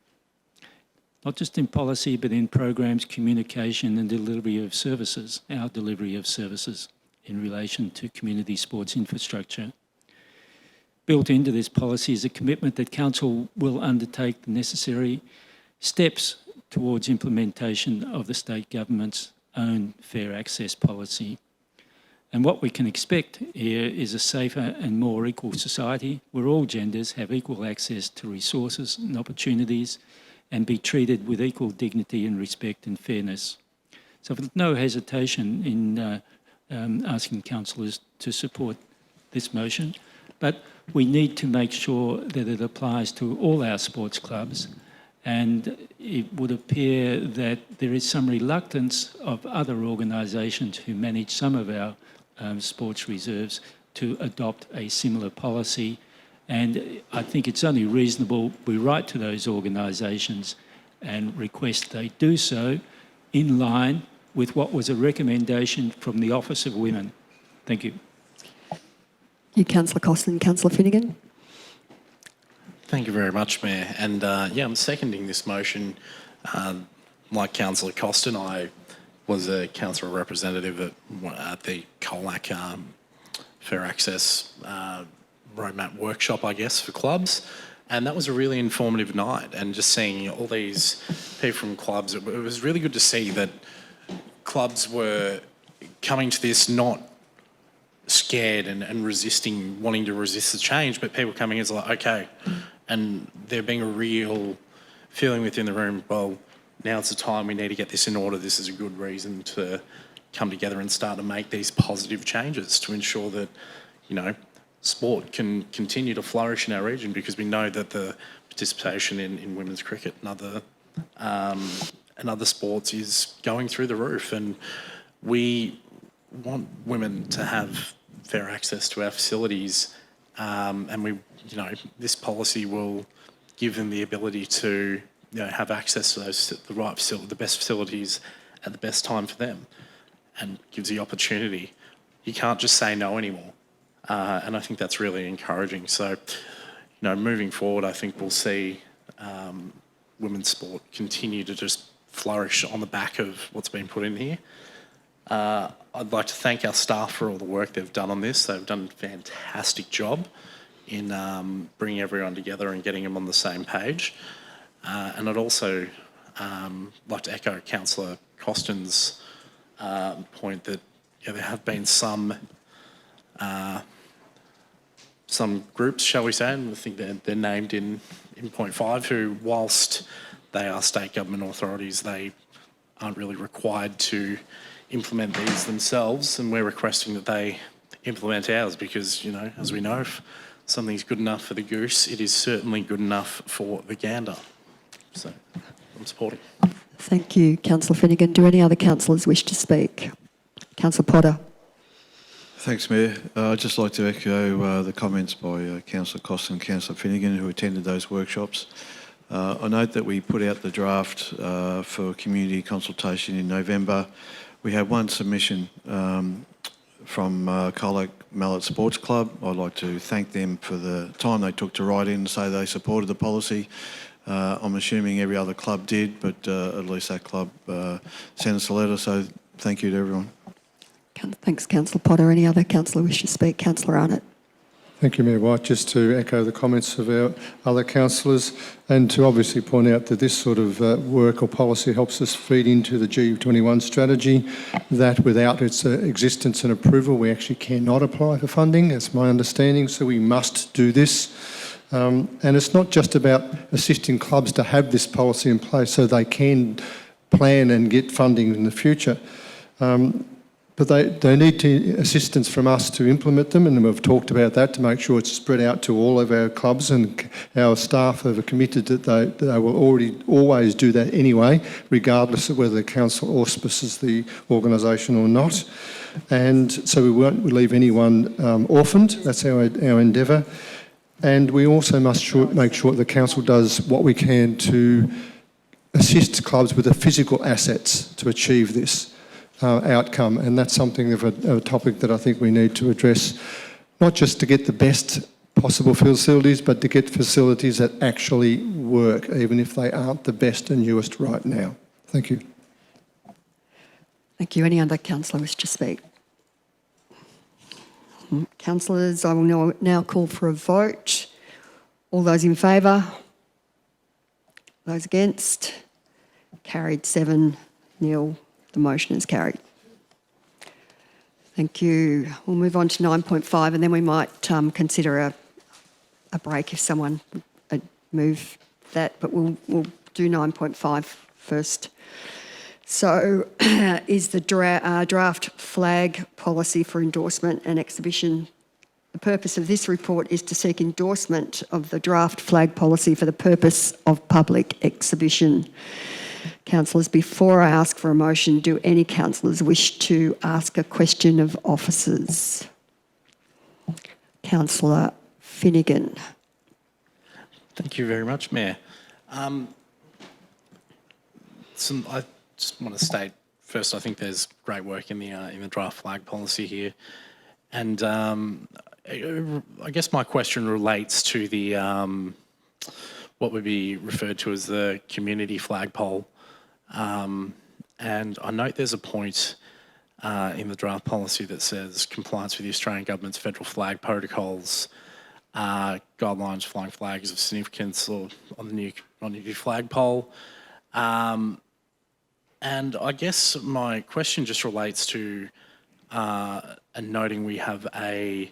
not just in policy, but in programs, communication and delivery of services, our delivery of services in relation to community sports infrastructure. Built into this policy is a commitment that Council will undertake the necessary steps towards implementation of the state government's own fair access policy. And what we can expect here is a safer and more equal society where all genders have equal access to resources and opportunities and be treated with equal dignity and respect and fairness. So with no hesitation in asking councillors to support this motion, but we need to make sure that it applies to all our sports clubs, and it would appear that there is some reluctance of other organisations who manage some of our sports reserves to adopt a similar policy. And I think it's only reasonable we write to those organisations and request they do so in line with what was a recommendation from the Office of Women. Thank you. You, Councillor Costin. Councillor Finnegan. Thank you very much, Mayor. And I'm seconding this motion. Like Councillor Costin, I was a councillor representative at the Colac Fair Access Roadmap workshop, I guess, for clubs. And that was a really informative night. And just seeing all these people from clubs, it was really good to see that clubs were coming to this not scared and resisting, wanting to resist the change, but people coming in as like, okay, and there being a real feeling within the room, well, now's the time, we need to get this in order. This is a good reason to come together and start to make these positive changes to ensure that, sport can continue to flourish in our region, because we know that the participation in women's cricket and other sports is going through the roof, and we want women to have fair access to our facilities, and this policy will give them the ability to have access to the best facilities at the best time for them, and gives the opportunity. You can't just say no anymore. And I think that's really encouraging. So, moving forward, I think we'll see women's sport continue to just flourish on the back of what's been put in here. I'd like to thank our staff for all the work they've done on this. They've done a fantastic job in bringing everyone together and getting them on the same page. And I'd also like to echo Councillor Costin's point that there have been some groups, shall we say, and I think they're named in point 5, who, whilst they are state government authorities, they aren't really required to implement these themselves, and we're requesting that they implement ours because, as we know, if something's good enough for the goose, it is certainly good enough for the gander. So I'm supporting. Thank you, Councillor Finnegan. Do any other councillors wish to speak? Councillor Potter. Thanks, Mayor. I'd just like to echo the comments by Councillor Costa and Councillor Finnegan, who attended those workshops. I note that we put out the draft for community consultation in November. We had one submission from Colac Mallet Sports Club. I'd like to thank them for the time they took to write in and say they supported the policy. I'm assuming every other club did, but at least that club sent us a letter, so thank you to everyone. Thanks, Councillor Potter. Any other councillor wish to speak? Councillor Arnott. Thank you, Mayor White. Just to echo the comments of our other councillors, and to obviously point out that this sort of work or policy helps us feed into the G21 strategy, that without its existence and approval we actually cannot apply for funding, that's my understanding, so we must do this. And it's not just about assisting clubs to have this policy in place so they can plan and get funding in the future. But they need assistance from us to implement them, and we've talked about that to make sure it's spread out to all of our clubs, and our staff have committed that they will always do that anyway, regardless of whether the council auspices the organisation or not. And so we won't leave anyone orphaned. That's our endeavour. And we also must make sure the council does what we can to assist clubs with the physical assets to achieve this outcome, and that's something of a topic that I think we need to address, not just to get the best possible facilities, but to get facilities that actually work, even if they aren't the best and newest right now. Thank you. Thank you. Any other councillor wish to speak? Councillors, I will now call for a vote. All those in favour? Those against? Carried 7-0. The motion is carried. Thank you. We'll move on to 9.5, and then we might consider a break if someone would move that, but we'll do 9.5 first. So is the draft flag policy for endorsement and exhibition. The purpose of this report is to seek endorsement of the draft flag policy for the purpose of public exhibition. Councillors, before I ask for a motion, do any councillors wish to ask a question of officers? Councillor Finnegan. Thank you very much, Mayor. I just want to state first, I think there's great work in the draft flag policy here, and I guess my question relates to the what would be referred to as the community flagpole, and I note there's a point in the draft policy that says compliance with the Australian Government's federal flag protocols, guidelines for flying flags of significance or on the new flagpole. And I guess my question just relates to noting we have a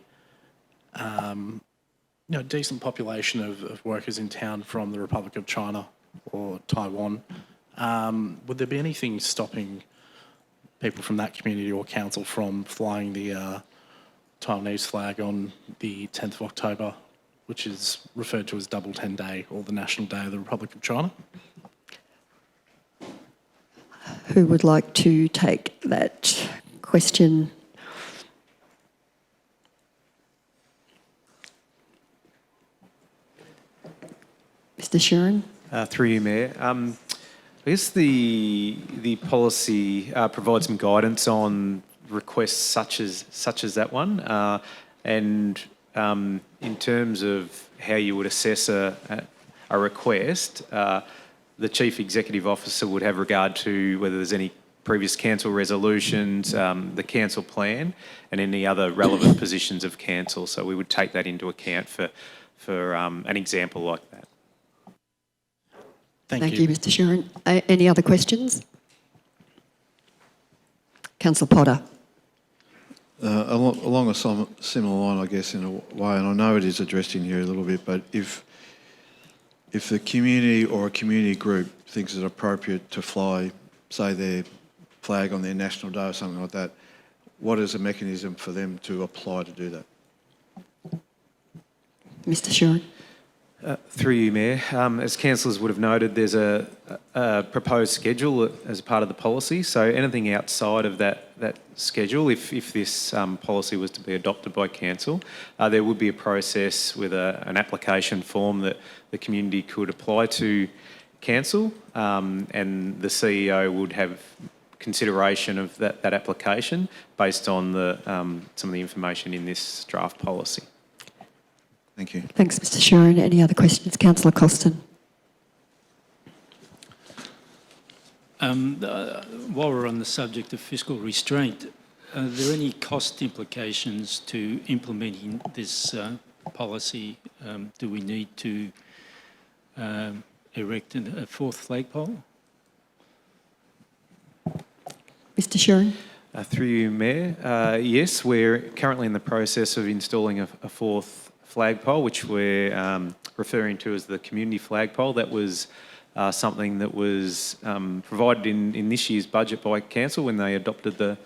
decent population of workers in town from the Republic of China or Taiwan. Would there be anything stopping people from that community or council from flying the Taiwanese flag on the 10th of October, which is referred to as Double 10 Day or the National Day of the Republic of China? Who would like to take that question? Mr. Sheeran. Through you, Mayor. I guess the policy provides some guidance on requests such as that one, and in terms of how you would assess a request, the Chief Executive Officer would have regard to whether there's any previous council resolutions, the council plan, and any other relevant positions of council. So we would take that into account for an example like that. Thank you, Mr. Sheeran. Any other questions? Councillor Potter. Along a similar line, I guess, in a way, and I know it is addressed in here a little bit, but if the community or a community group thinks it's appropriate to fly, say, their flag on their National Day or something like that, what is the mechanism for them to apply to do that? Mr. Sheeran. Through you, Mayor. As councillors would have noted, there's a proposed schedule as part of the policy. So anything outside of that schedule, if this policy was to be adopted by council, there would be a process with an application form that the community could apply to council, and the CEO would have consideration of that application based on some of the information in this draft policy. Thank you. Thanks, Mr. Sheeran. Any other questions? Councillor Costin. While we're on the subject of fiscal restraint, are there any cost implications to implementing this policy? Do we need to erect a fourth flagpole? Mr. Sheeran. Through you, Mayor. Yes, we're currently in the process of installing a fourth flagpole, which we're referring to as the community flagpole. That was something that was provided in this year's budget by council when they adopted the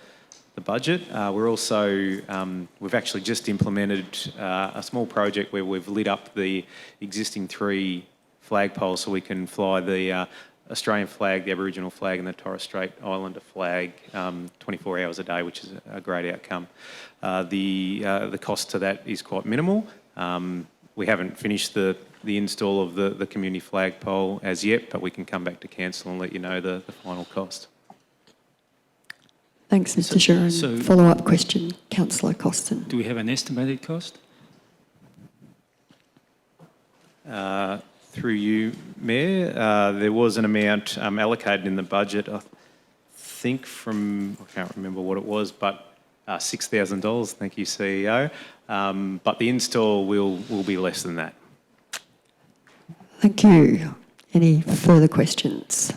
budget. We're also, we've actually just implemented a small project where we've lit up the existing 3 flagpoles so we can fly the Australian flag, the Aboriginal flag and the Torres Strait Islander flag 24 hours a day, which is a great outcome. The cost to that is quite minimal. We haven't finished the install of the community flagpole as yet, but we can come back to council and let you know the final cost. Thanks, Mr. Sheeran. Follow-up question, Councillor Costin. Do we have an estimated cost? Through you, Mayor, there was an amount allocated in the budget, I think I can't remember what it was, but $6,000, thank you, CEO. But the install will be less than that. Thank you. Any further questions?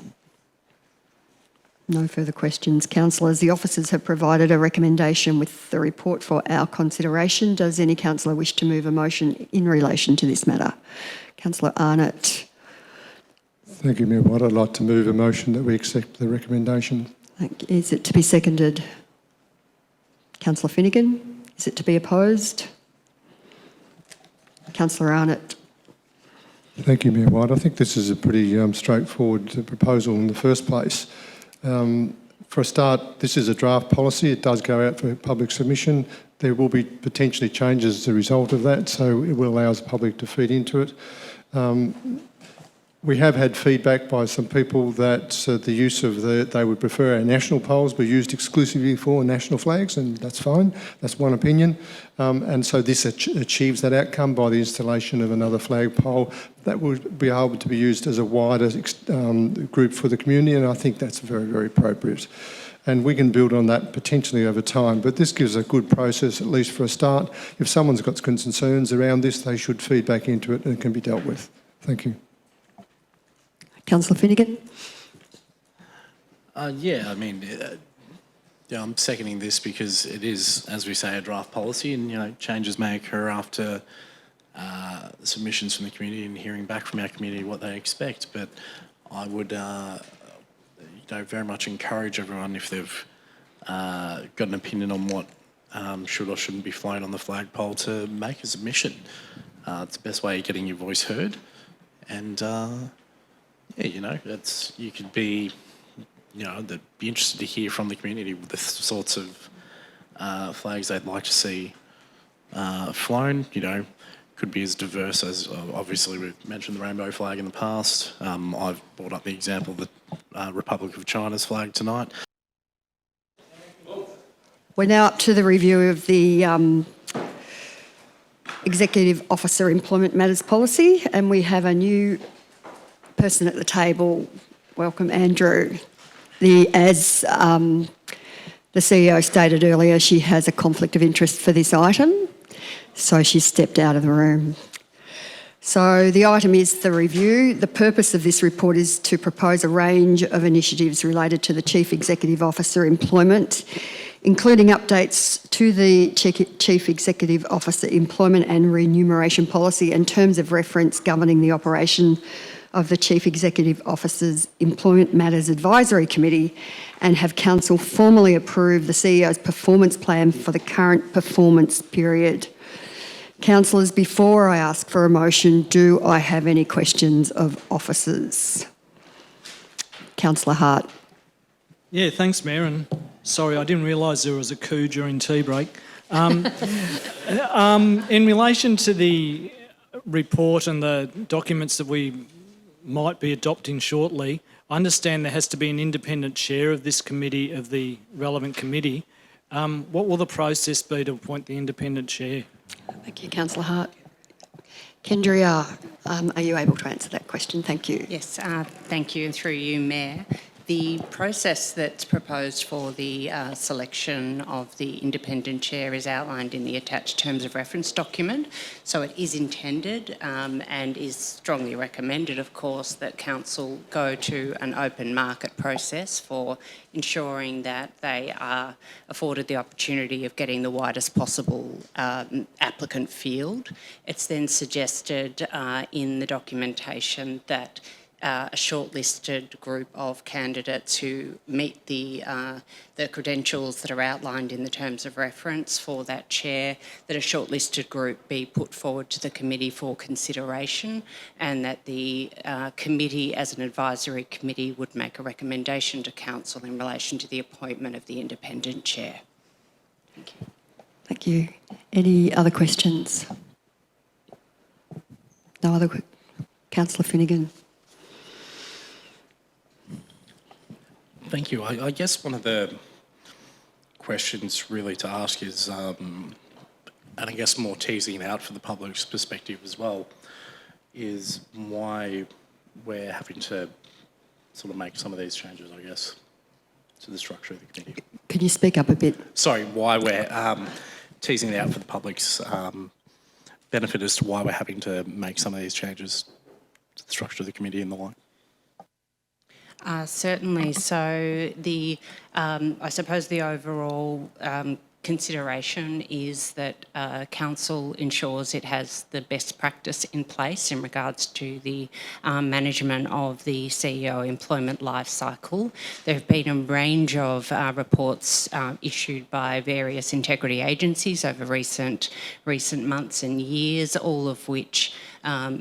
No further questions. Councillors, the officers have provided a recommendation with the report for our consideration. Does any councillor wish to move a motion in relation to this matter? Councillor Arnott. Thank you, Mayor Watt. I'd like to move a motion that we accept the recommendation. Is it to be seconded? Councillor Finnegan. Is it to be opposed? Councillor Arnott. Thank you, Mayor White. I think this is a pretty straightforward proposal in the first place. For a start, this is a draft policy. It does go out for public submission. There will be potentially changes as a result of that, so it will allow the public to feed into it. We have had feedback by some people that the use of they would prefer our national poles be used exclusively for national flags, and that's fine. That's one opinion. And so this achieves that outcome by the installation of another flag pole that would be able to be used as a wider group for the community, and I think that's very, very appropriate. And we can build on that potentially over time, but this gives a good process, at least for a start. If someone's got concerns around this, they should feed back into it and it can be dealt with. Thank you. Councillor Finnegan. Yeah, I mean, yeah, I'm seconding this because it is, as we say, a draft policy, and changes may occur after submissions from the community and hearing back from our community what they expect. But I would, very much encourage everyone, if they've got an opinion on what should or shouldn't be flown on the flagpole, to make a submission. It's the best way of getting your voice heard, and. Yeah, you could be, they'd be interested to hear from the community the sorts of flags they'd like to see flown. Could be as diverse as, obviously we've mentioned the rainbow flag in the past. I've brought up the example of the Republic of China's flag tonight. We're now up to the review of the Executive Officer Employment Matters Policy, and we have a new person at the table. Welcome, Andrew. As the CEO stated earlier, she has a conflict of interest for this item, so she stepped out of the room. So the item is the review. The purpose of this report is to propose a range of initiatives related to the Chief Executive Officer employment, including updates to the Chief Executive Officer employment and remuneration policy and terms of reference governing the operation of the Chief Executive Officer's Employment Matters Advisory Committee, and have Council formally approve the CEO's performance plan for the current performance period. Councillors, before I ask for a motion, do I have any questions of officers? Councillor Hart. Yeah, thanks, Mayor, and sorry, I didn't realise there was a coup during tea break. In relation to the report and the documents that we might be adopting shortly, I understand there has to be an independent chair of this committee, of the relevant committee. What will the process be to appoint the independent chair? Thank you, Councillor Hart. Kendria, are you able to answer that question? Thank you. Yes, thank you, and through you, Mayor. The process that's proposed for the selection of the independent chair is outlined in the attached terms of reference document. So it is intended and is strongly recommended, of course, that Council go to an open market process for ensuring that they are afforded the opportunity of getting the widest possible applicant field. It's then suggested in the documentation that a shortlisted group of candidates who meet the credentials that are outlined in the terms of reference for that chair, that a shortlisted group be put forward to the committee for consideration, and that the committee, as an advisory committee, would make a recommendation to Council in relation to the appointment of the independent chair. Thank you. Thank you. Any other questions? No other? Councillor Finnegan. Thank you. I guess one of the questions really to ask is, and I guess more teasing out for the public's perspective as well, is why we're having to sort of make some of these changes, I guess, to the structure of the committee. Can you speak up a bit? Sorry, why we're teasing it out for the public's benefit as to why we're having to make some of these changes to the structure of the committee and the like. Certainly. So I suppose the overall consideration is that Council ensures it has the best practice in place in regards to the management of the CEO employment life cycle. There have been a range of reports issued by various integrity agencies over recent months and years, all of which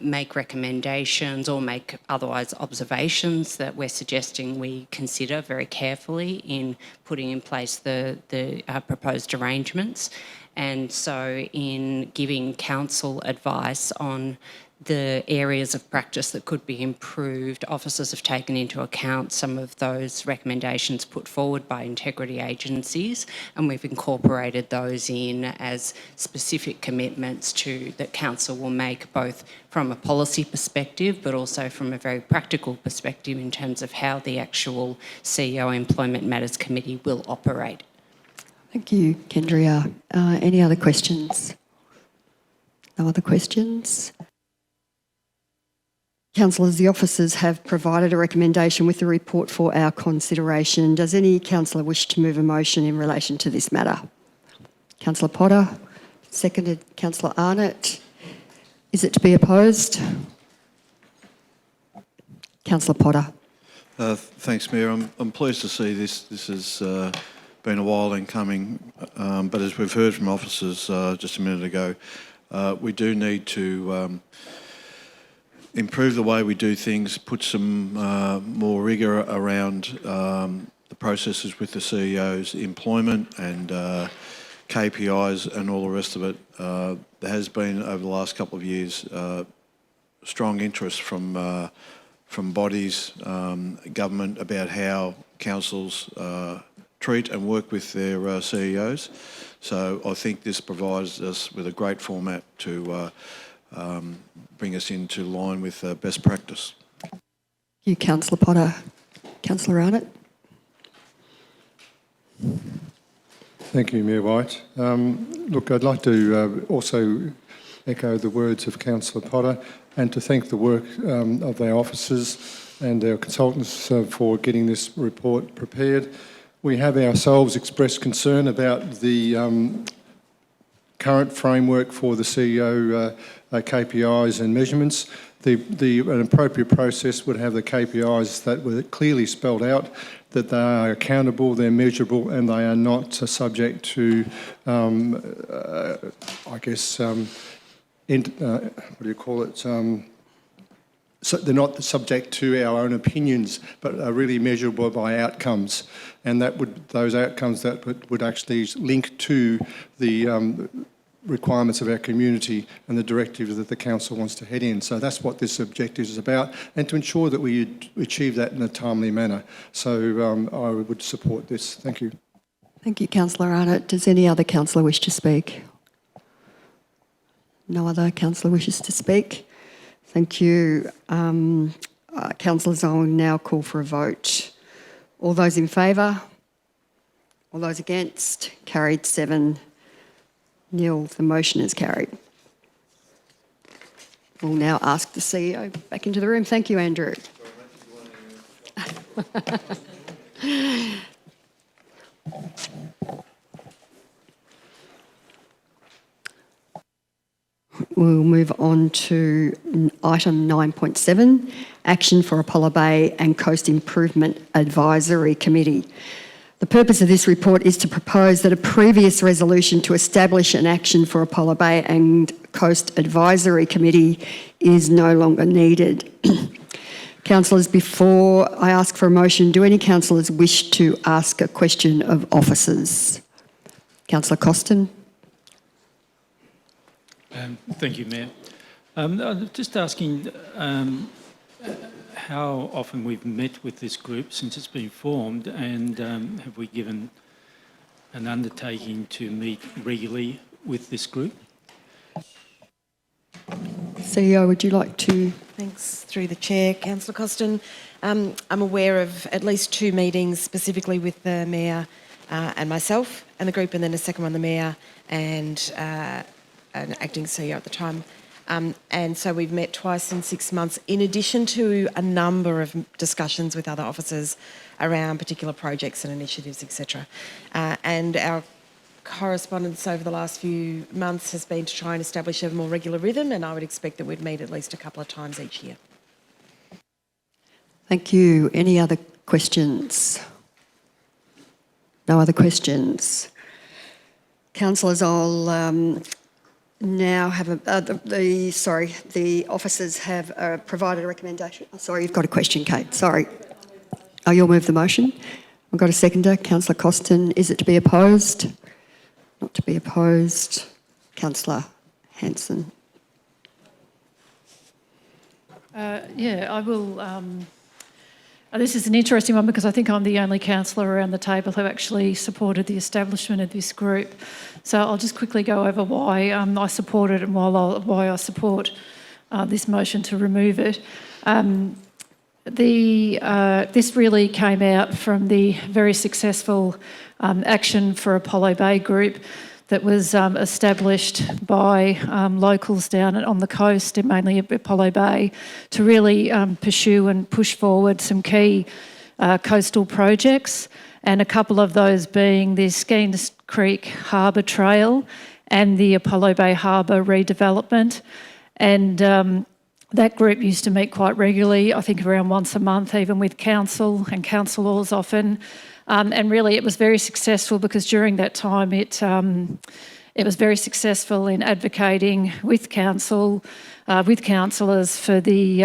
make recommendations or make otherwise observations that we're suggesting we consider very carefully in putting in place the proposed arrangements. And so in giving council advice on the areas of practice that could be improved, officers have taken into account some of those recommendations put forward by integrity agencies, and we've incorporated those in as specific commitments that council will make, both from a policy perspective but also from a very practical perspective in terms of how the actual CEO Employment Matters Committee will operate. Thank you, Kendria. Any other questions? No other questions? Councillors, the officers have provided a recommendation with the report for our consideration. Does any councillor wish to move a motion in relation to this matter? Councillor Potter, seconded Councillor Arnott. Is it to be opposed? Councillor Potter. Thanks, Mayor. I'm pleased to see this. This has been a while in coming, but as we've heard from officers just a minute ago, we do need to improve the way we do things, put some more rigour around the processes with the CEO's employment and KPIs and all the rest of it. There has been, over the last couple of years, strong interest from bodies, government, about how councils treat and work with their CEOs. So I think this provides us with a great format to bring us into line with best practice. Thank you, Councillor Potter. Councillor Arnott. Thank you, Mayor White. Look, I'd like to also echo the words of Councillor Potter and to thank the work of our officers and our consultants for getting this report prepared. We have ourselves expressed concern about the current framework for the CEO KPIs and measurements. An appropriate process would have the KPIs that were clearly spelled out, that they are accountable, they're measurable, and they are not subject to, what do you call it? So they're not subject to our own opinions, but are really measurable by outcomes, and those outcomes that would actually link to the requirements of our community and the directive that the council wants to head in. So that's what this objective is about, and to ensure that we achieve that in a timely manner. So I would support this. Thank you. Thank you, Councillor Arnott. Does any other councillor wish to speak? No other councillor wishes to speak? Thank you. Councillors, I will now call for a vote. All those in favour? All those against? Carried 7-0. The motion is carried. We'll now ask the CEO back into the room. Thank you, Andrew. We'll move on to item 9.7, action for Apollo Bay and Coast Improvement Advisory Committee. The purpose of this report is to propose that a previous resolution to establish an action for Apollo Bay and Coast Advisory Committee is no longer needed. Councillors, before I ask for a motion, do any councillors wish to ask a question of officers? Councillor Costin. Thank you, Mayor. I'm just asking how often we've met with this group since it's been formed, and have we given an undertaking to meet regularly with this group? CEO, would you like to? Thanks. Through the Chair, Councillor Costin. I'm aware of at least 2 meetings specifically with the Mayor and myself and the group, and then a second one, the Mayor and an acting CEO at the time. And so we've met twice in 6 months, in addition to a number of discussions with other officers around particular projects and initiatives, etc. And our correspondence over the last few months has been to try and establish a more regular rhythm, and I would expect that we'd meet at least a couple of times each year. Thank you. Any other questions? No other questions. Councillors, I'll now have the officers have provided a recommendation. Oh, sorry, you've got a question, Kate. Sorry. Oh, you'll move the motion. I've got a seconder, Councillor Costin. Is it to be opposed? Not to be opposed. Councillor Hanson. I will. This is an interesting one because I think I'm the only councillor around the table who actually supported the establishment of this group. So I'll just quickly go over why I support it and why I support this motion to remove it. This really came out from the very successful Action for Apollo Bay group that was established by locals down on the coast, mainly at Apollo Bay, to really pursue and push forward some key coastal projects, and a couple of those being the Skeens Creek Harbour Trail and the Apollo Bay Harbour redevelopment. And that group used to meet quite regularly, I think around once a month, even with council and councillors often. And really it was very successful because during that time it was very successful in advocating with council, with councillors for the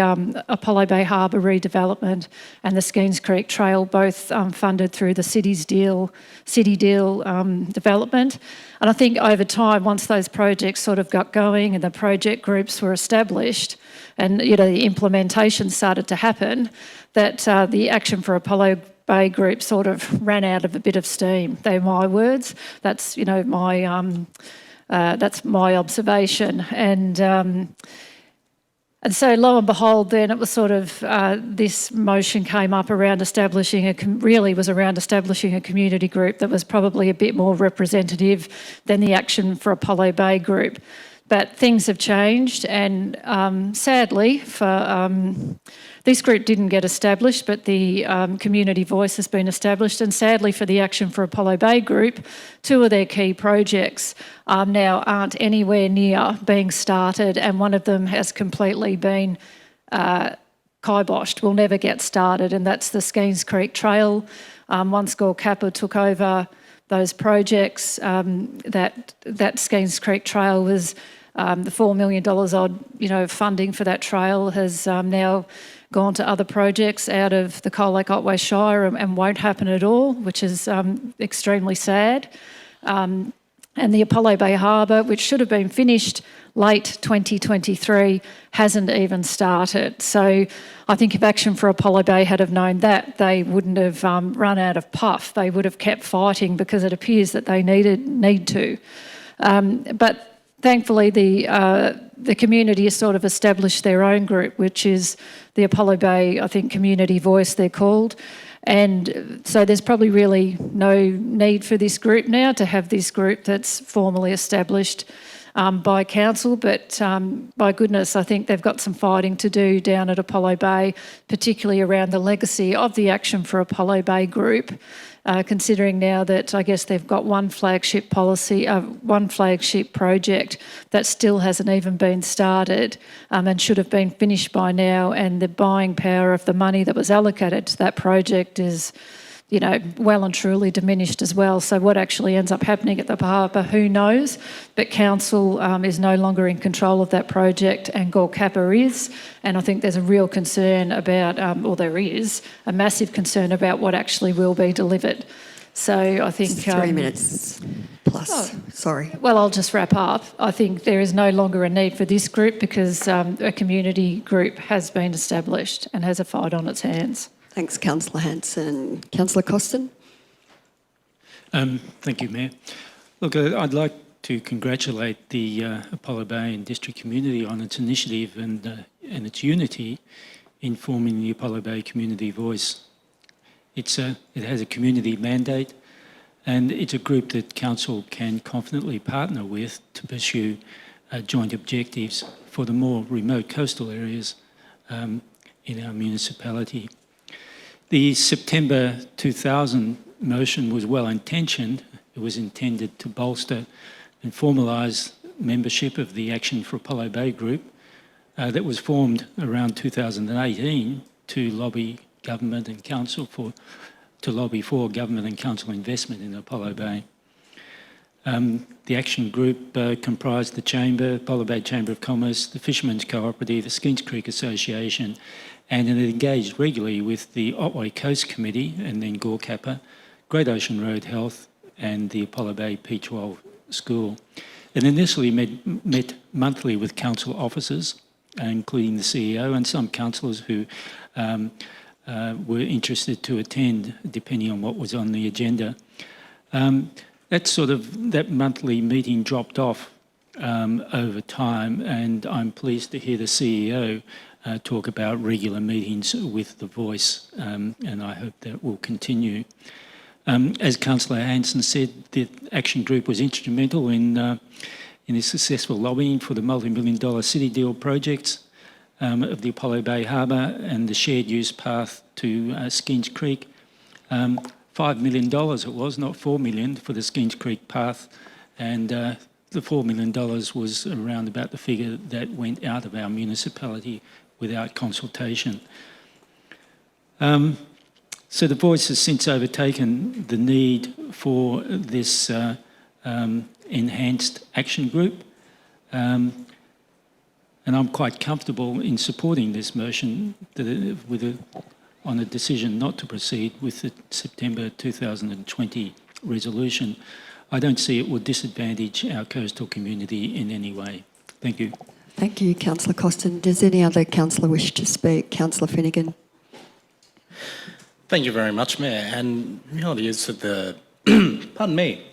Apollo Bay Harbour redevelopment and the Skeens Creek Trail, both funded through the city deal development. And I think over time, once those projects sort of got going and the project groups were established and the implementation started to happen, that the Action for Apollo Bay group sort of ran out of a bit of steam. They're my words. That's that's my observation. And so lo and behold, then it was sort of this motion came up around establishing around establishing a community group that was probably a bit more representative than the Action for Apollo Bay group. But things have changed, and sadly, this group didn't get established, but the community voice has been established, and sadly for the Action for Apollo Bay group, two of their key projects now aren't anywhere near being started, and one of them has completely been kiboshed, will never get started, and that's the Skeens Creek Trail. Once Gore Kappa took over those projects, that Skeens Creek Trail was the $4 million odd, funding for that trail has now gone to other projects out of the Colac Otway Shire and won't happen at all, which is extremely sad. And the Apollo Bay Harbour, which should have been finished late 2023, hasn't even started. So I think if Action for Apollo Bay had have known that, they wouldn't have run out of puff. They would have kept fighting because it appears that they need to. But thankfully, the community has sort of established their own group, which is the Apollo Bay, I think, Community Voice, they're called. And so there's probably really no need for this group now to have this group that's formally established by council, but by goodness, I think they've got some fighting to do down at Apollo Bay, particularly around the legacy of the Action for Apollo Bay group, considering now that I guess they've got one flagship project that still hasn't even been started and should have been finished by now, and the buying power of the money that was allocated to that project is well and truly diminished as well. So what actually ends up happening at the harbour, who knows? But council is no longer in control of that project, and Gore Kappa is. And I think there's a real concern about, or there is, a massive concern about what actually will be delivered. So I think... 3 minutes plus, sorry. Well, I'll just wrap up. I think there is no longer a need for this group because a community group has been established and has a fight on its hands. Thanks, Councillor Hanson. Councillor Costin? Thank you, Mayor. Look, I'd like to congratulate the Apollo Bay and District community on its initiative and its unity in forming the Apollo Bay Community Voice. It has a community mandate, and it's a group that Council can confidently partner with to pursue joint objectives for the more remote coastal areas in our municipality. The September 2000 motion was well-intentioned. It was intended to bolster and formalise membership of the Action for Apollo Bay group that was formed around 2018 to lobby government and council for government and council investment in Apollo Bay. The action group comprised the Chamber, Apollo Bay Chamber of Commerce, the Fishermen's Cooperative, the Skeens Creek Association, and it engaged regularly with the Otway Coast Committee and then Gorkappa, Great Ocean Road Health and the Apollo Bay P12 School. It initially met monthly with council officers, including the CEO and some councillors who were interested to attend, depending on what was on the agenda. That monthly meeting dropped off over time, and I'm pleased to hear the CEO talk about regular meetings with the Voice, and I hope that will continue. As Councillor Hanson said, the action group was instrumental in the successful lobbying for the multi-million-dollar city deal projects of the Apollo Bay Harbour and the shared use path to Skeens Creek. $5 million it was, not $4 million, for the Skeens Creek path, and the $4 million was around about the figure that went out of our municipality without consultation. So the Voice has since overtaken the need for this enhanced action group, and I'm quite comfortable in supporting this motion on a decision not to proceed with the September 2020 resolution. I don't see it would disadvantage our coastal community in any way. Thank you. Thank you, Councillor Costin. Does any other councillor wish to speak? Councillor Finnegan. Thank you very much, Mayor. And the reality is that pardon me,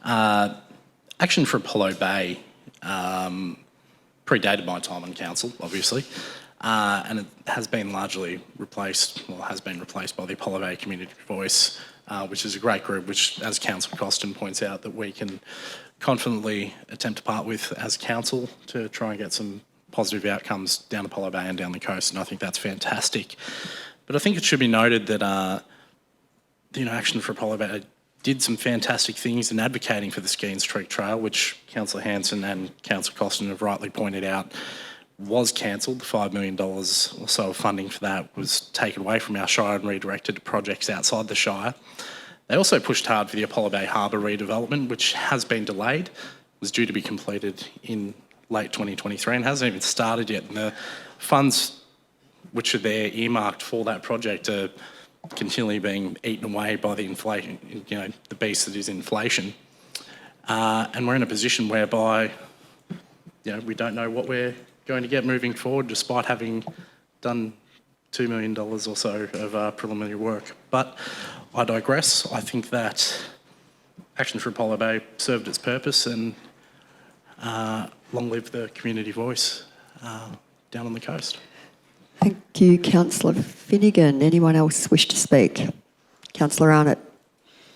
Action for Apollo Bay predated my time on council, obviously, and it has been largely replaced by the Apollo Bay Community Voice, which is a great group, which, as Councillor Costin points out, that we can confidently attempt to part with as council to try and get some positive outcomes down Apollo Bay and down the coast, and I think that's fantastic. But I think it should be noted that Action for Apollo Bay did some fantastic things in advocating for the Skeens Creek Trail, which Councillor Hanson and Councillor Costin have rightly pointed out was cancelled. $5 million or so of funding for that was taken away from our Shire and redirected to projects outside the Shire. They also pushed hard for the Apollo Bay Harbour redevelopment, which has been delayed. It was due to be completed in late 2023 and hasn't even started yet. And the funds which are there earmarked for that project are continually being eaten away by the inflation, the beast that is inflation. And we're in a position whereby, we don't know what we're going to get moving forward, despite having done $2 million or so of preliminary work. But I digress. I think that Action for Apollo Bay served its purpose, and long live the community voice down on the coast. Thank you, Councillor Finnegan. Anyone else wish to speak? Councillor Arnott.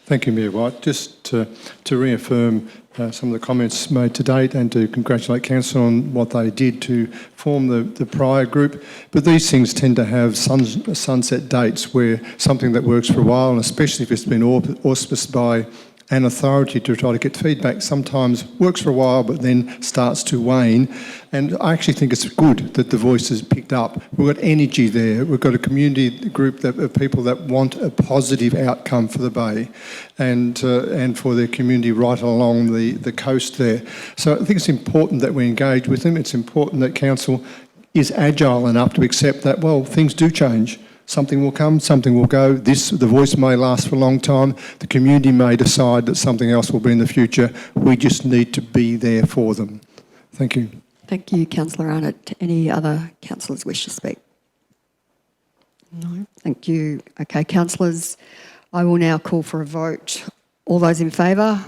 Thank you, Mayor White. Just to reaffirm some of the comments made to date and to congratulate Council on what they did to form the prior group. But these things tend to have sunset dates where something that works for a while, and especially if it's been auspiced by an authority to try to get feedback, sometimes works for a while but then starts to wane. And I actually think it's good that the voice has picked up. We've got energy there. We've got a community group of people that want a positive outcome for the Bay and for their community right along the coast there. So I think it's important that we engage with them. It's important that Council is agile enough to accept that, well, things do change. Something will come, something will go. The voice may last for a long time. The community may decide that something else will be in the future. We just need to be there for them. Thank you. Thank you, Councillor Arnott. Any other councillors wish to speak? No? Thank you. Okay, councillors, I will now call for a vote. All those in favour?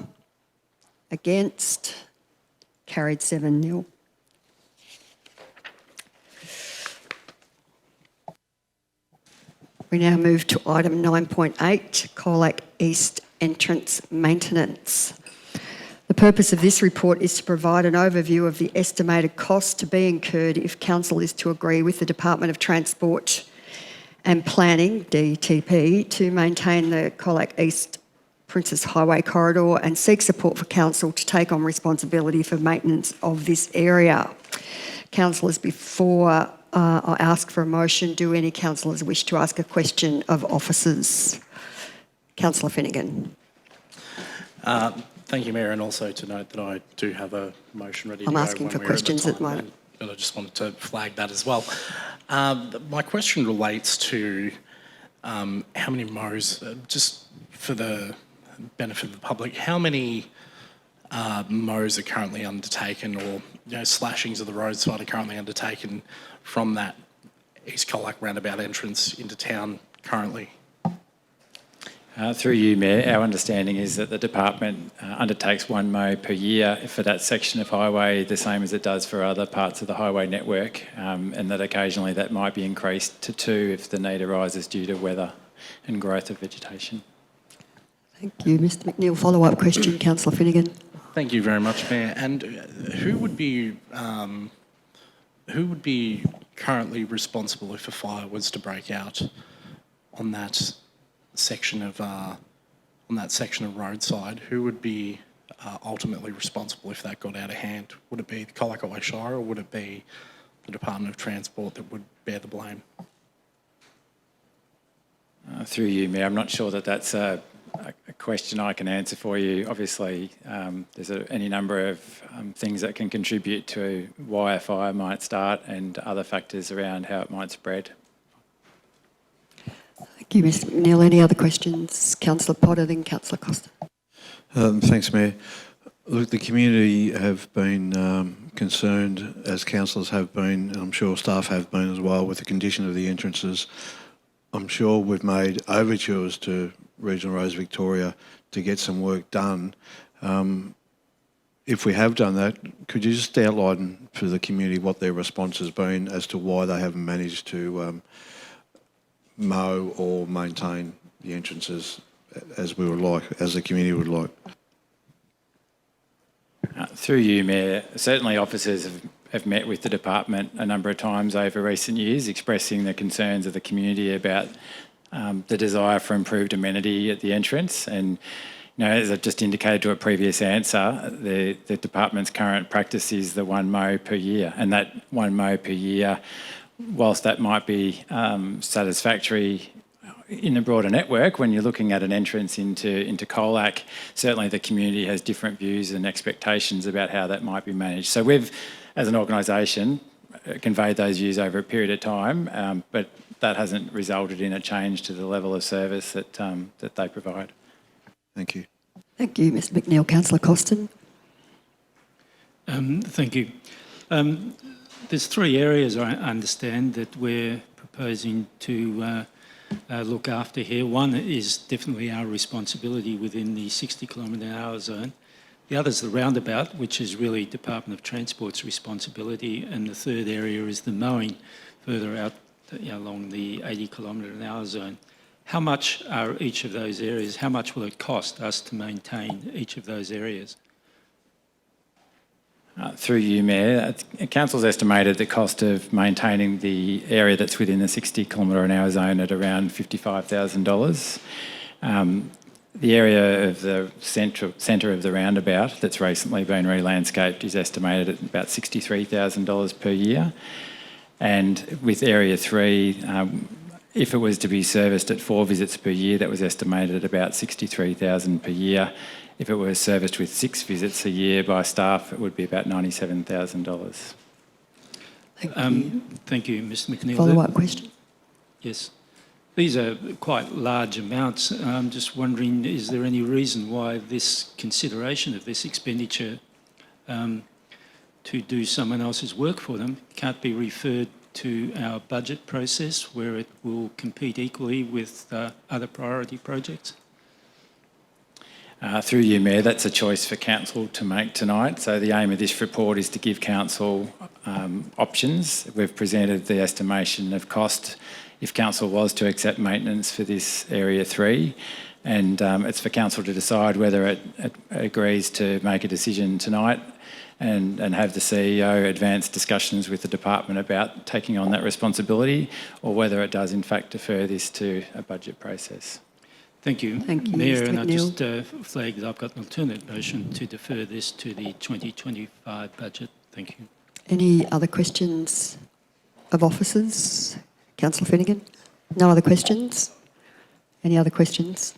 Against? Carried 7-0. We now move to item 9.8, Colac East Entrance Maintenance. The purpose of this report is to provide an overview of the estimated cost to be incurred if Council is to agree with the Department of Transport and Planning, DTP, to maintain the Colac East Princess Highway corridor and seek support for Council to take on responsibility for maintenance of this area. Councillors, before I ask for a motion, do any councillors wish to ask a question of officers? Councillor Finnegan. Thank you, Mayor, and also to note that I do have a motion ready to I'm go asking when for we're questions at at the the time, moment. but I just wanted to flag that as well. My question relates to how many mows, just for the benefit of the public, how many mows are currently undertaken, or slashings of the roadside are currently undertaken from that East Colac roundabout entrance into town currently? Through you, Mayor, our understanding is that the department undertakes 1 mow per year for that section of highway, the same as it does for other parts of the highway network, and that occasionally that might be increased to 2 if the need arises due to weather and growth of vegetation. Thank you, Mr McNeil. Follow-up question, Councillor Finnegan. Thank you very much, Mayor. And who would be currently responsible if a fire was to break out on that section of roadside? Who would be ultimately responsible if that got out of hand? Would it be the Colac Otway Shire, or would it be the Department of Transport that would bear the blame? Through you, Mayor, I'm not sure that that's a question I can answer for you. Obviously, there's any number of things that can contribute to why a fire might start and other factors around how it might spread. Thank you, Mr McNeil. Any other questions? Councillor Potter, then Councillor Costa. Thanks, Mayor. Look, the community have been concerned, as councillors have been, and I'm sure staff have been as well, with the condition of the entrances. I'm sure we've made overtures to Regional Roads Victoria to get some work done. If we have done that, could you just outline for the community what their response has been as to why they haven't managed to mow or maintain the entrances as we would like, as the community would like? Through you, Mayor, certainly officers have met with the department a number of times over recent years, expressing the concerns of the community about the desire for improved amenity at the entrance. And as I've just indicated to a previous answer, the department's current practice is the 1 mow per year, and that 1 mow per year, whilst that might be satisfactory in the broader network, when you're looking at an entrance into Colac, certainly the community has different views and expectations about how that might be managed. So we've, as an organisation, conveyed those views over a period of time, but that hasn't resulted in a change to the level of service that they provide. Thank you. Thank you, Mr McNeil. Councillor Costin. Thank you. There's 3 areas I understand that we're proposing to look after here. One is definitely our responsibility within the 60 km/h zone. The other is the roundabout, which is really Department of Transport's responsibility. And the third area is the mowing further out along the 80 km/h zone. How much are each of those areas? How much will it cost us to maintain each of those areas? Through you, Mayor, Council's estimated the cost of maintaining the area that's within the 60 km/h zone at around $55,000. The area of the centre of the roundabout that's recently been re-landscaped is estimated at about $63,000 per year. And with Area 3, if it was to be serviced at 4 visits per year, that was estimated at about $63,000 per year. If it was serviced with 6 visits a year by staff, it would be about $97,000. Thank you, Mr McNeil. Follow-up question? Yes. These are quite large amounts. I'm just wondering, is there any reason why this consideration of this expenditure to do someone else's work for them can't be referred to our budget process, where it will compete equally with other priority projects? Through you, Mayor, that's a choice for Council to make tonight. So the aim of this report is to give Council options. We've presented the estimation of cost if Council was to accept maintenance for this Area 3, and it's for Council to decide whether it agrees to make a decision tonight and have the CEO advance discussions with the department about taking on that responsibility, or whether it does in fact defer this to a budget process. Thank you. Thank you, Mayor, Mr. and I McNeil. just flag that I've got an alternate motion to defer this to the 2025 budget. Thank you. Any other questions of officers? Councillor Finnegan? No other questions? Any other questions?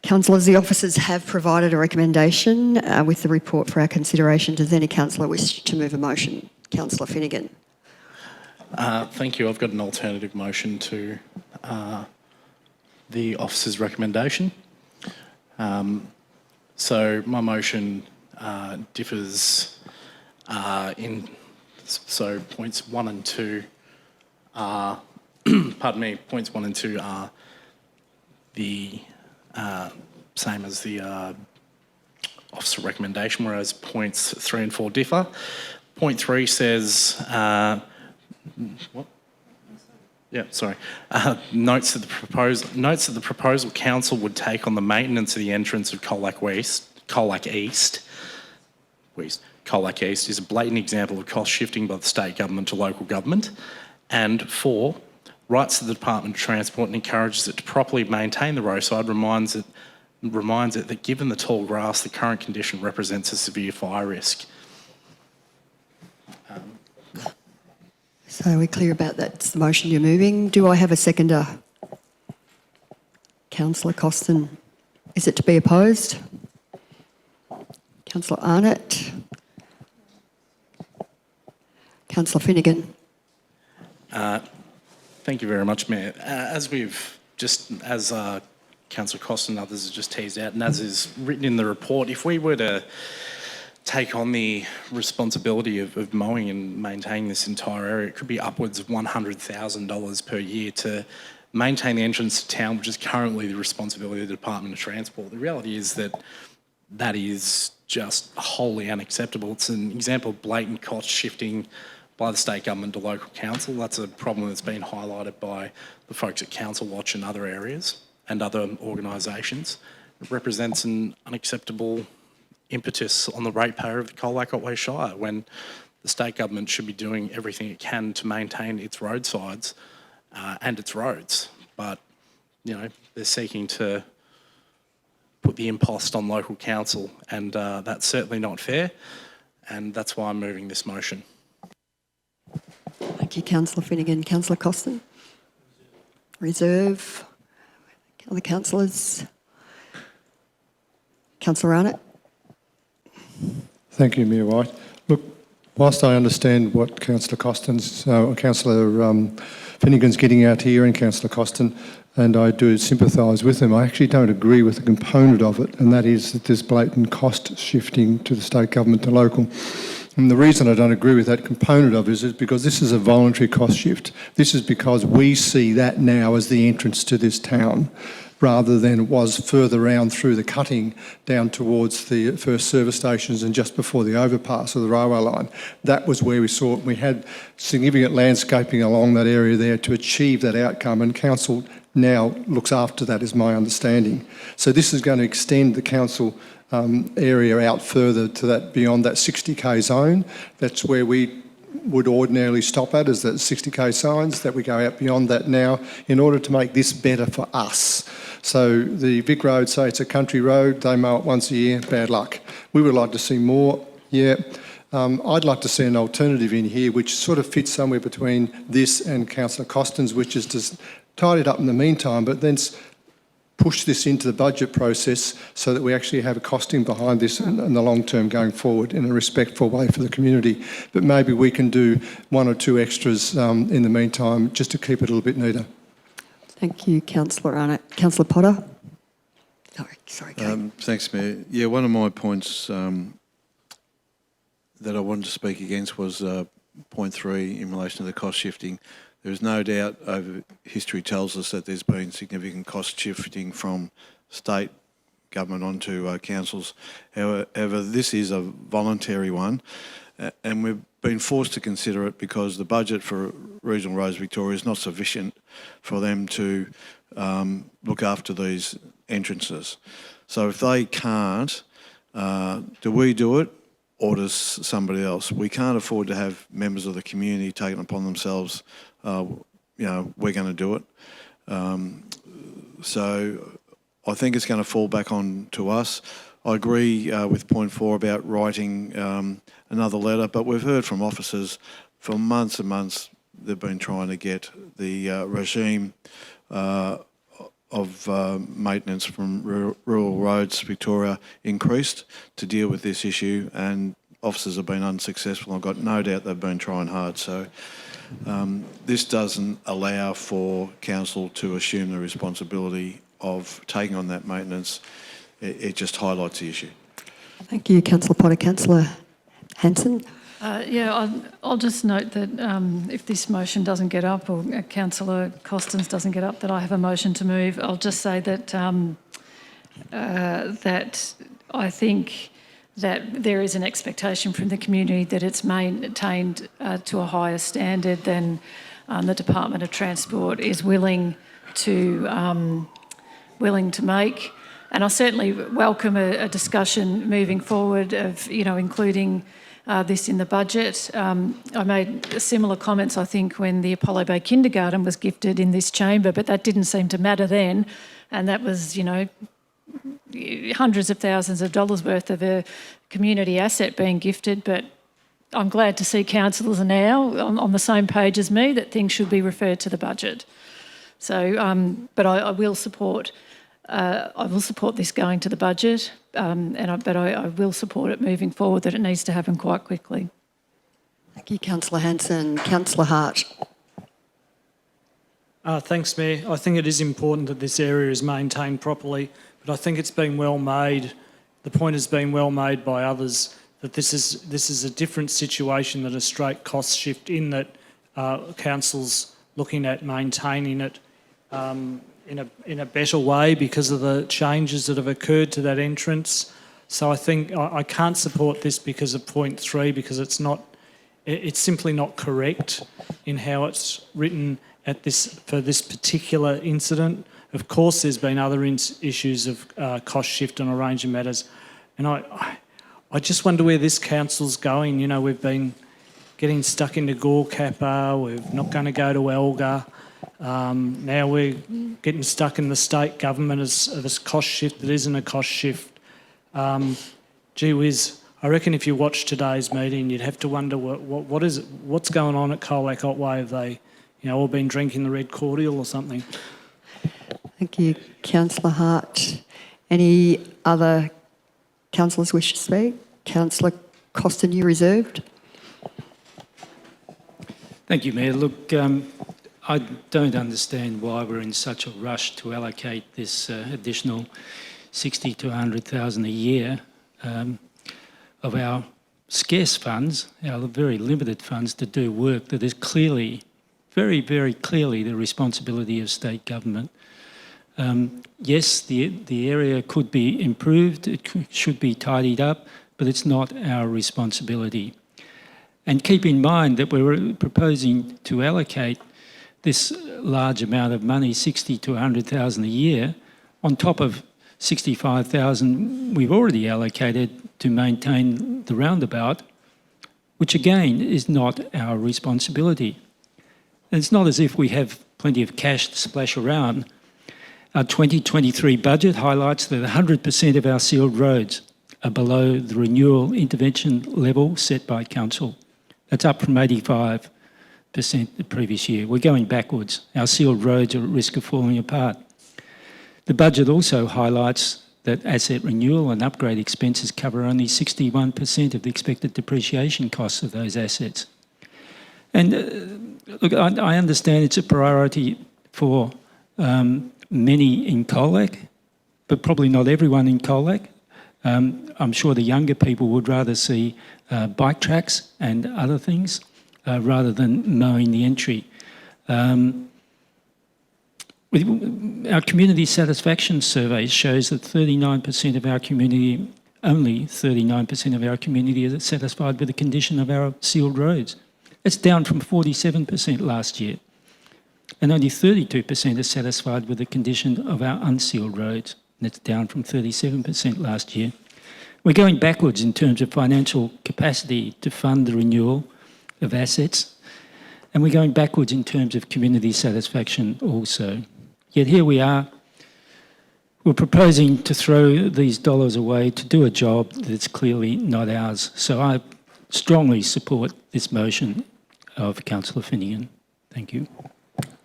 Councillors, the officers have provided a recommendation with the report for our consideration. Does any councillor wish to move a motion? Councillor Finnegan. Thank you. I've got an alternative motion to the officer's recommendation. So my motion differs so points 1 and 2 are, pardon me, points 1 and 2 are the same as the officer recommendation, whereas points 3 and 4 differ. Point 3 says, what? Yeah, sorry. Notes that the proposal council would take on the maintenance of the entrance of Colac East is a blatant example of cost shifting by the state government to local government. And 4, writes to the Department of Transport and encourages it to properly maintain the roadside, reminds it that given the tall grass, the current condition represents a severe fire risk. So we're clear about that. It's the motion you're moving. Do I have a seconder? Councillor Costin. Is it to be opposed? Councillor Arnott. Councillor Finnegan. Thank you very much, Mayor. As Councillor Costin and others have just teased out, and as is written in the report, if we were to take on the responsibility of mowing and maintaining this entire area, it could be upwards of $100,000 per year to maintain the entrance to town, which is currently the responsibility of the Department of Transport. The reality is that that is just wholly unacceptable. It's an example of blatant cost shifting by the state government to local council. That's a problem that's been highlighted by the folks at Council Watch and other areas and other organisations. It represents an unacceptable impetus on the ratepayer of the Colac Otway Shire when the state government should be doing everything it can to maintain its roadsides and its roads. But, they're seeking to put the impost on local council, and that's certainly not fair, and that's why I'm moving this motion. Thank you, Councillor Finnegan. Councillor Costin? Reserve. Other councillors? Councillor Arnott? Thank you, Mayor White. Look, whilst I understand what Councillor Finnegan's getting out here and Councillor Costin, and I do sympathise with them, I actually don't agree with the component of it, and that is that there's blatant cost shifting to the state government to local. And the reason I don't agree with that component of it is because this is a voluntary cost shift. This is because we see that now as the entrance to this town, rather than it was further round through the cutting down towards the first service stations and just before the overpass of the railway line. That was where we saw it. We had significant landscaping along that area there to achieve that outcome, and council now looks after that, is my understanding. So this is going to extend the council area out further to that, beyond that 60k zone. That's where we would ordinarily stop at, is that 60k signs, that we go out beyond that now in order to make this better for us. So the Vic Road, say it's a country road, they mow it once a year, bad luck. We would like to see more, yeah. I'd like to see an alternative in here which sort of fits somewhere between this and Councillor Costin's, which is just tidy it up in the meantime, but then push this into the budget process so that we actually have a costing behind this in the long term going forward in a respectful way for the community. But maybe we can do 1 or 2 extras in the meantime just to keep it a little bit neater. Thank you, Councillor Arnott. Councillor Potter? Sorry, Kate. Thanks, Mayor. Yeah, one of my points that I wanted to speak against was point 3 in relation to the cost shifting. There is no doubt, over history tells us, that there's been significant cost shifting from state government onto councils. However, this is a voluntary one, and we've been forced to consider it because the budget for Regional Roads Victoria is not sufficient for them to look after these entrances. So if they can't, do we do it, or does somebody else? We can't afford to have members of the community taking upon themselves, we're going to do it. So I think it's going to fall back on to us. I agree with point 4 about writing another letter, but we've heard from officers for months and months they've been trying to get the regime of maintenance from Rural Roads Victoria increased to deal with this issue, and officers have been unsuccessful. I've got no doubt they've been trying hard. So this doesn't allow for council to assume the responsibility of taking on that maintenance. It just highlights the issue. Thank you, Councillor Potter. Councillor Hanson. I'll just note that if this motion doesn't get up, or Councillor Costins doesn't get up, that I have a motion to move. I'll just say that that I think that there is an expectation from the community that it's maintained to a higher standard than the Department of Transport is willing to make. And I certainly welcome a discussion moving forward of, including this in the budget. I made similar comments, I think, when the Apollo Bay Kindergarten was gifted in this chamber, but that didn't seem to matter then. And that was, hundreds of thousands of dollars worth of a community asset being gifted. But I'm glad to see councillors are now on the same page as me that things should be referred to the budget. So, but I will support. I will support this going to the budget, but I will support it moving forward, that it needs to happen quite quickly. Thank you, Councillor Hanson. Councillor Hart. Thanks, Mayor. I think it is important that this area is maintained properly, but I think it's been well made. The point has been well made by others that this is a different situation than a straight cost shift, in that council's looking at maintaining it in a better way because of the changes that have occurred to that entrance. So I think I can't support this because of point 3, because it's simply not correct in how it's written for this particular incident. Of course, there's been other issues of cost shift and a range of matters, and I just wonder where this council's going. We've been getting stuck into Gore Kappa. We're not going to go to Elgar. Now we're getting stuck in the state government of a cost shift that isn't a cost shift. Gee whiz, I reckon if you watch today's meeting, you'd have to wonder what's going on at Colac Otway. Have they, all been drinking the red cordial or something? Thank you, Councillor Hart. Any other councillors wish to speak? Councillor Costin, you reserved. Thank you, Mayor. Look, I don't understand why we're in such a rush to allocate this additional 60 to 100,000 a year of our scarce funds, our very limited funds, to do work that is clearly, very, very clearly the responsibility of state government. Yes, the area could be improved, it should be tidied up, but it's not our responsibility. And keep in mind that we're proposing to allocate this large amount of money, 60 to 100,000 a year, on top of 65,000 we've already allocated to maintain the roundabout, which again is not our responsibility. And it's not as if we have plenty of cash to splash around. Our 2023 budget highlights that 100% of our sealed roads are below the renewal intervention level set by council. That's up from 85% the previous year. We're going backwards. Our sealed roads are at risk of falling apart. The budget also highlights that asset renewal and upgrade expenses cover only 61% of the expected depreciation costs of those assets. And look, I understand it's a priority for many in Colac, but probably not everyone in Colac. I'm sure the younger people would rather see bike tracks and other things rather than mowing the entry. Our community satisfaction survey shows that 39% of our community, only 39% of our community is satisfied with the condition of our sealed roads. It's down from 47% last year. And only 32% are satisfied with the condition of our unsealed roads. And it's down from 37% last year. We're going backwards in terms of financial capacity to fund the renewal of assets. And we're going backwards in terms of community satisfaction also. Yet here we are, we're proposing to throw these dollars away to do a job that's clearly not ours. So I strongly support this motion of Councillor Finnegan. Thank you.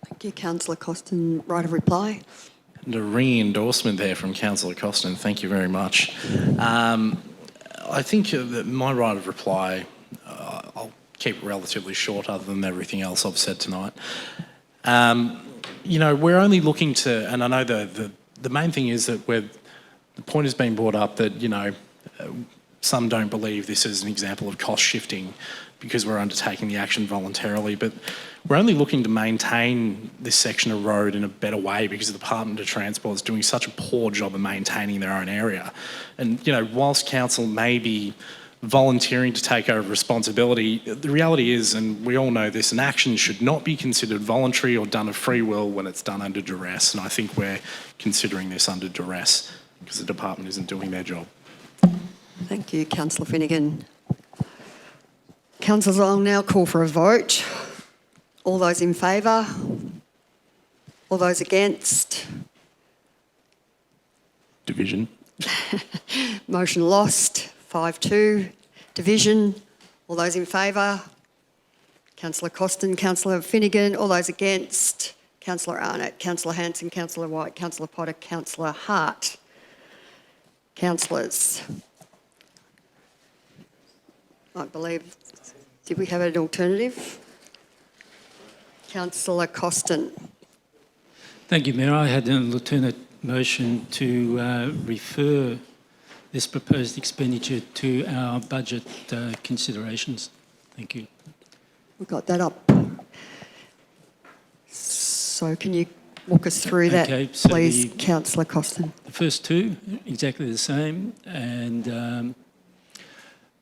Thank you, Councillor Costin. Right of reply. and a re-endorsement there from Councillor Costin. Thank you very much. I think that my right of reply, I'll keep it relatively short other than everything else I've said tonight. You know, we're only looking to, and I know the main thing is that the point has been brought up that, you know, some don't believe this is an example of cost shifting because we're undertaking the action voluntarily, but we're only looking to maintain this section of road in a better way because the Department of Transport is doing such a poor job of maintaining their own area. And, you know, whilst council may be volunteering to take over responsibility, the reality is, and we all know this, an action should not be considered voluntary or done of free will when it's done under duress. And I think we're considering this under duress because the department isn't doing their job. Thank you, Councillor Finnegan. Councillors, I'll now call for a vote. All those in favour? All those against? Division. Motion lost. 5-2. Division. All those in favour? Councillor Costin, Councillor Finnegan. All those against? Councillor Arnott, Councillor Hanson, Councillor White, Councillor Potter, Councillor Hart. Councillors. I believe, did we have an alternative? Councillor Costin. Thank you, Mayor. I had an alternate motion to refer this proposed expenditure to our budget considerations. Thank you. We've got that up. So can you walk us through that, so please, Councillor Costin? The first two, exactly the same. And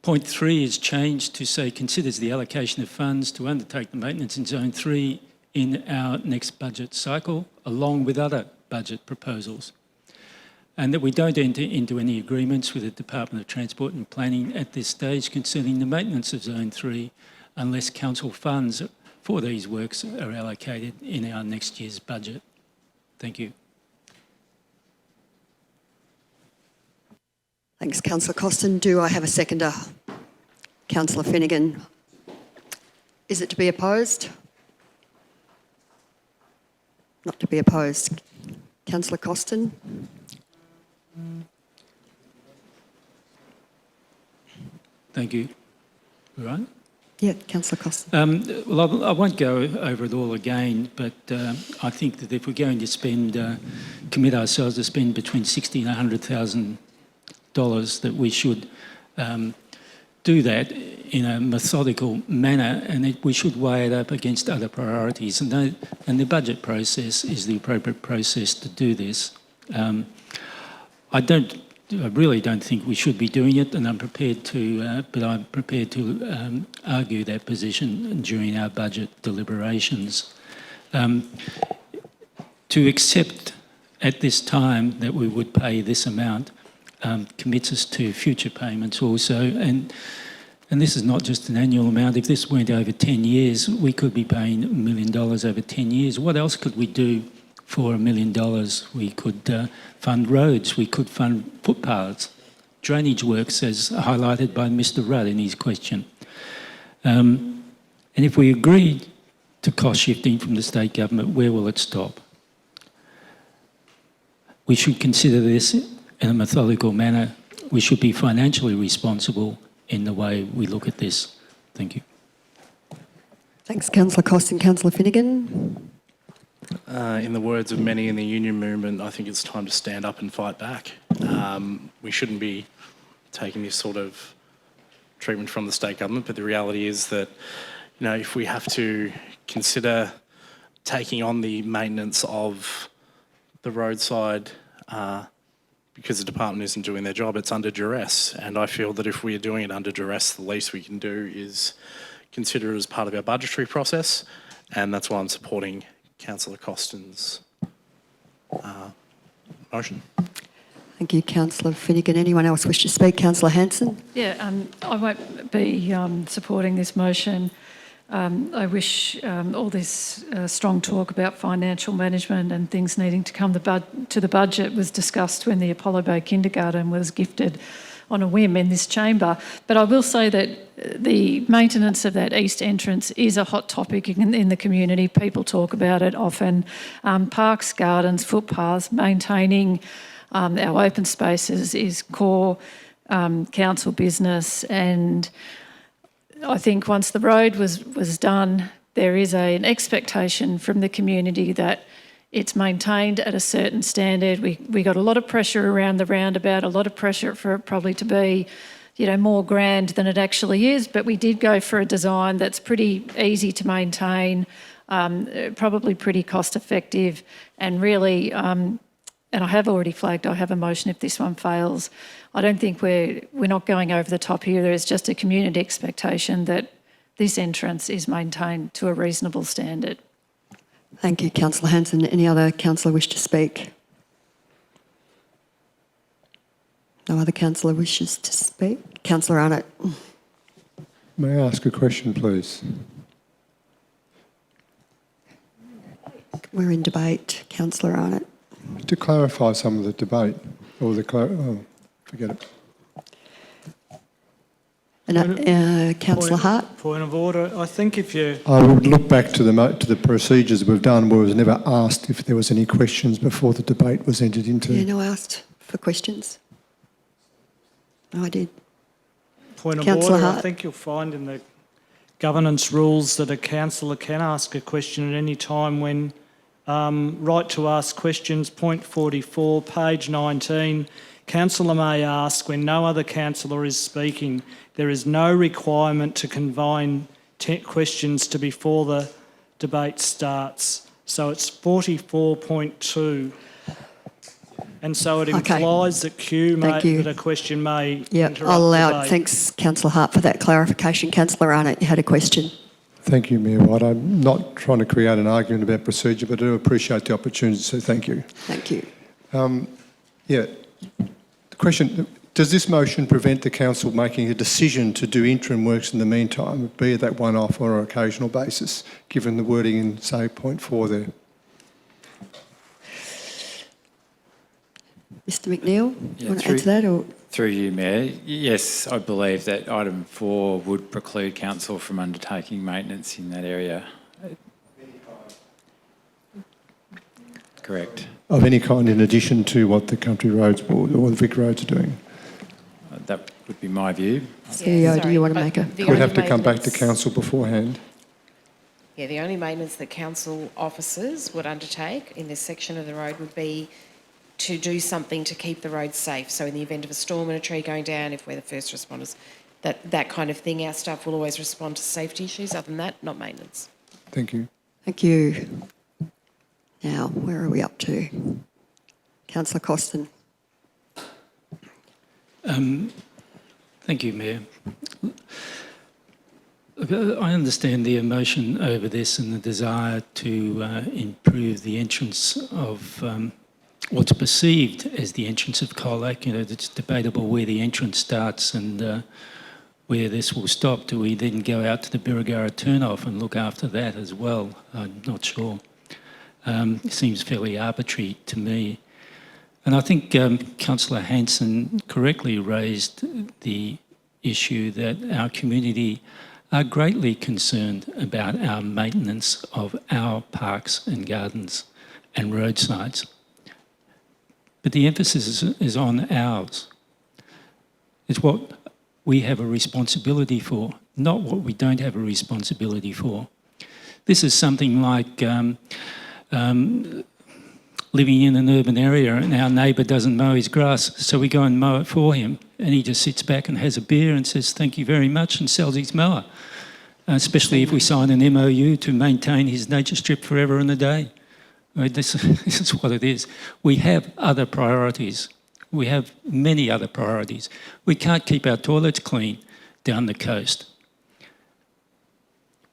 point 3 is changed to say considers the allocation of funds to undertake the maintenance in Zone 3 in our next budget cycle, along with other budget proposals. And that we don't enter into any agreements with the Department of Transport and Planning at this stage concerning the maintenance of Zone 3 unless council funds for these works are allocated in our next year's budget. Thank you. Thanks, Councillor Costin. Do I have a seconder? Councillor Finnegan. Is it to be opposed? Not to be opposed. Councillor Costin. Thank you. All right. Yeah, Councillor Costin. Well, I won't go over it all again, but I think that if we're going to spend, commit ourselves to spend between $60,000 and $100,000, that we should do that in a methodical manner, and we should weigh it up against other priorities. And the budget process is the appropriate process to do this. I really don't think we should be doing it, and I'm prepared to, but I'm prepared to argue that position during our budget deliberations. To accept at this time that we would pay this amount commits us to future payments also, and this is not just an annual amount. If this went over 10 years, we could be paying $1 million over 10 years. What else could we do for $1 million? We could fund roads, we could fund footpaths, drainage works as highlighted by Mr Rudd in his question. And if we agreed to cost shifting from the state government, where will it stop? We should consider this in a methodical manner. We should be financially responsible in the way we look at this. Thank you. Thanks, Councillor Costin. Councillor Finnegan. In the words of many in the union movement, I think it's time to stand up and fight back. We shouldn't be taking this sort of treatment from the state government, but the reality is that, you know, if we have to consider taking on the maintenance of the roadside because the department isn't doing their job, it's under duress. And I feel that if we are doing it under duress, the least we can do is consider it as part of our budgetary process, and that's why I'm supporting Councillor Costin's motion. Thank you, Councillor Finnegan. Anyone else wish to speak? Councillor Hanson. Yeah, I won't be supporting this motion. I wish all this strong talk about financial management and things needing to come to the budget was discussed when the Apollo Bay Kindergarten was gifted on a whim in this chamber. But I will say that the maintenance of that east entrance is a hot topic in the community. People talk about it often. Parks, gardens, footpaths, maintaining our open spaces is core council business, and I think once the road was done, there is an expectation from the community that it's maintained at a certain standard. We got a lot of pressure around the roundabout, a lot of pressure for it probably to be, more grand than it actually is, but we did go for a design that's pretty easy to maintain, probably pretty cost effective, and really, and I have already flagged, I have a motion if this one fails. I don't think we're not going over the top here. There is just a community expectation that this entrance is maintained to a reasonable standard. Thank you, Councillor Hanson. Any other councillor wish to speak? No other councillor wishes to speak? Councillor Arnott. May I ask a question, please? We're in debate, Councillor Arnott. To clarify some of the debate, or forget it. Councillor Hart. Point of order. I think if you... I would look back to the procedures we've done where it was never asked if there was any questions before the debate was entered into. Yeah, no, I asked for questions. No, I did. Point of Councillor order. Hart. I think you'll find in the governance rules that a councillor can ask a question at any time when right to ask questions, point 44, page 19, councillor may ask when no other councillor is speaking. There is no requirement to confine questions to before the debate starts. So it's 44.2. And so it implies that that a question may interrupt I'll allow debate. it. Thanks, Councillor Hart, for that clarification. Councillor Arnott, you had a question. Thank you, Mayor White. I'm not trying to create an argument about procedure, but I do appreciate the opportunity, so thank you. Thank you. The question, does this motion prevent the council making a decision to do interim works in the meantime, be it that one-off or an occasional basis, given the wording in, say, point 4 there? Mr McNeil, you want to answer that? Or? Through you, Mayor. Yes, I believe that item 4 would preclude council from undertaking maintenance in that area. Correct. Of any kind, in addition to what the Country Roads Board or the Vic Roads are doing? That would be my view. CEO, do you want to make a... We'd have to come back to council beforehand. Yeah, the only maintenance that council officers would undertake in this section of the road would be to do something to keep the road safe. So in the event of a storm and a tree going down, if we're the first responders, that kind of thing, our staff will always respond to safety issues. Other than that, not maintenance. Thank you. Thank you. Now, where are we up to? Councillor Costin. Thank you, Mayor. Look, I understand the emotion over this and the desire to improve the entrance of what's perceived as the entrance of Colac. It's debatable where the entrance starts and where this will stop. Do we then go out to the Birregurra turnoff and look after that as well? I'm not sure. It seems fairly arbitrary to me. And I think Councillor Hanson correctly raised the issue that our community are greatly concerned about our maintenance of our parks and gardens and roadsides. But the emphasis is on ours. It's what we have a responsibility for, not what we don't have a responsibility for. This is something like living in an urban area and our neighbour doesn't mow his grass, so we go and mow it for him, and he just sits back and has a beer and says thank you very much and sells his mower, especially if we sign an MOU to maintain his nature strip forever and a day. I mean, this is what it is. We have other priorities. We have many other priorities. We can't keep our toilets clean down the coast.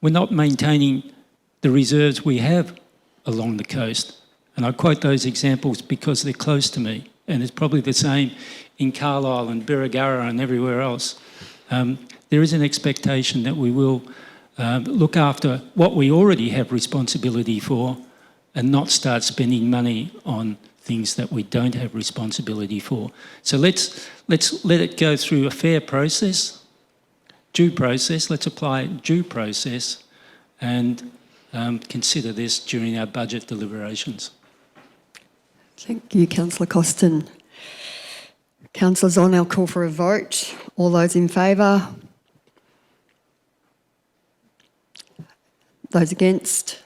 We're not maintaining the reserves we have along the coast. And I quote those examples because they're close to me. And it's probably the same in Carlisle and Birregurra and everywhere else. There is an expectation that we will look after what we already have responsibility for and not start spending money on things that we don't have responsibility for. So let's let it go through a fair process, due process. Let's apply due process and consider this during our budget deliberations. Thank you, Councillor Costin. Councillors, I'll now call for a vote. All those in favour? Those against?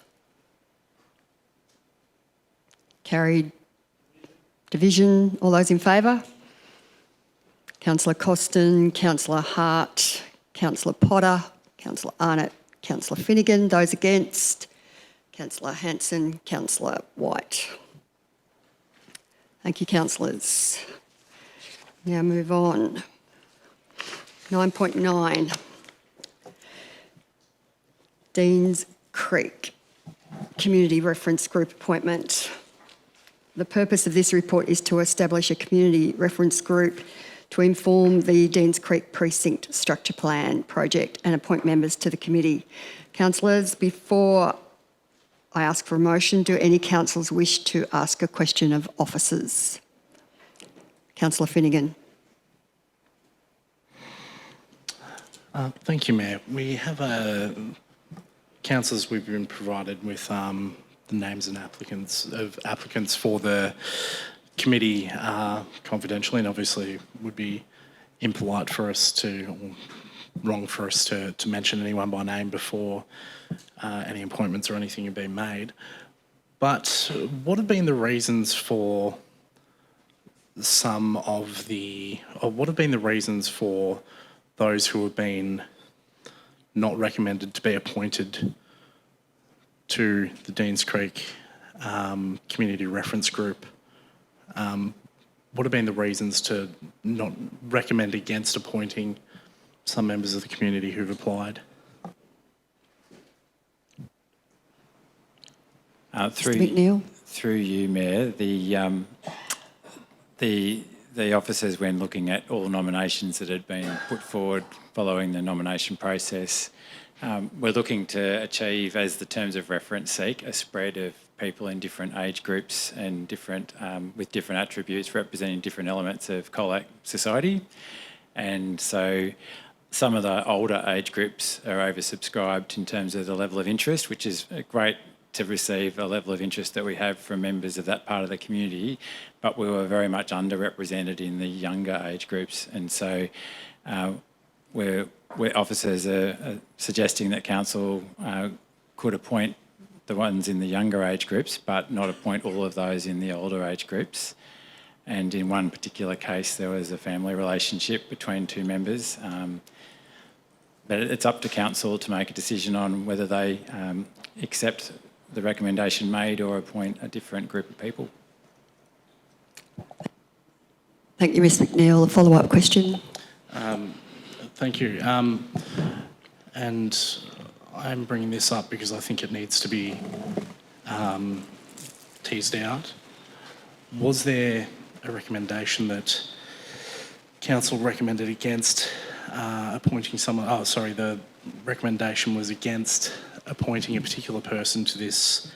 Carried. Division. All those in favour? Councillor Costin, Councillor Hart, Councillor Potter, Councillor Arnott, Councillor Finnegan. Those against? Councillor Hanson, Councillor White. Thank you, councillors. Now move on. 9.9. Deans Creek Community Reference Group appointment. The purpose of this report is to establish a community reference group to inform the Deans Creek Precinct Structure Plan project and appoint members to the committee. Councillors, before I ask for a motion, do any councillors wish to ask a question of officers? Councillor Finnegan. Thank you, Mayor. We have councillors, we've been provided with the names and applicants for the committee confidentially, and obviously would be impolite for us to, or wrong for us to mention anyone by name before any appointments or anything have been made. But what have been the reasons for what have been the reasons for those who have been not recommended to be appointed to the Deans Creek Community Reference Group? What have been the reasons to not recommend against appointing some members of the community who've applied? Through you, Mayor, the officers, when looking at all nominations that had been put forward following the nomination process, we're looking to achieve, as the terms of reference seek, a spread of people in different age groups and different with different attributes representing different elements of Colac society. And so some of the older age groups are oversubscribed in terms of the level of interest, which is great to receive a level of interest that we have from members of that part of the community, but we were very much underrepresented in the younger age groups. And so where officers are suggesting that council could appoint the ones in the younger age groups, but not appoint all of those in the older age groups. And in one particular case, there was a family relationship between two members. But it's up to council to make a decision on whether they accept the recommendation made or appoint a different group of people. Thank you, Ms McNeil. A follow-up question. Thank you. And I'm bringing this up because I think it needs to be teased out. Was there a recommendation that council recommended against appointing someone? Oh, sorry, the recommendation was against appointing a particular person to this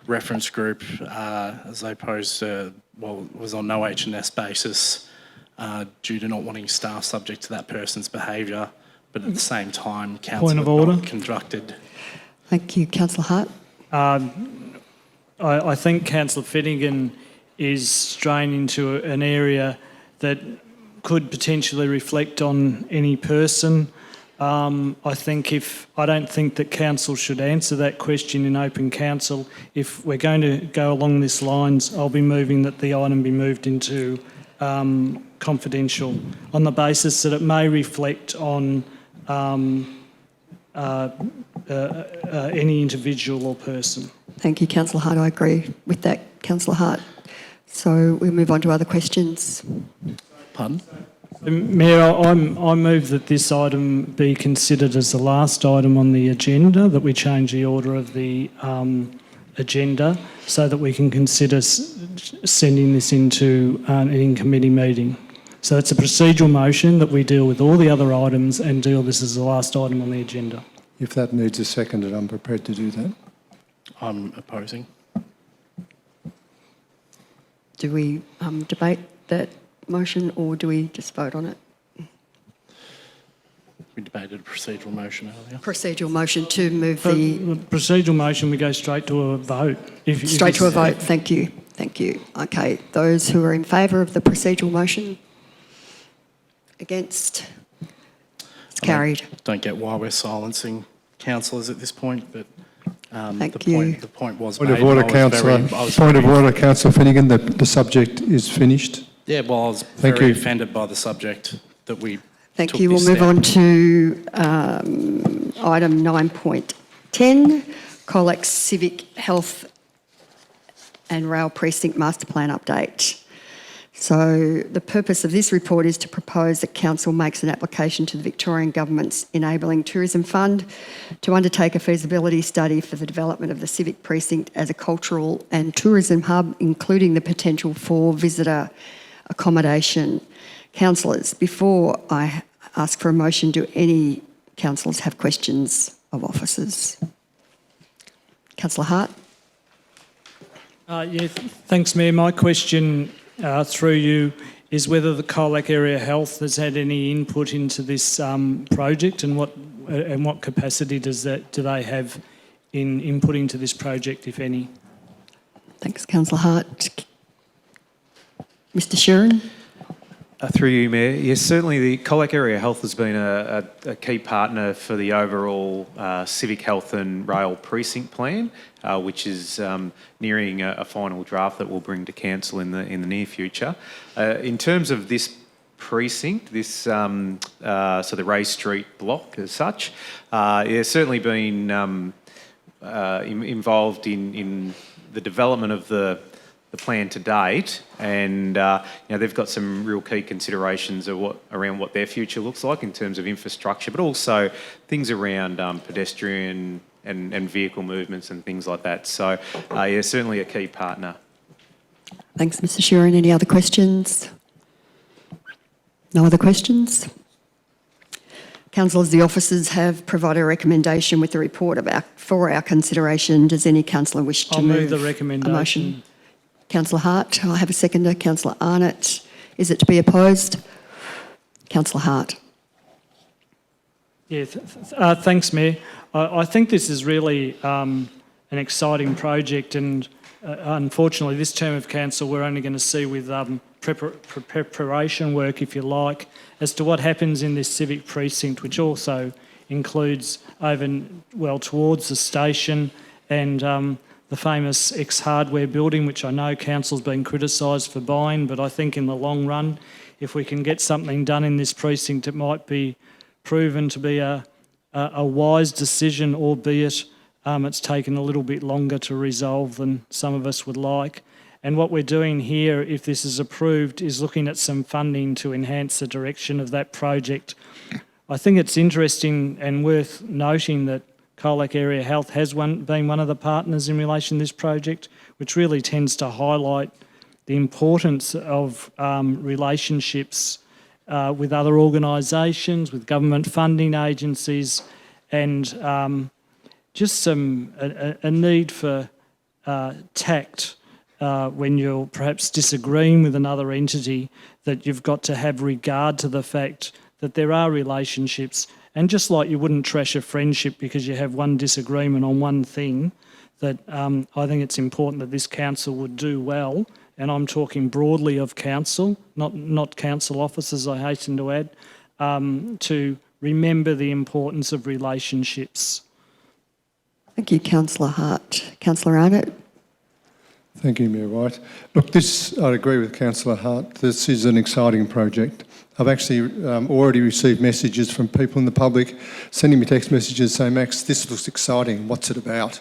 reference group as opposed to, was on no H&S basis due to not wanting staff subject to that person's behaviour, but at the same time, council had not conducted. Thank you. Councillor Hart. I think Councillor Finnegan is straying into an area that could potentially reflect on any person. I don't think that council should answer that question in open council. If we're going to go along this lines, I'll be moving that the item be moved into confidential on the basis that it may reflect on any individual or person. Thank you, Councillor Hart. I agree with that, Councillor Hart. So we'll move on to other questions. Pardon? Mayor, I move that this item be considered as the last item on the agenda, that we change the order of the agenda so that we can consider sending this into an in-committee meeting. So it's a procedural motion that we deal with all the other items and deal this as the last item on the agenda. If that needs a second, I'm prepared to do that. I'm opposing. Do we debate that motion or do we just vote on it? We debated a procedural motion earlier. Procedural motion to move For the... procedural motion, we go straight to a vote. Straight to a vote, thank you. Thank you. Okay, those who are in favour of the procedural motion? Against? It's carried. Don't get why we're silencing councillors at this point, but Thank you. the point was Point made. of order, and I was councillor. very- Point of order, councillor Finnegan. The subject is finished. Yeah, well, I was Thank very you. offended by the subject that we Thank took you. We'll this move step. on to item 9.10, Colac Civic Health and Rail Precinct Master Plan update. So the purpose of this report is to propose that Council makes an application to the Victorian Government's Enabling Tourism Fund to undertake a feasibility study for the development of the Civic Precinct as a cultural and tourism hub, including the potential for visitor accommodation. Councillors, before I ask for a motion, do any councillors have questions of officers? Councillor Hart? Thanks, Mayor. My question through you is whether the Colac Area Health has had any input into this project, and what capacity do they have in inputting to this project, if any? Thanks, Councillor Hart. Mr Sheeran? Through you, Mayor. Yes, certainly the Colac Area Health has been a key partner for the overall civic health and rail precinct plan, which is nearing a final draft that we'll bring to council in the near future. In terms of this precinct, this so the Ray Street block as such, it's certainly been involved in the development of the plan to date, and they've got some real key considerations of around what their future looks like in terms of infrastructure, but also things around pedestrian and vehicle movements and things like that. So, certainly a key partner. Thanks, Mr Sheeran. Any other questions? No other questions? Councillors, the officers have provided a recommendation with the report for our consideration. Does any councillor wish to I'll move the a motion? recommendation. Councillor Hart, I have a seconder. Councillor Arnott, is it to be opposed? Councillor Hart. Yeah, thanks, Mayor. I think this is really an exciting project, and unfortunately this term of council we're only going to see with preparation work, if you like, as to what happens in this civic precinct, which also includes towards the station and the famous ex-hardware building, which I know council's been criticised for buying, but I think in the long run, if we can get something done in this precinct, it might be proven to be a wise decision, albeit it's taken a little bit longer to resolve than some of us would like. And what we're doing here, if this is approved, is looking at some funding to enhance the direction of that project. I think it's interesting and worth noting that Colac Area Health has been one of the partners in relation to this project, which really tends to highlight the importance of relationships with other organisations, with government funding agencies, and just a need for tact when you're perhaps disagreeing with another entity, that you've got to have regard to the fact that there are relationships. And just like you wouldn't trash a friendship because you have one disagreement on one thing, that I think it's important that this council would do well, and I'm talking broadly of council, not council officers, I hasten to add, to remember the importance of relationships. Thank you, Councillor Hart. Councillor Arnott? Thank you, Mayor White. Look, I agree with Councillor Hart. This is an exciting project. I've actually already received messages from people in the public sending me text messages saying, Max, this looks exciting. What's it about?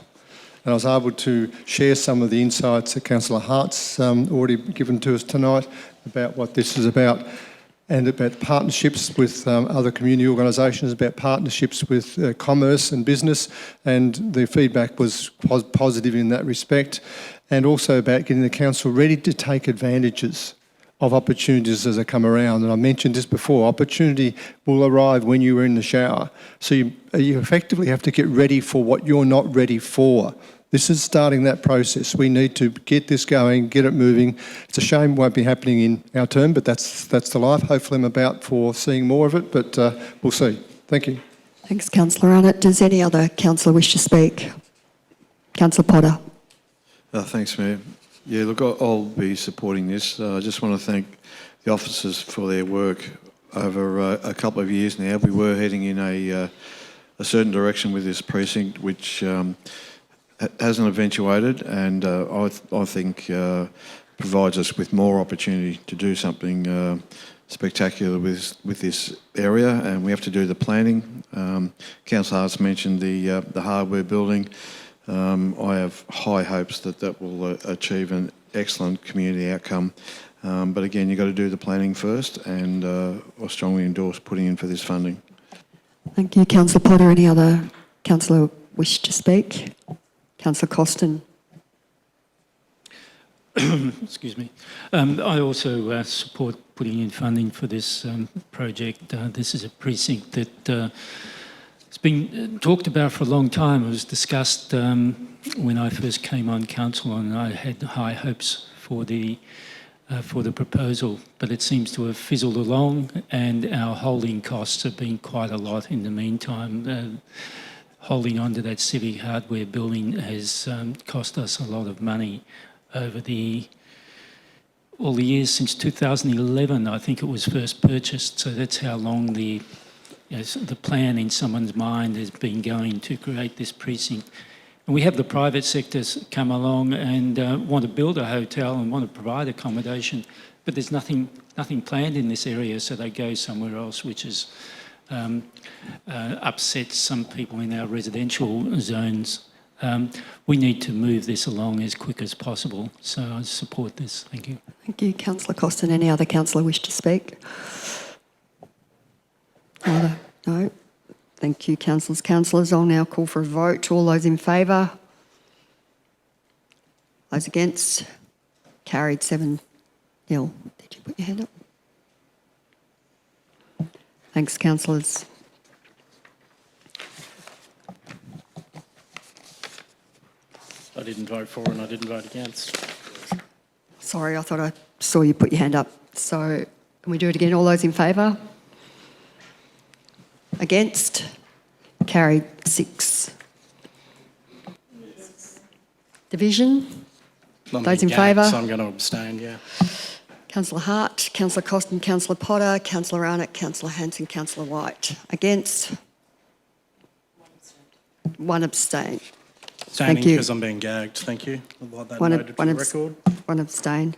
And I was able to share some of the insights that Councillor Hart's already given to us tonight about what this is about, and about partnerships with other community organisations, about partnerships with commerce and business, and the feedback was positive in that respect, and also about getting the council ready to take advantages of opportunities as they come around. And I mentioned this before, opportunity will arrive when you are in the shower. So you effectively have to get ready for what you're not ready for. This is starting that process. We need to get this going, get it moving. It's a shame it won't be happening in our term, but that's the life. Hopefully I'm about for seeing more of it, but we'll see. Thank you. Thanks, Councillor Arnott. Does any other councillor wish to speak? Councillor Potter. Thanks, Mayor. Yeah, look, I'll be supporting this. I just want to thank the officers for their work over a couple of years now. We were heading in a certain direction with this precinct, which hasn't eventuated, and I think provides us with more opportunity to do something spectacular with this area, and we have to do the planning. Councillor Hart's mentioned the hardware building. I have high hopes that will achieve an excellent community outcome. But again, you've got to do the planning first, and I strongly endorse putting in for this funding. Thank you, Councillor Potter. Any other councillor wish to speak? Councillor Costin. Excuse me. I also support putting in funding for this project. This is a precinct that it's been talked about for a long time. It was discussed when I first came on council, and I had high hopes for the proposal, but it seems to have fizzled along, and our holding costs have been quite a lot in the meantime. Holding on to that civic hardware building has cost us a lot of money over all the years since 2011. I think it was first purchased, so that's how long the plan in someone's mind has been going to create this precinct. And we have the private sectors come along and want to build a hotel and want to provide accommodation, but there's nothing planned in this area, so they go somewhere else, which is upsets some people in our residential zones. We need to move this along as quick as possible, so I support this. Thank you. Thank you, Councillor Costin. Any other councillor wish to speak? No. Thank you, councillors. Councillors, I'll now call for a vote. All those in favour? Those against? Carried 7-0. Did you put your hand up? Thanks, councillors. I didn't vote for and I didn't vote against. Sorry, I thought I saw you put your hand up. So can we do it again? All those in favour? Against? Carried 6. Division? Those in favour? So I'm going to abstain, yeah. Councillor Hart, Councillor Costin, Councillor Potter, Councillor Arnott, Councillor Hanson, Councillor White. Against? 1 abstain. Abstaining Thank you. because I'm being gagged. Thank you. I'll want that noted for the record. 1 abstain.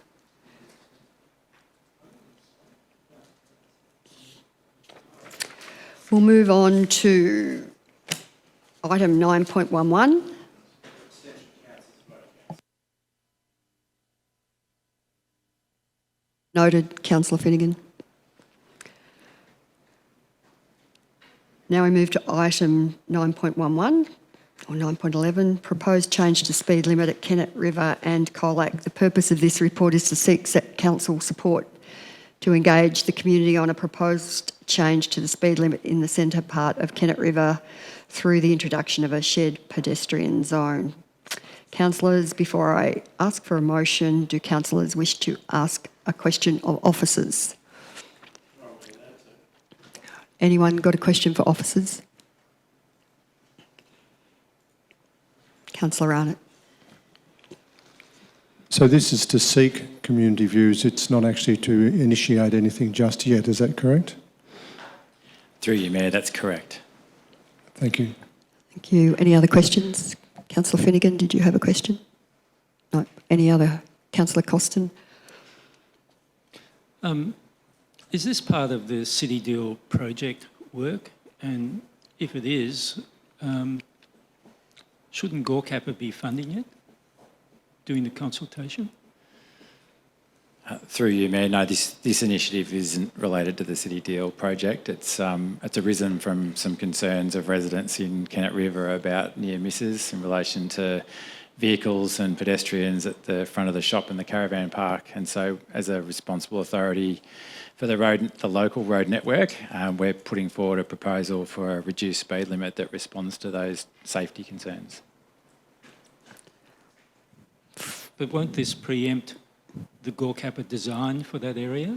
We'll move on to item 9.11. Noted, Councillor Finnegan. Now we move to item 9.11 or 9.11, proposed change to speed limit at Kennet River and Colac. The purpose of this report is to seek council support to engage the community on a proposed change to the speed limit in the centre part of Kennet River through the introduction of a shared pedestrian zone. Councillors, before I ask for a motion, do councillors wish to ask a question of officers? Anyone got a question for officers? Councillor Arnott. So this is to seek community views. It's not actually to initiate anything just yet. Is that correct? Through you, Mayor, that's correct. Thank you. Thank you. Any other questions? Councillor Finnegan, did you have a question? No. Any other? Councillor Costin? Is this part of the City Deal project work? And if it is, shouldn't GORCAPA be funding it, doing the consultation? Through you, Mayor, no, this initiative isn't related to the City Deal project. It's arisen from some concerns of residents in Kennet River about near misses in relation to vehicles and pedestrians at the front of the shop and the caravan park. And so, as a responsible authority for the local road network, we're putting forward a proposal for a reduced speed limit that responds to those safety concerns. But won't this preempt the Gorkappa design for that area?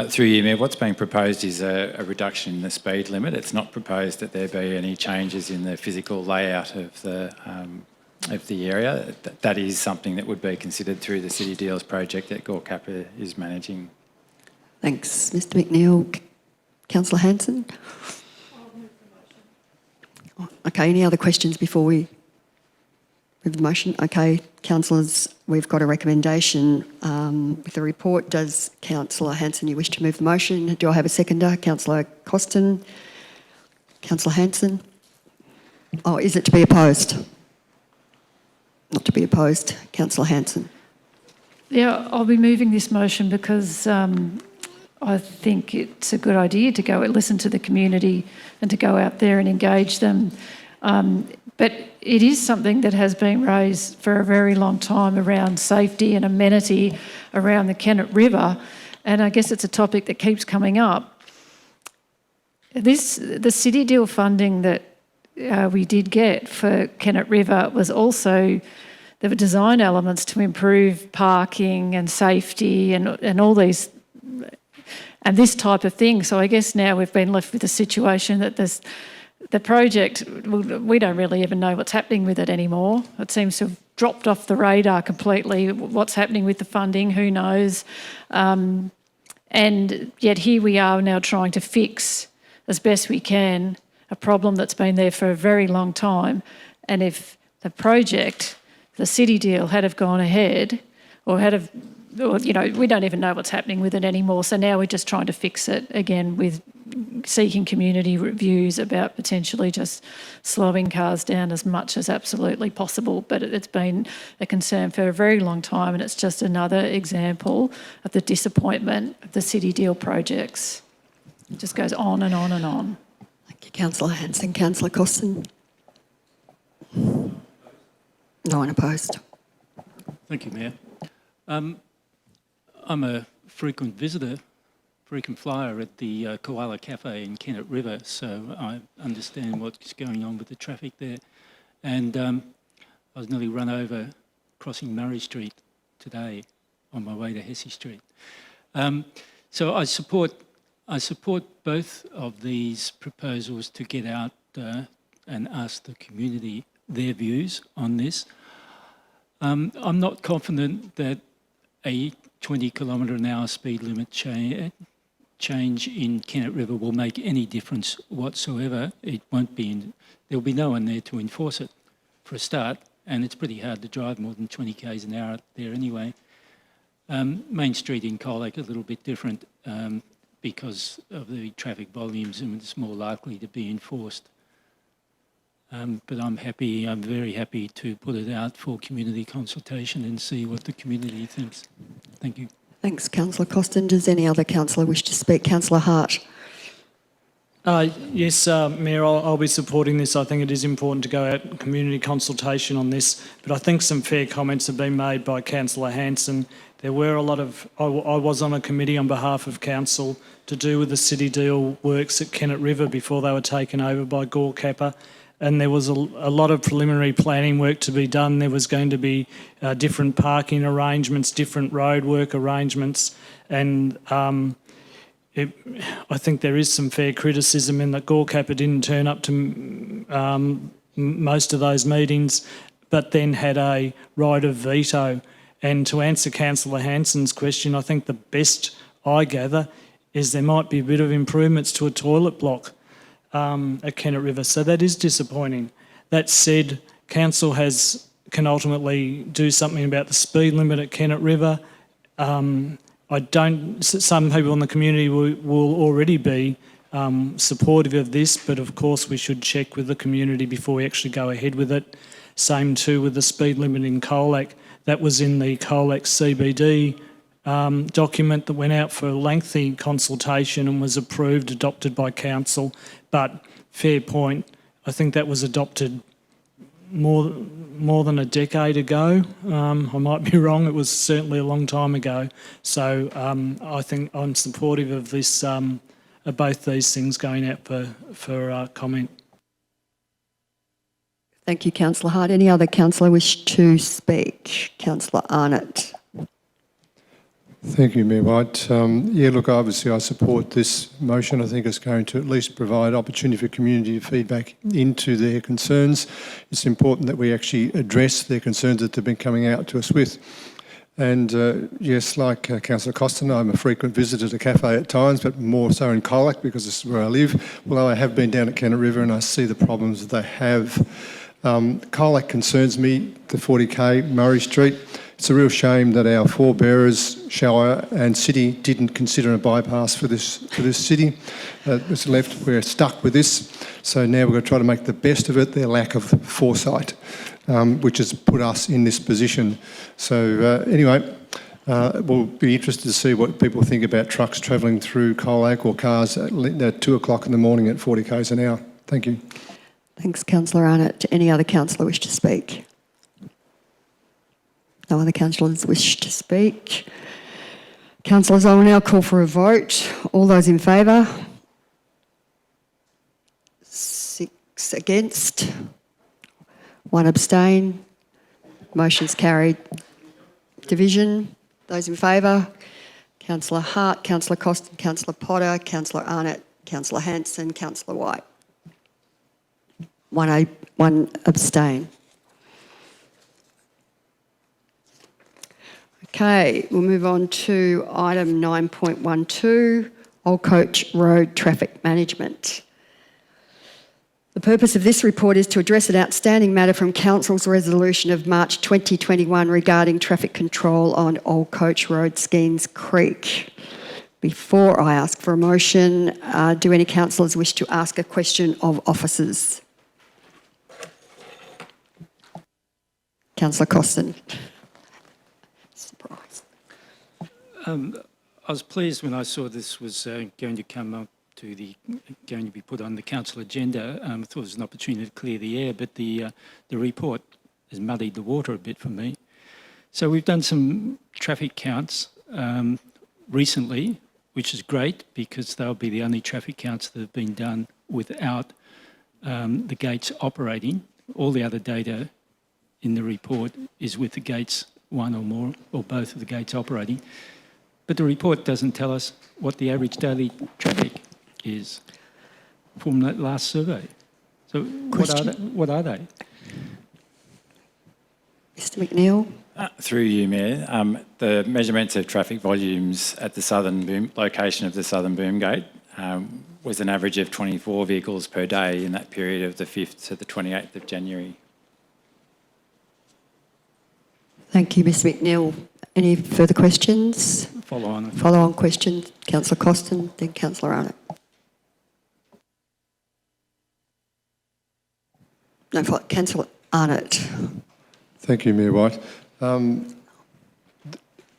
Through you, Mayor, what's being proposed is a reduction in the speed limit. It's not proposed that there be any changes in the physical layout of the area. That is something that would be considered through the City Deals project that Gorkappa is managing. Thanks, Mr McNeil. Councillor Hanson? Okay, any other questions before we move the motion? Okay, councillors, we've got a recommendation with the report. Does Councillor Hanson, you wish to move the motion? Do I have a seconder? Councillor Costin? Councillor Hanson? Oh, is it to be opposed? Not to be opposed. Councillor Hanson? Yeah, I'll be moving this motion because I think it's a good idea to go and listen to the community and to go out there and engage them. But it is something that has been raised for a very long time around safety and amenity around the Kennet River, and I guess it's a topic that keeps coming up. The City Deal funding that we did get for Kennet River was also, there were design elements to improve parking and safety and all these and this type of thing. So I guess now we've been left with a situation that the project, we don't really even know what's happening with it anymore. It seems to have dropped off the radar completely. What's happening with the funding, who knows? And yet here we are now trying to fix as best we can a problem that's been there for a very long time. And if the project, the City Deal, had have gone ahead or we don't even know what's happening with it anymore. So now we're just trying to fix it again with seeking community reviews about potentially just slowing cars down as much as absolutely possible. But it's been a concern for a very long time, and it's just another example of the disappointment of the City Deal projects. It just goes on and on and on. Thank you, Councillor Hanson. Councillor Costin? No one opposed. Thank you, Mayor. I'm a frequent visitor, frequent flyer at the Koala Cafe in Kennet River, so I understand what's going on with the traffic there. And I was nearly run over crossing Murray Street today on my way to Hesse Street. So I support both of these proposals to get out and ask the community their views on this. I'm not confident that a 20 kilometre an hour speed limit change in Kennet River will make any difference whatsoever. It won't be, there'll be no one there to enforce it for a start, and it's pretty hard to drive more than 20 k's an hour there anyway. Main Street in Colac a little bit different because of the traffic volumes, and it's more likely to be enforced. But I'm very happy to put it out for community consultation and see what the community thinks. Thank you. Thanks, Councillor Costin. Does any other councillor wish to speak? Councillor Hart? Yes, Mayor, I'll be supporting this. I think it is important to go out and community consultation on this, but I think some fair comments have been made by Councillor Hanson. There were a lot of, I was on a committee on behalf of council to do with the City Deal works at Kennet River before they were taken over by Gorkappa. And there was a lot of preliminary planning work to be done. There was going to be different parking arrangements, different roadwork arrangements, and I think there is some fair criticism in that Gorkappa didn't turn up to most of those meetings, but then had a right of veto. And to answer Councillor Hanson's question, I think the best I gather is there might be a bit of improvements to a toilet block at Kennet River, so that is disappointing. That said, council can ultimately do something about the speed limit at Kennet River. Some people in the community will already be supportive of this, but of course we should check with the community before we actually go ahead with it. Same too with the speed limit in Colac. That was in the Colac CBD document that went out for a lengthy consultation and was adopted by council. But fair point, I think that was adopted more than a decade ago. I might be wrong, it was certainly a long time ago. So I think I'm supportive of this, of both these things going out for comment. Thank you, Councillor Hart. Any other councillor wish to speak? Councillor Arnott. Thank you, Mayor White. Yeah, look, obviously I support this motion. I think it's going to at least provide opportunity for community feedback into their concerns. It's important that we actually address their concerns that they've been coming out to us with. And yes, like Councillor Costin, I'm a frequent visitor to cafe at times, but more so in Colac because this is where I live. Although I have been down at Kennett River and I see the problems that they have. Colac concerns me, the 40k Murray Street. It's a real shame that our forebearers, Shire and City, didn't consider a bypass for this city. It's left, we're stuck with this. So now we're going to try to make the best of it, their lack of foresight, which has put us in this position. So anyway, we'll be interested to see what people think about trucks travelling through Colac or cars at 2 o'clock in the morning at 40 k's an hour. Thank you. Thanks, Councillor Arnott. Any other councillor wish to speak? No other councillors wish to speak. Councillors, I will now call for a vote. All those in favour? 6 against. 1 abstain. Motion's carried. Division. Those in favour? Councillor Hart, Councillor Costin, Councillor Potter, Councillor Arnott, Councillor Hanson, Councillor White. 1 abstain. Okay, we'll move on to item 9.12, Old Coach Road Traffic Management. The purpose of this report is to address an outstanding matter from Council's resolution of March 2021 regarding traffic control on Old Coach Road, Skeens Creek. Before I ask for a motion, do any councillors wish to ask a question of officers? Councillor Costin. Surprise. I was pleased when I saw this was going to come up going to be put on the council agenda. I thought it was an opportunity to clear the air, but the report has muddied the water a bit for me. So we've done some traffic counts recently, which is great because they'll be the only traffic counts that have been done without the gates operating. All the other data in the report is with the gates, one or more, or both of the gates operating. But the report doesn't tell us what the average daily traffic is from that last survey. So what are they? Mr McNeil. Through you, Mayor. The measurements of traffic volumes at the southern location of the southern boom gate was an average of 24 vehicles per day in that period of the 5th to the 28th of January. Thank you, Ms McNeil. Any further questions? Follow on. Follow on question, Councillor Costin, then Councillor Arnott. No, Councillor Arnott. Thank you, Mayor White. Note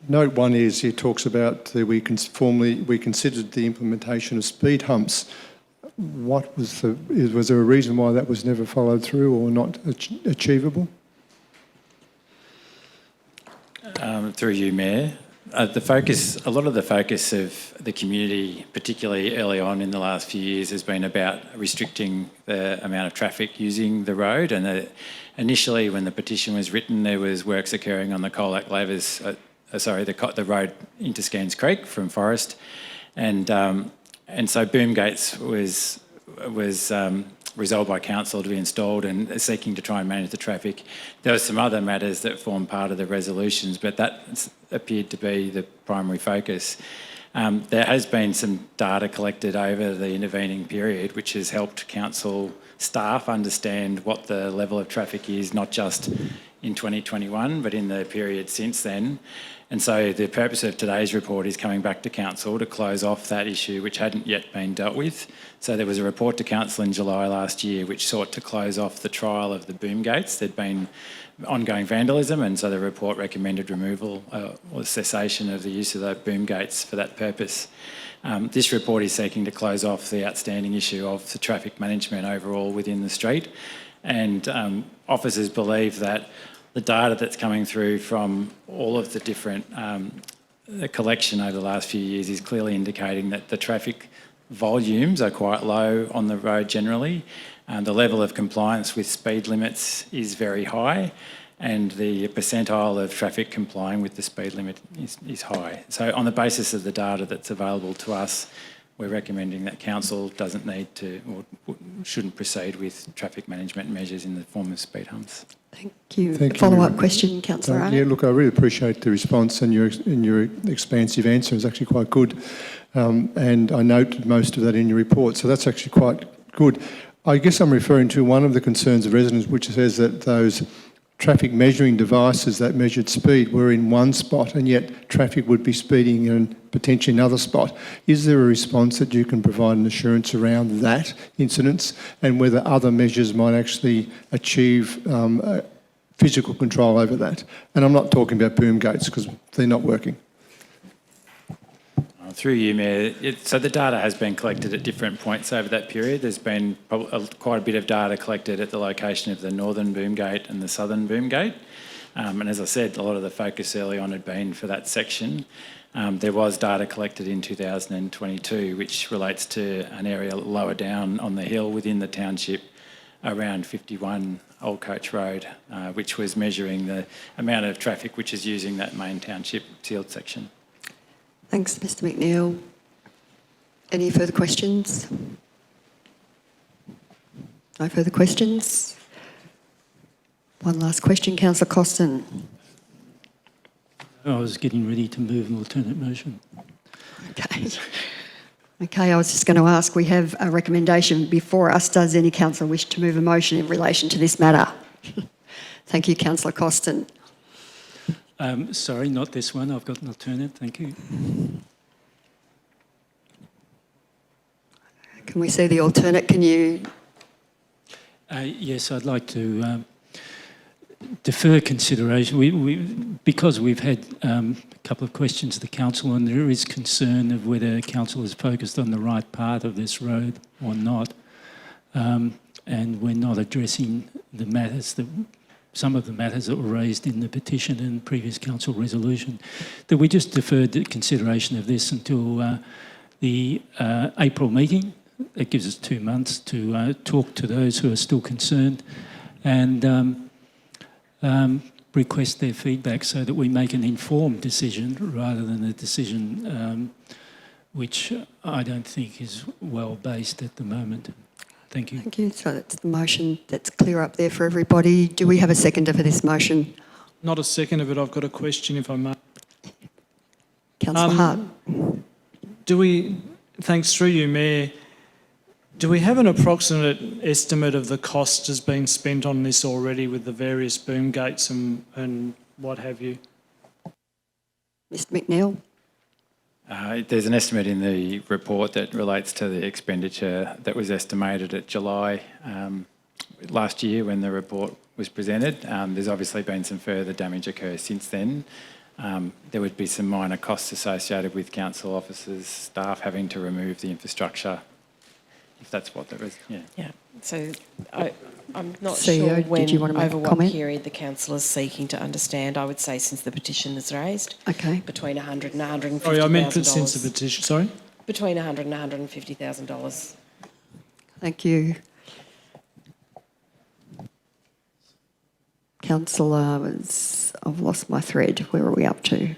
1 is he talks about we considered the implementation of speed humps. What was there a reason why that was never followed through or not achievable? Through you, Mayor. A lot of the focus of the community, particularly early on in the last few years, has been about restricting the amount of traffic using the road. And initially, when the petition was written, there was works occurring on the Colac levers, the road into Skeens Creek from Forest, and so boom gates was resolved by council to be installed and seeking to try and manage the traffic. There were some other matters that formed part of the resolutions, but that appeared to be the primary focus. There has been some data collected over the intervening period, which has helped council staff understand what the level of traffic is, not just in 2021, but in the period since then. And so the purpose of today's report is coming back to council to close off that issue, which hadn't yet been dealt with. So there was a report to council in July last year, which sought to close off the trial of the boom gates. There'd been ongoing vandalism, and so the report recommended removal or cessation of the use of the boom gates for that purpose. This report is seeking to close off the outstanding issue of the traffic management overall within the street. And officers believe that the data that's coming through from all of the different the collection over the last few years is clearly indicating that the traffic volumes are quite low on the road generally. The level of compliance with speed limits is very high, and the percentile of traffic complying with the speed limit is high. So on the basis of the data that's available to us, we're recommending that council doesn't need to or shouldn't proceed with traffic management measures in the form of speed humps. Thank you. Thank you. Follow-up question, Councillor Arnott. Yeah, look, I really appreciate the response, and your expansive answer is actually quite good. And I noted most of that in your report, so that's actually quite good. I guess I'm referring to one of the concerns of residents, which says that those traffic measuring devices that measured speed were in one spot, and yet traffic would be speeding in potentially another spot. Is there a response that you can provide an assurance around that incidence, and whether other measures might actually achieve physical control over that? And I'm not talking about boom gates, because they're not working. Through you, Mayor. So the data has been collected at different points over that period. There's been quite a bit of data collected at the location of the northern boom gate and the southern boom gate. And as I said, a lot of the focus early on had been for that section. There was data collected in 2022, which relates to an area lower down on the hill within the township around 51 Old Coach Road, which was measuring the amount of traffic which is using that main township sealed section. Thanks, Mr McNeil. Any further questions? No further questions? One last question, Councillor Costin. I was getting ready to move an alternate motion. Okay. Okay, I was just going to ask, we have a recommendation before us. Does any councillor wish to move a motion in relation to this matter? Thank you, Councillor Costin. Sorry, not this one. I've got an alternate. Thank you. Can we see the alternate? Can you? Yes, I'd like to defer consideration. Because we've had a couple of questions to the council, and there is concern of whether council is focused on the right part of this road or not, and we're not addressing the matters that. Some of the matters that were raised in the petition and previous council resolution, that we just deferred the consideration of this until the April meeting. It gives us 2 months to talk to those who are still concerned and request their feedback so that we make an informed decision rather than a decision which I don't think is well based at the moment. Thank you. Thank you. So that's the motion. That's clear up there for everybody. Do we have a seconder for this motion? Not a seconder, but I've got a question if I may. Councillor Hart. Thanks through you, Mayor, do we have an approximate estimate of the cost has been spent on this already with the various boom gates and what have you? Mr McNeil. There's an estimate in the report that relates to the expenditure that was estimated at July last year when the report was presented. There's obviously been some further damage occur since then. There would be some minor costs associated with council officers, staff having to remove the infrastructure, if that's what there is. Yeah. So I'm not CEO, sure when, did you want to make over a what comment? period the council is seeking to understand. I would say since the petition is raised. Okay. Between $100,000 and $150,000. Sorry, I meant since the petition. Sorry. Between $100,000 and $150,000. Thank you. Councillor, I've lost my thread. Where are we up to?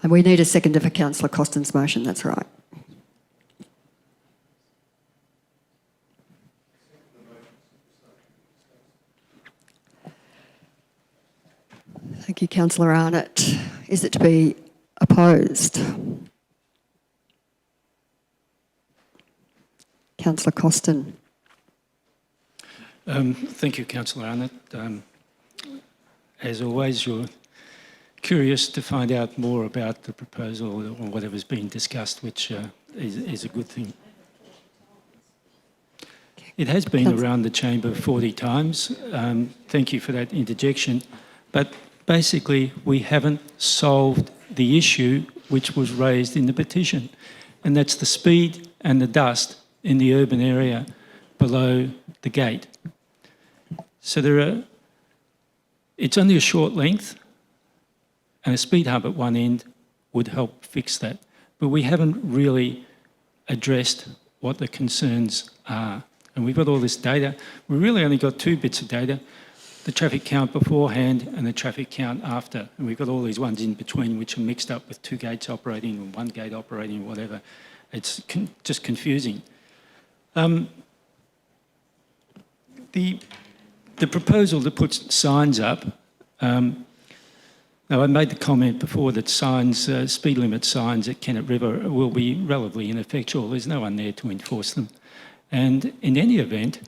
And we need a seconder for Councillor Costin's motion, that's right. Thank you, Councillor Arnott. Is it to be opposed? Councillor Costin. Thank you, Councillor Arnott. As always, you're curious to find out more about the proposal or whatever's being discussed, which is a good thing. It has been around the chamber 40 times. Thank you for that interjection. But basically, we haven't solved the issue which was raised in the petition, and that's the speed and the dust in the urban area below the gate. So it's only a short length, and a speed hump at one end would help fix that. But we haven't really addressed what the concerns are And we've got all this data. We really only got 2 bits of data, the traffic count beforehand and the traffic count after. And we've got all these ones in between which are mixed up with 2 gates operating and 1 gate operating or whatever. It's just confusing. The proposal to put signs up, now, I made the comment before that signs, speed limit signs at Kennet River will be relatively ineffectual. There's no one there to enforce them. And in any event,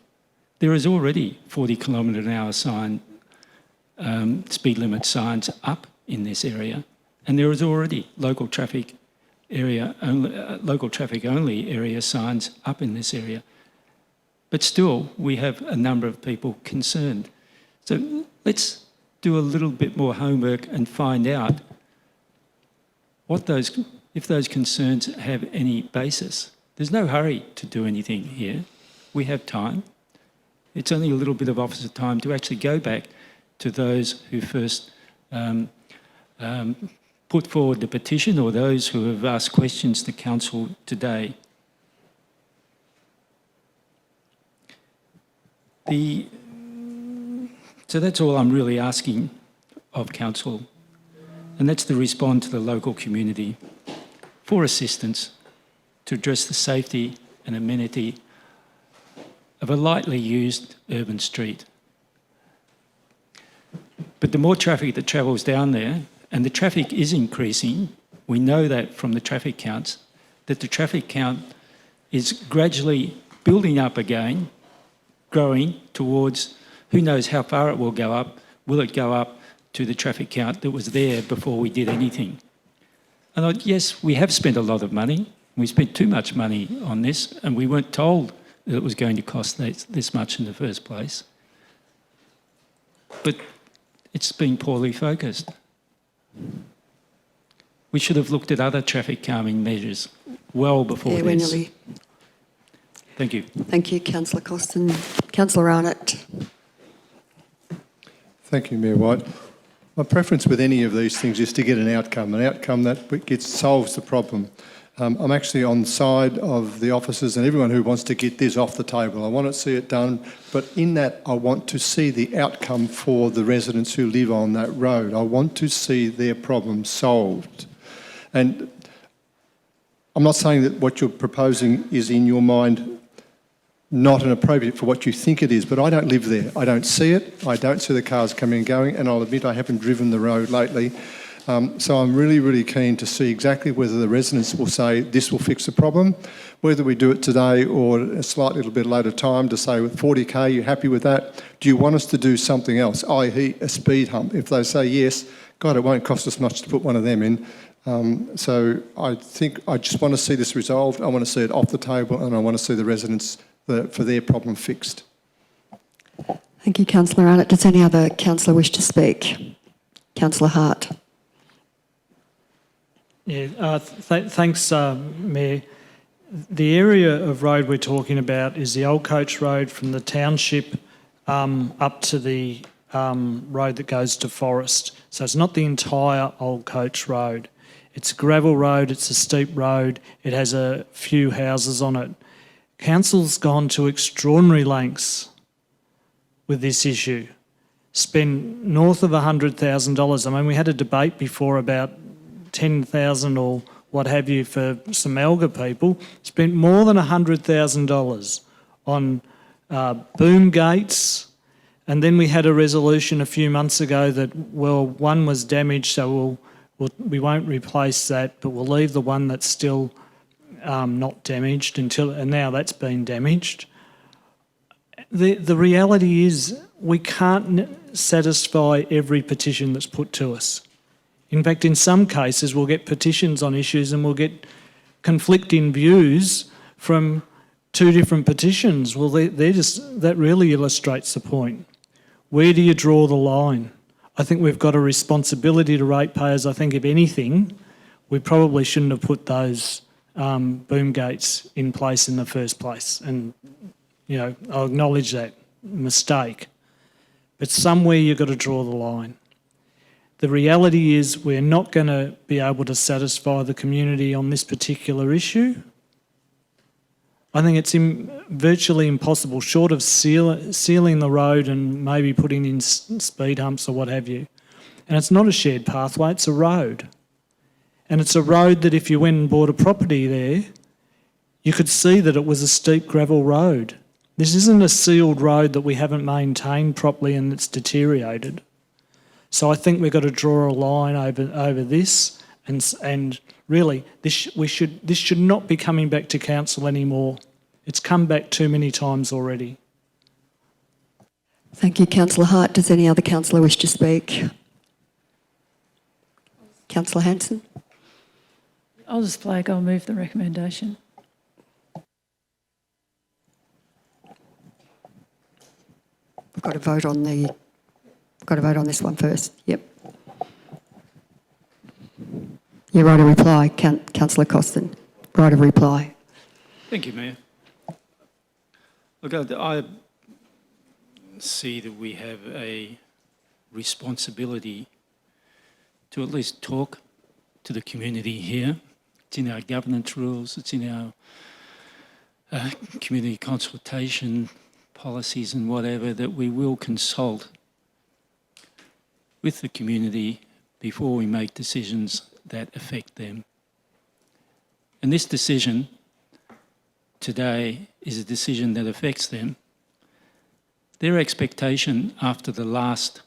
there is already 40 kilometre an hour sign, speed limit signs up in this area. And there is already local traffic only area signs up in this area. But still, we have a number of people concerned. So let's do a little bit more homework and find out if those concerns have any basis. There's no hurry to do anything here. We have time. It's only a little bit of officer time to actually go back to those who first put forward the petition or those who have asked questions to council today. So that's all I'm really asking of council, and that's to respond to the local community for assistance to address the safety and amenity of a lightly used urban street. But the more traffic that travels down there, and the traffic is increasing, we know that from the traffic counts, that the traffic count is gradually building up again, growing towards, who knows how far it will go up. Will it go up to the traffic count that was there before we did anything? And yes, we have spent a lot of money. We spent too much money on this, and we weren't told that it was going to cost this much in the first place. But it's been poorly focused. We should have looked at other traffic calming measures well before this. Thank you. Thank you, Councillor Costin. Councillor Arnott. Thank you, Mayor White. My preference with any of these things is to get an outcome that solves the problem. I'm actually on the side of the officers and everyone who wants to get this off the table. I want to see it done, but in that I want to see the outcome for the residents who live on that road. I want to see their problem solved. And I'm not saying that what you're proposing is in your mind not inappropriate for what you think it is, but I don't live there. I don't see it. I don't see the cars coming and going, and I'll admit I haven't driven the road lately. So I'm really, really keen to see exactly whether the residents will say this will fix the problem, whether we do it today or a slight little bit later time to say with 40k, you're happy with that? Do you want us to do something else, i.e. a speed hump? If they say yes, God, it won't cost us much to put one of them in. So I think I just want to see this resolved. I want to see it off the table, and I want to see the residents for their problem fixed. Thank you, Councillor Arnott. Does any other councillor wish to speak? Councillor Hart. Yeah, thanks, Mayor. The area of road we're talking about is the Old Coach Road from the township up to the road that goes to Forest. So it's not the entire Old Coach Road. It's a gravel road, it's a steep road, it has a few houses on it. Council's gone to extraordinary lengths with this issue. Spend north of $100,000. I mean, we had a debate before about 10,000 or what have you for some Alga people. Spent more than $100,000 on boom gates, and then we had a resolution a few months ago that, well, one was damaged, so we won't replace that, but we'll leave the one that's still not damaged and now that's been damaged. The reality is we can't satisfy every petition that's put to us. In fact, in some cases, we'll get petitions on issues and we'll get conflicting views from 2 different petitions. Well, that really illustrates the point. Where do you draw the line? I think we've got a responsibility to ratepayers. I think if anything, we probably shouldn't have put those boom gates in place in the first place. And, you know, I'll acknowledge that mistake. But somewhere you've got to draw the line. The reality is we're not going to be able to satisfy the community on this particular issue. I think it's virtually impossible, short of sealing the road and maybe putting in speed humps or what have you. And it's not a shared pathway, it's a road. And it's a road that if you went and bought a property there, you could see that it was a steep gravel road. This isn't a sealed road that we haven't maintained properly and it's deteriorated. So I think we've got to draw a line over this, and really this should not be coming back to council anymore. It's come back too many times already. Thank you, Councillor Hart. Does any other councillor wish to speak? Councillor Hanson? I'll just flag I'll move the recommendation. We've got to vote on this one first. Yep. Yeah, right of reply, Councillor Costin. Right of reply. Thank you, Mayor. Look, I see that we have a responsibility to at least talk to the community here. It's in our governance rules, it's in our community consultation policies and whatever, that we will consult with the community before we make decisions that affect them. And this decision today is a decision that affects them. Their expectation after the last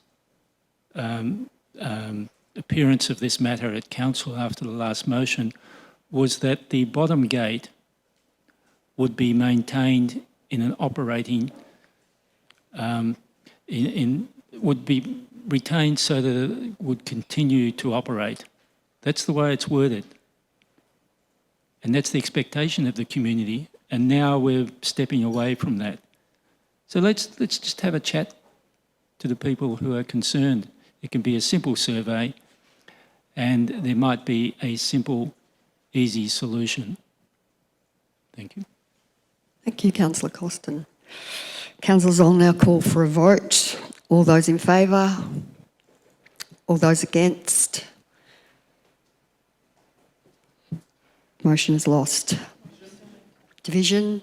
appearance of this matter at council, after the last motion, was that the bottom gate would be maintained in an operating, would be retained so that it would continue to operate. That's the way it's worded. And that's the expectation of the community. And now we're stepping away from that. So let's just have a chat to the people who are concerned. It can be a simple survey and there might be a simple, easy solution. Thank you. Thank you, Councillor Costin. Councillors, I'll now call for a vote. All those in favour? All those against? Motion is lost. Division.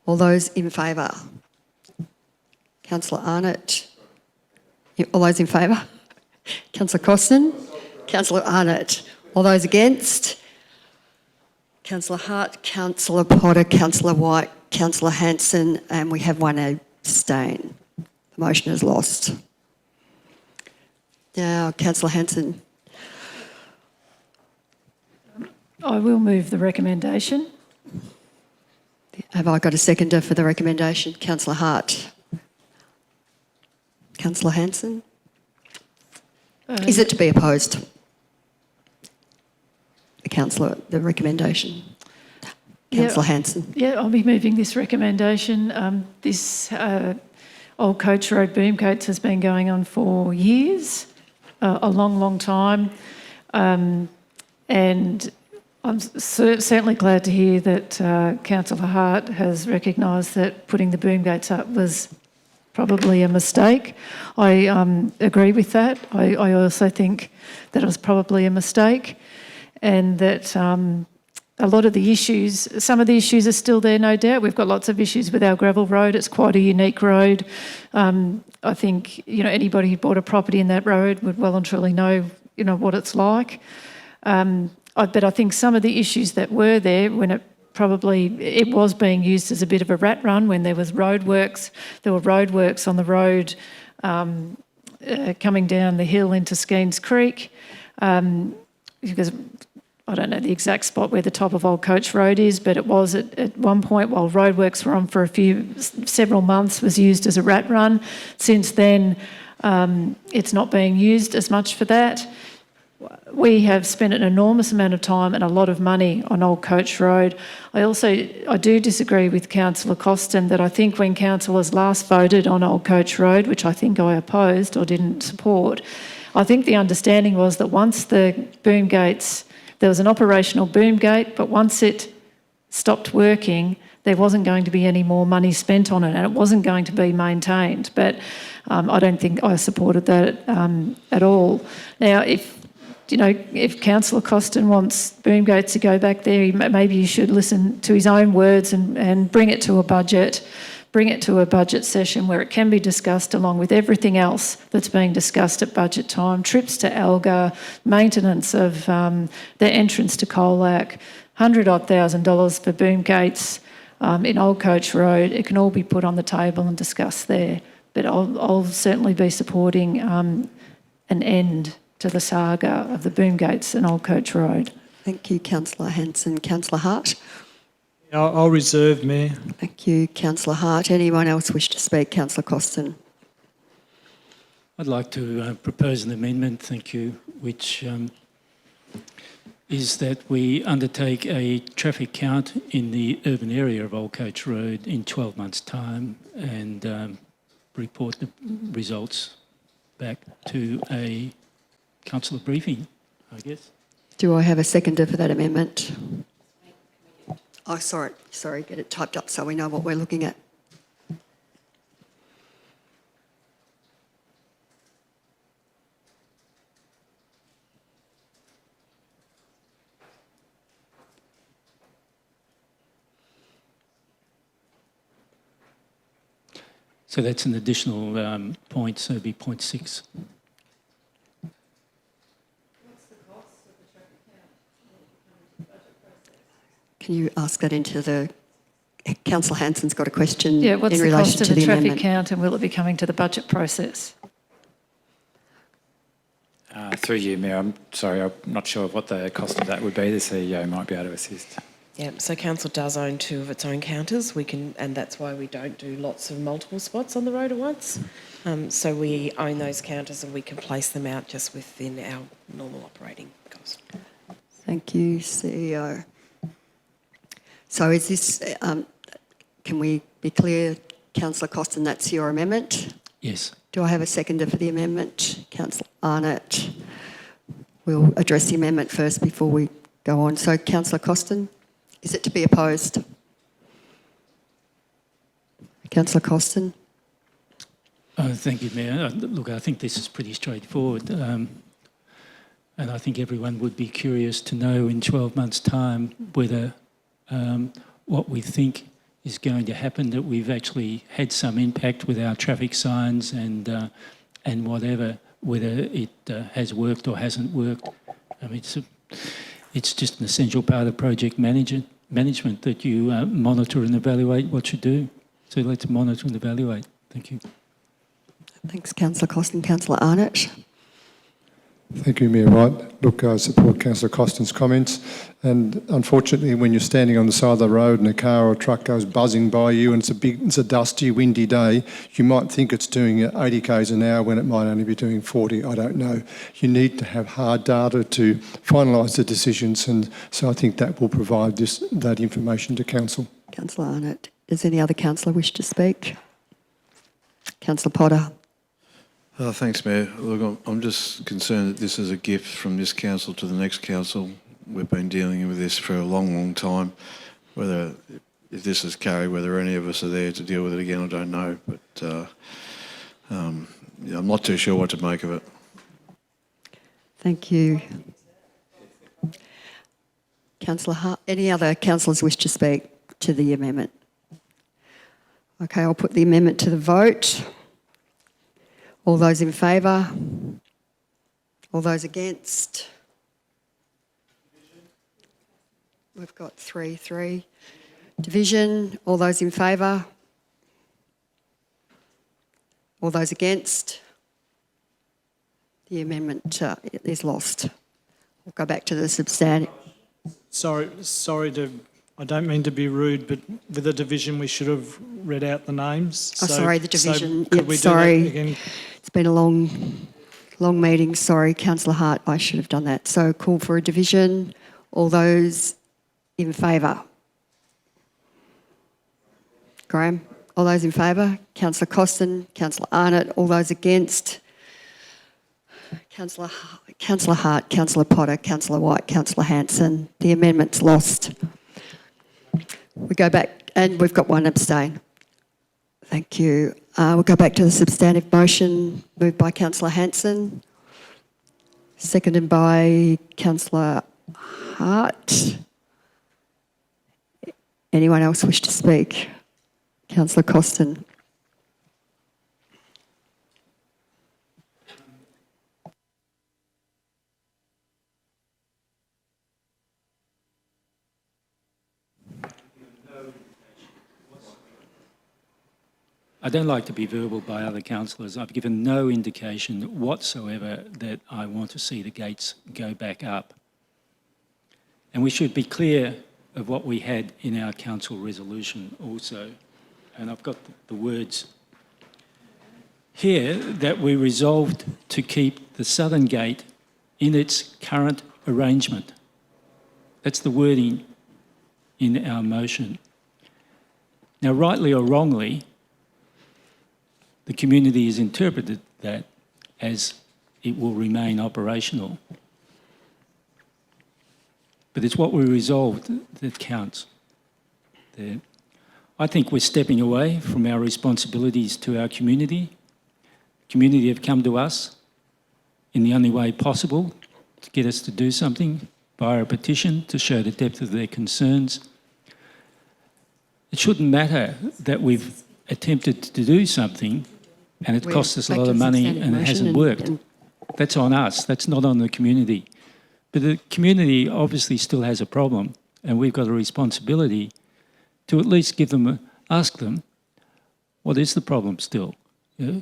All those in favour? Councillor Arnott. All those in favour? Councillor Costin? Councillor Arnott. All those against? Councillor Hart, Councillor Potter, Councillor White, Councillor Hanson, and we have one abstain. The motion is lost. Now, Councillor Hanson. I will move the recommendation. Have I got a seconder for the recommendation? Councillor Hart. Councillor Hanson. Is it to be opposed? The recommendation. Councillor Hanson. Yeah, I'll be moving this recommendation. This Old Coach Road boom gates has been going on for years, a long, long time. And I'm certainly glad to hear that Councillor Hart has recognised that putting the boom gates up was probably a mistake. I agree with that. I also think that it was probably a mistake, and that a lot of the issues, some of the issues are still there, no doubt. We've got lots of issues with our gravel road. It's quite a unique road. I think, anybody who bought a property in that road would well and truly know, what it's like. But I think some of the issues that were there when it was being used as a bit of a rat run when there was roadworks. There were roadworks on the road coming down the hill into Skeens Creek, because I don't know the exact spot where the top of Old Coach Road is, but it was at one point, while roadworks were on for several months, was used as a rat run. Since then, it's not being used as much for that. We have spent an enormous amount of time and a lot of money on Old Coach Road. I do disagree with Councillor Costin that I think when councillors last voted on Old Coach Road, which I think I opposed or didn't support, I think the understanding was that once the boom gates, there was an operational boom gate, but once it stopped working, there wasn't going to be any more money spent on it and it wasn't going to be maintained. But I don't think I supported that at all. Now, if if Councillor Costin wants Boomgates to go back there, maybe you should listen to his own words and bring it to a budget session where it can be discussed along with everything else that's being discussed at budget time. Trips to Alga, maintenance of the entrance to Colac, $100,000 for Boomgates in Old Coach Road. It can all be put on the table and discussed there. But I'll certainly be supporting an end to the saga of the Boomgates and Old Coach Road. Thank you, Councillor Hanson. Councillor Hart? I'll reserve, Mayor. Thank you, Councillor Hart. Anyone else wish to speak? Councillor Costin? I'd like to propose an amendment, thank you, which is that we undertake a traffic count in the urban area of Old Coach Road in 12 months' time and report the results back to a councillor briefing, I guess. Do I have a seconder for that amendment? Oh, sorry, get it typed up so we know what we're looking at. So that's an additional point, so it'd be 0.6. Can you ask that into the... Councillor Hanson's got a question Yeah, what's in the relation cost of to the the traffic amendment. count and will it be coming to the budget process? Through you, Mayor, I'm sorry, I'm not sure what the cost of that would be. The CEO might be able to assist. Yeah, so council does own 2 of its own counters. And that's why we don't do lots of multiple spots on the road at once. So we own those counters and we can place them out just within our normal operating cost. Thank you, CEO. So is this, can we be clear, Councillor Costin, that's your amendment? Yes. Do I have a seconder for the amendment? Councillor Arnott. We'll address the amendment first before we go on. So, Councillor Costin, is it to be opposed? Councillor Costin? Thank you, Mayor. Look, I think this is pretty straightforward. And I think everyone would be curious to know in 12 months' time whether what we think is going to happen, that we've actually had some impact with our traffic signs and whatever, whether it has worked or hasn't worked. I mean, it's just an essential part of project management that you monitor and evaluate what you do. So let's monitor and evaluate. Thank you. Thanks, Councillor Costin. Councillor Arnott? Thank you, Mayor Wright. Look, I support Councillor Costin's comments, and unfortunately when you're standing on the side of the road and a car or a truck goes buzzing by you and it's a dusty, windy day, you might think it's doing 80 k's an hour when it might only be doing 40, I don't know. You need to have hard data to finalise the decisions, and so I think that will provide that information to Council. Councillor Arnott. Does any other councillor wish to speak? Councillor Potter? Thanks, Mayor. Look, I'm just concerned that this is a gift from this council to the next council. We've been dealing with this for a long, long time. Whether, if this is carried, whether any of us are there to deal with it again, I don't know. But yeah, I'm not too sure what to make of it. Thank you. Councillor Hart, any other councillors wish to speak to the amendment? Okay, I'll put the amendment to the vote. All those in favour? All those against? We've got 3-3. Division, all those in favour? All those against? The amendment is lost. We'll go back to the substantive. Sorry I don't mean to be rude, but with the division we should have read out the names. Oh, sorry, the division. So could we do that again? It's been a long meeting. Sorry, Councillor Hart, I should have done that. So call for a division. All those in favour? Graham? All those in favour? Councillor Costin? Councillor Arnott? All those against? Councillor Hart, Councillor Potter, Councillor White, Councillor Hanson. The amendment's lost. We go back, and we've got one abstain. Thank you. We'll go back to the substantive motion moved by Councillor Hanson. Seconded by Councillor Hart. Anyone else wish to speak? Councillor Costin. I don't like to be verbal by other councillors. I've given no indication whatsoever that I want to see the gates go back up. And we should be clear of what we had in our council resolution also. And I've got the words here that we resolved to keep the southern gate in its current arrangement. That's the wording in our motion. Now, rightly or wrongly, the community has interpreted that as it will remain operational. But it's what we resolved that counts there. I think we're stepping away from our responsibilities to our community. The community have come to us in the only way possible to get us to do something via a petition to show the depth of their concerns. It shouldn't matter that we've attempted to do something and it costs us a lot of money and it hasn't worked. That's on us, that's not on the community. But the community obviously still has a problem and we've got a responsibility to at least ask them, what is the problem still? Yeah?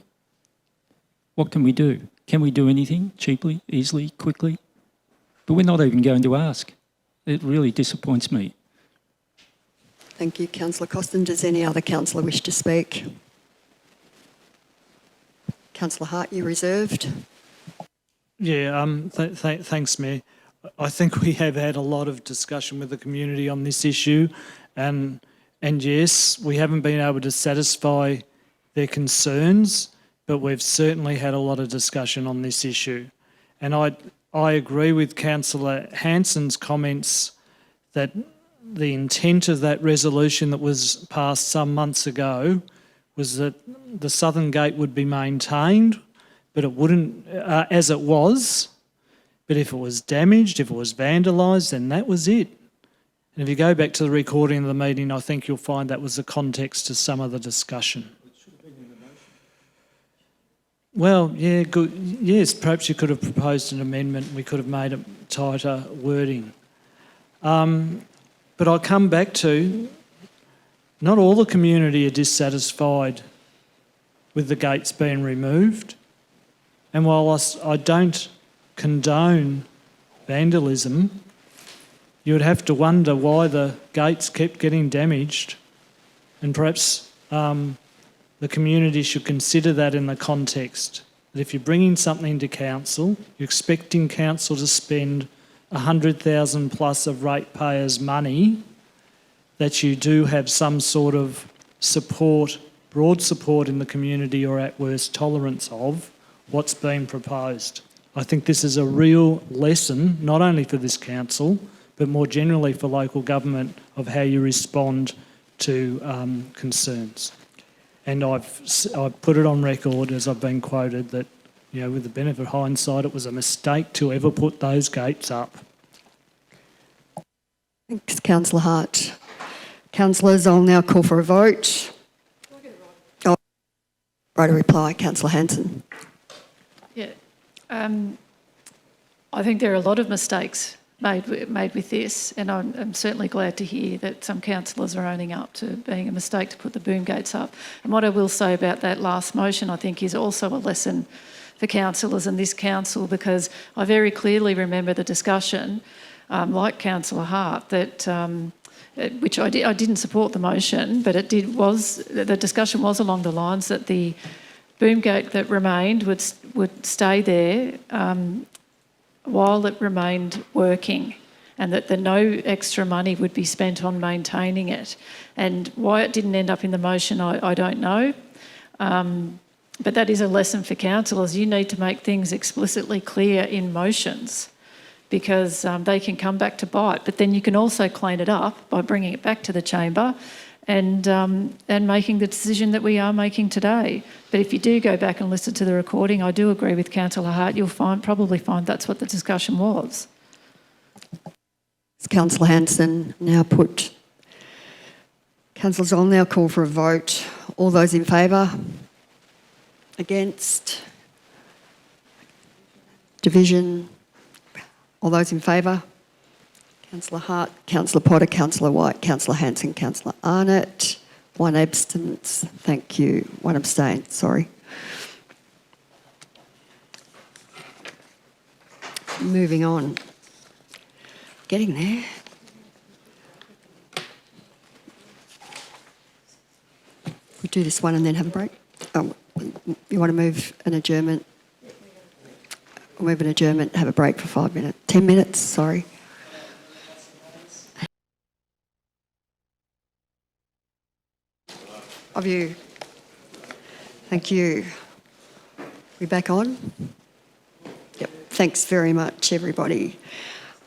What can we do? Can we do anything cheaply, easily, quickly? But we're not even going to ask. It really disappoints me. Thank you, Councillor Costin. Does any other councillor wish to speak? Councillor Hart, you reserved. Yeah, thanks, Mayor. I think we have had a lot of discussion with the community on this issue, and yes, we haven't been able to satisfy their concerns, but we've certainly had a lot of discussion on this issue. And I agree with Councillor Hanson's comments that the intent of that resolution that was passed some months ago was that the southern gate would be maintained, but it wouldn't, as it was, but if it was damaged, if it was vandalised, then that was it. And if you go back to the recording of the meeting, I think you'll find that was the context to some of the discussion. Well, yeah, good. Yes, perhaps you could have proposed an amendment and we could have made it tighter wording. But I'll come back to, not all the community are dissatisfied with the gates being removed. And while I don't condone vandalism, you would have to wonder why the gates kept getting damaged. And perhaps the community should consider that in the context that if you're bringing something to council, you're expecting council to spend 100,000 plus of ratepayers' money, that you do have some sort of support, broad support in the community, or at worst tolerance of what's being proposed. I think this is a real lesson, not only for this council, but more generally for local government, of how you respond to concerns. And I've put it on record, as I've been quoted, that, you know, with the benefit of hindsight, it was a mistake to ever put those gates up. Thanks, Councillor Hart. Councillors, I'll now call for a vote. Oh, right, a reply, Councillor Hanson. Yeah, I think there are a lot of mistakes made with this, and I'm certainly glad to hear that some councillors are owning up to being a mistake to put the boom gates up. And what I will say about that last motion, I think, is also a lesson for councillors and this council, because I very clearly remember the discussion, like Councillor Hart, that which I didn't support the motion, but the discussion was along the lines that the boom gate that remained would stay there while it remained working, and that no extra money would be spent on maintaining it. And why it didn't end up in the motion, I don't know. But that is a lesson for councillors. You need to make things explicitly clear in motions, because they can come back to bite. But then you can also clean it up by bringing it back to the chamber and making the decision that we are making today. But if you do go back and listen to the recording, I do agree with Councillor Hart. You'll probably find that's what the discussion was. Councillor Hanson now put. Councillors, I'll now call for a vote. All those in favour? Against? Division? All those in favour? Councillor Hart, Councillor Potter, Councillor White, Councillor Hanson, Councillor Arnott. One absence. Thank you. One abstain. Sorry. Moving on. Getting there. We do this one and then have a break. You want to move an adjournment? We'll move an adjournment, have a break for 5 minutes. 10 minutes, sorry. Of you. Thank you. We back on? Yep. Thanks very much, everybody.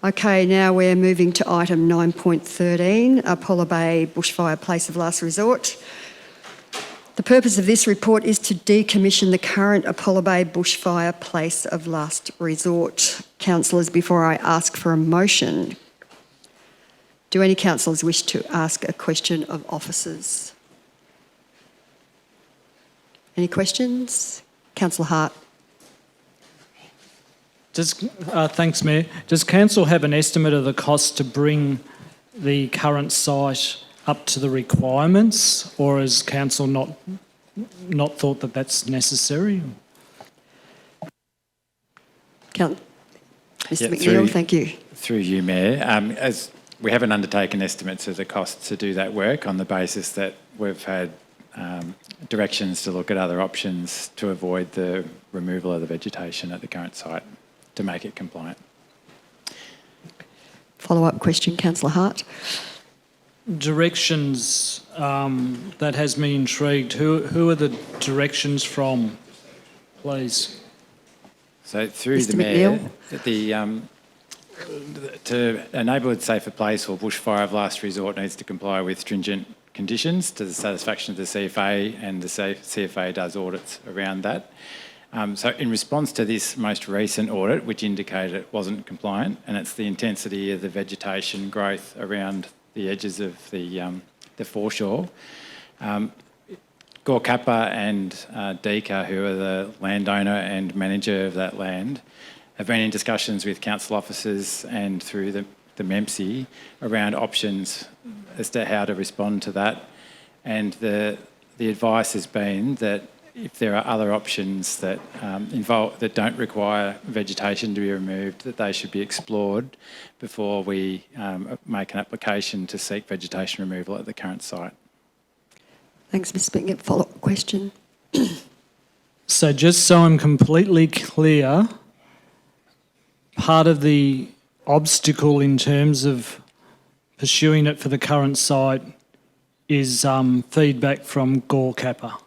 Okay, now we're moving to item 9.13, Apollo Bay Bushfire Place of Last Resort. The purpose of this report is to decommission the current Apollo Bay Bushfire Place of Last Resort. Councillors, before I ask for a motion, do any councillors wish to ask a question of officers? Any questions? Councillor Hart. Thanks, Mayor. Does Council have an estimate of the cost to bring the current site up to the requirements, or has Council not thought that that's necessary? Mr. McNeill, thank you. Through you, Mayor. As we haven't undertaken estimates of the cost to do that work on the basis that we've had directions to look at other options to avoid the removal of the vegetation at the current site to make it compliant. Follow-up question, Councillor Hart. Directions, that has me intrigued. Who are the directions from, please? So through Mr. the Mayor, McNeill. to enable a safer place or bushfire of last resort needs to comply with stringent conditions to the satisfaction of the CFA, and the CFA does audits around that. So in response to this most recent audit, which indicated it wasn't compliant, and it's the intensity of the vegetation growth around the edges of the foreshore, Gore Kappa and DECA, who are the landowner and manager of that land, have been in discussions with council officers and through the MEMC around options as to how to respond to that. And the advice has been that if there are other options that that don't require vegetation to be removed, that they should be explored before we make an application to seek vegetation removal at the current site. Thanks, Mr. McNeill. Follow-up question. So just so I'm completely clear, part of the obstacle in terms of pursuing it for the current site is feedback from Gore Kappa.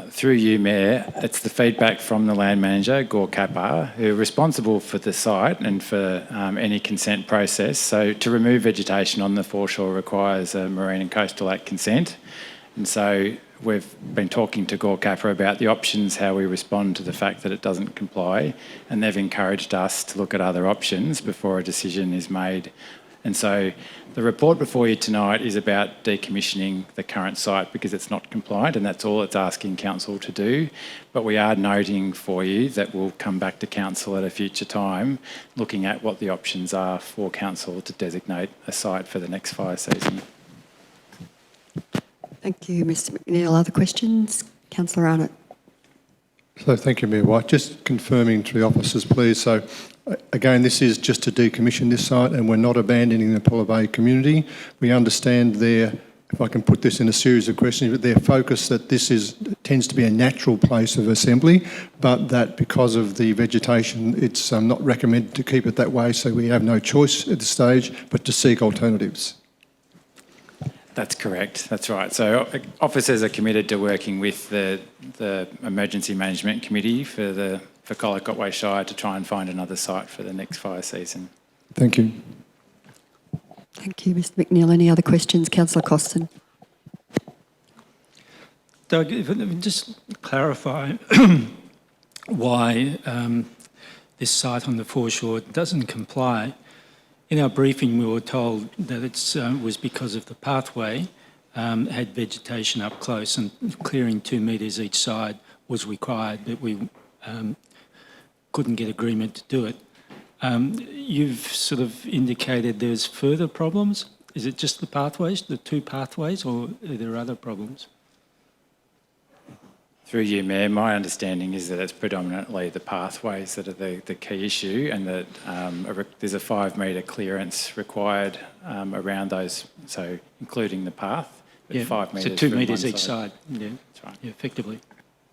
Through you, Mayor, it's the feedback from the land manager, Gore Kappa, who are responsible for the site and for any consent process. So to remove vegetation on the foreshore requires a Marine and Coastal Act consent. And so we've been talking to Gore Kappa about the options, how we respond to the fact that it doesn't comply, and they've encouraged us to look at other options before a decision is made. And so the report before you tonight is about decommissioning the current site because it's not compliant, and that's all it's asking Council to do. But we are noting for you that we'll come back to Council at a future time, looking at what the options are for Council to designate a site for the next fire season. Thank you, Mr. McNeill. Other questions? Councillor Arnott. So thank you, Mayor White. Just confirming to the officers, please. So again, this is just to decommission this site, and we're not abandoning the Apollo Bay community. We understand their, if I can put this in a series of questions, but their focus that this tends to be a natural place of assembly, but that because of the vegetation, it's not recommended to keep it that way. So we have no choice at this stage, but to seek alternatives. That's correct. That's right. So officers are committed to working with the Emergency Management Committee for Colac Otway Shire to try and find another site for the next fire season. Thank you. Thank you, Mr McNeill. Any other questions? Councillor Costin. Doug, if I can just clarify why this site on the foreshore doesn't comply. In our briefing, we were told that it was because of the pathway had vegetation up close and clearing 2 metres each side was required, but we couldn't get agreement to do it. You've sort of indicated there's further problems. Is it just the pathways, the 2 pathways, or are there other problems? Through you, Mayor, my understanding is that it's predominantly the pathways that are the key issue, and that there's a 5 metre clearance required around those, so including the path. Yeah, 5 metres. so 2 metres each side. Yeah, that's right. Yeah, effectively.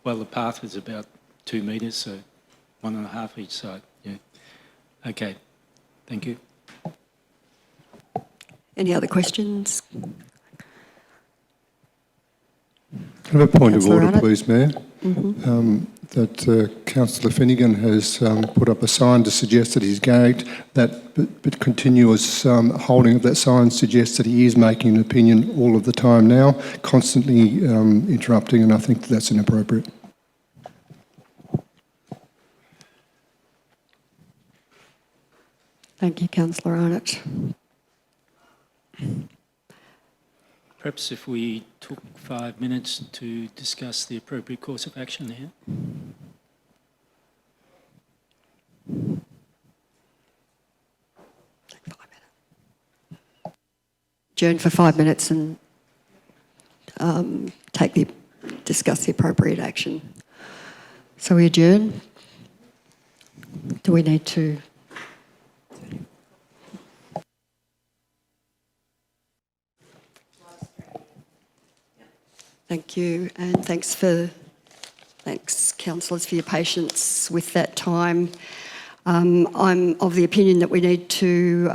Well, the path is about 2 metres, so 1.5 each side. Yeah. Okay. Thank you. Any other questions? Can I have a point of Councillor order, Arnott? please, Mayor? That Councillor Finnegan has put up a sign to suggest that he's gagged. But continuous holding of that sign suggests that he is making an opinion all of the time now, constantly interrupting, and I think that's inappropriate. Thank you, Councillor Arnott. Perhaps if we took 5 minutes to discuss the appropriate course of action here. Adjourn for 5 minutes and discuss the appropriate action. So we adjourn. Do we need to? Thank you, and thanks, councillors, for your patience with that time. I'm of the opinion that we need to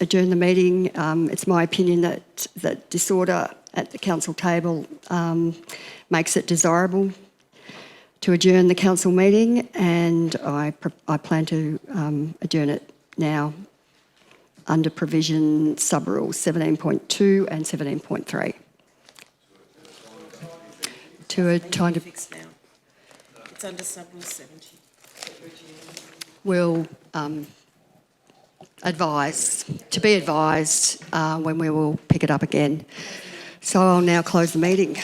adjourn the meeting. It's my opinion that disorder at the council table makes it desirable to adjourn the council meeting, and I plan to adjourn it now under provision sub-rules 17.2 and 17.3. To a kind of... It's under sub-rule 70. We'll to be advised when we will pick it up again. So I'll now close the meeting.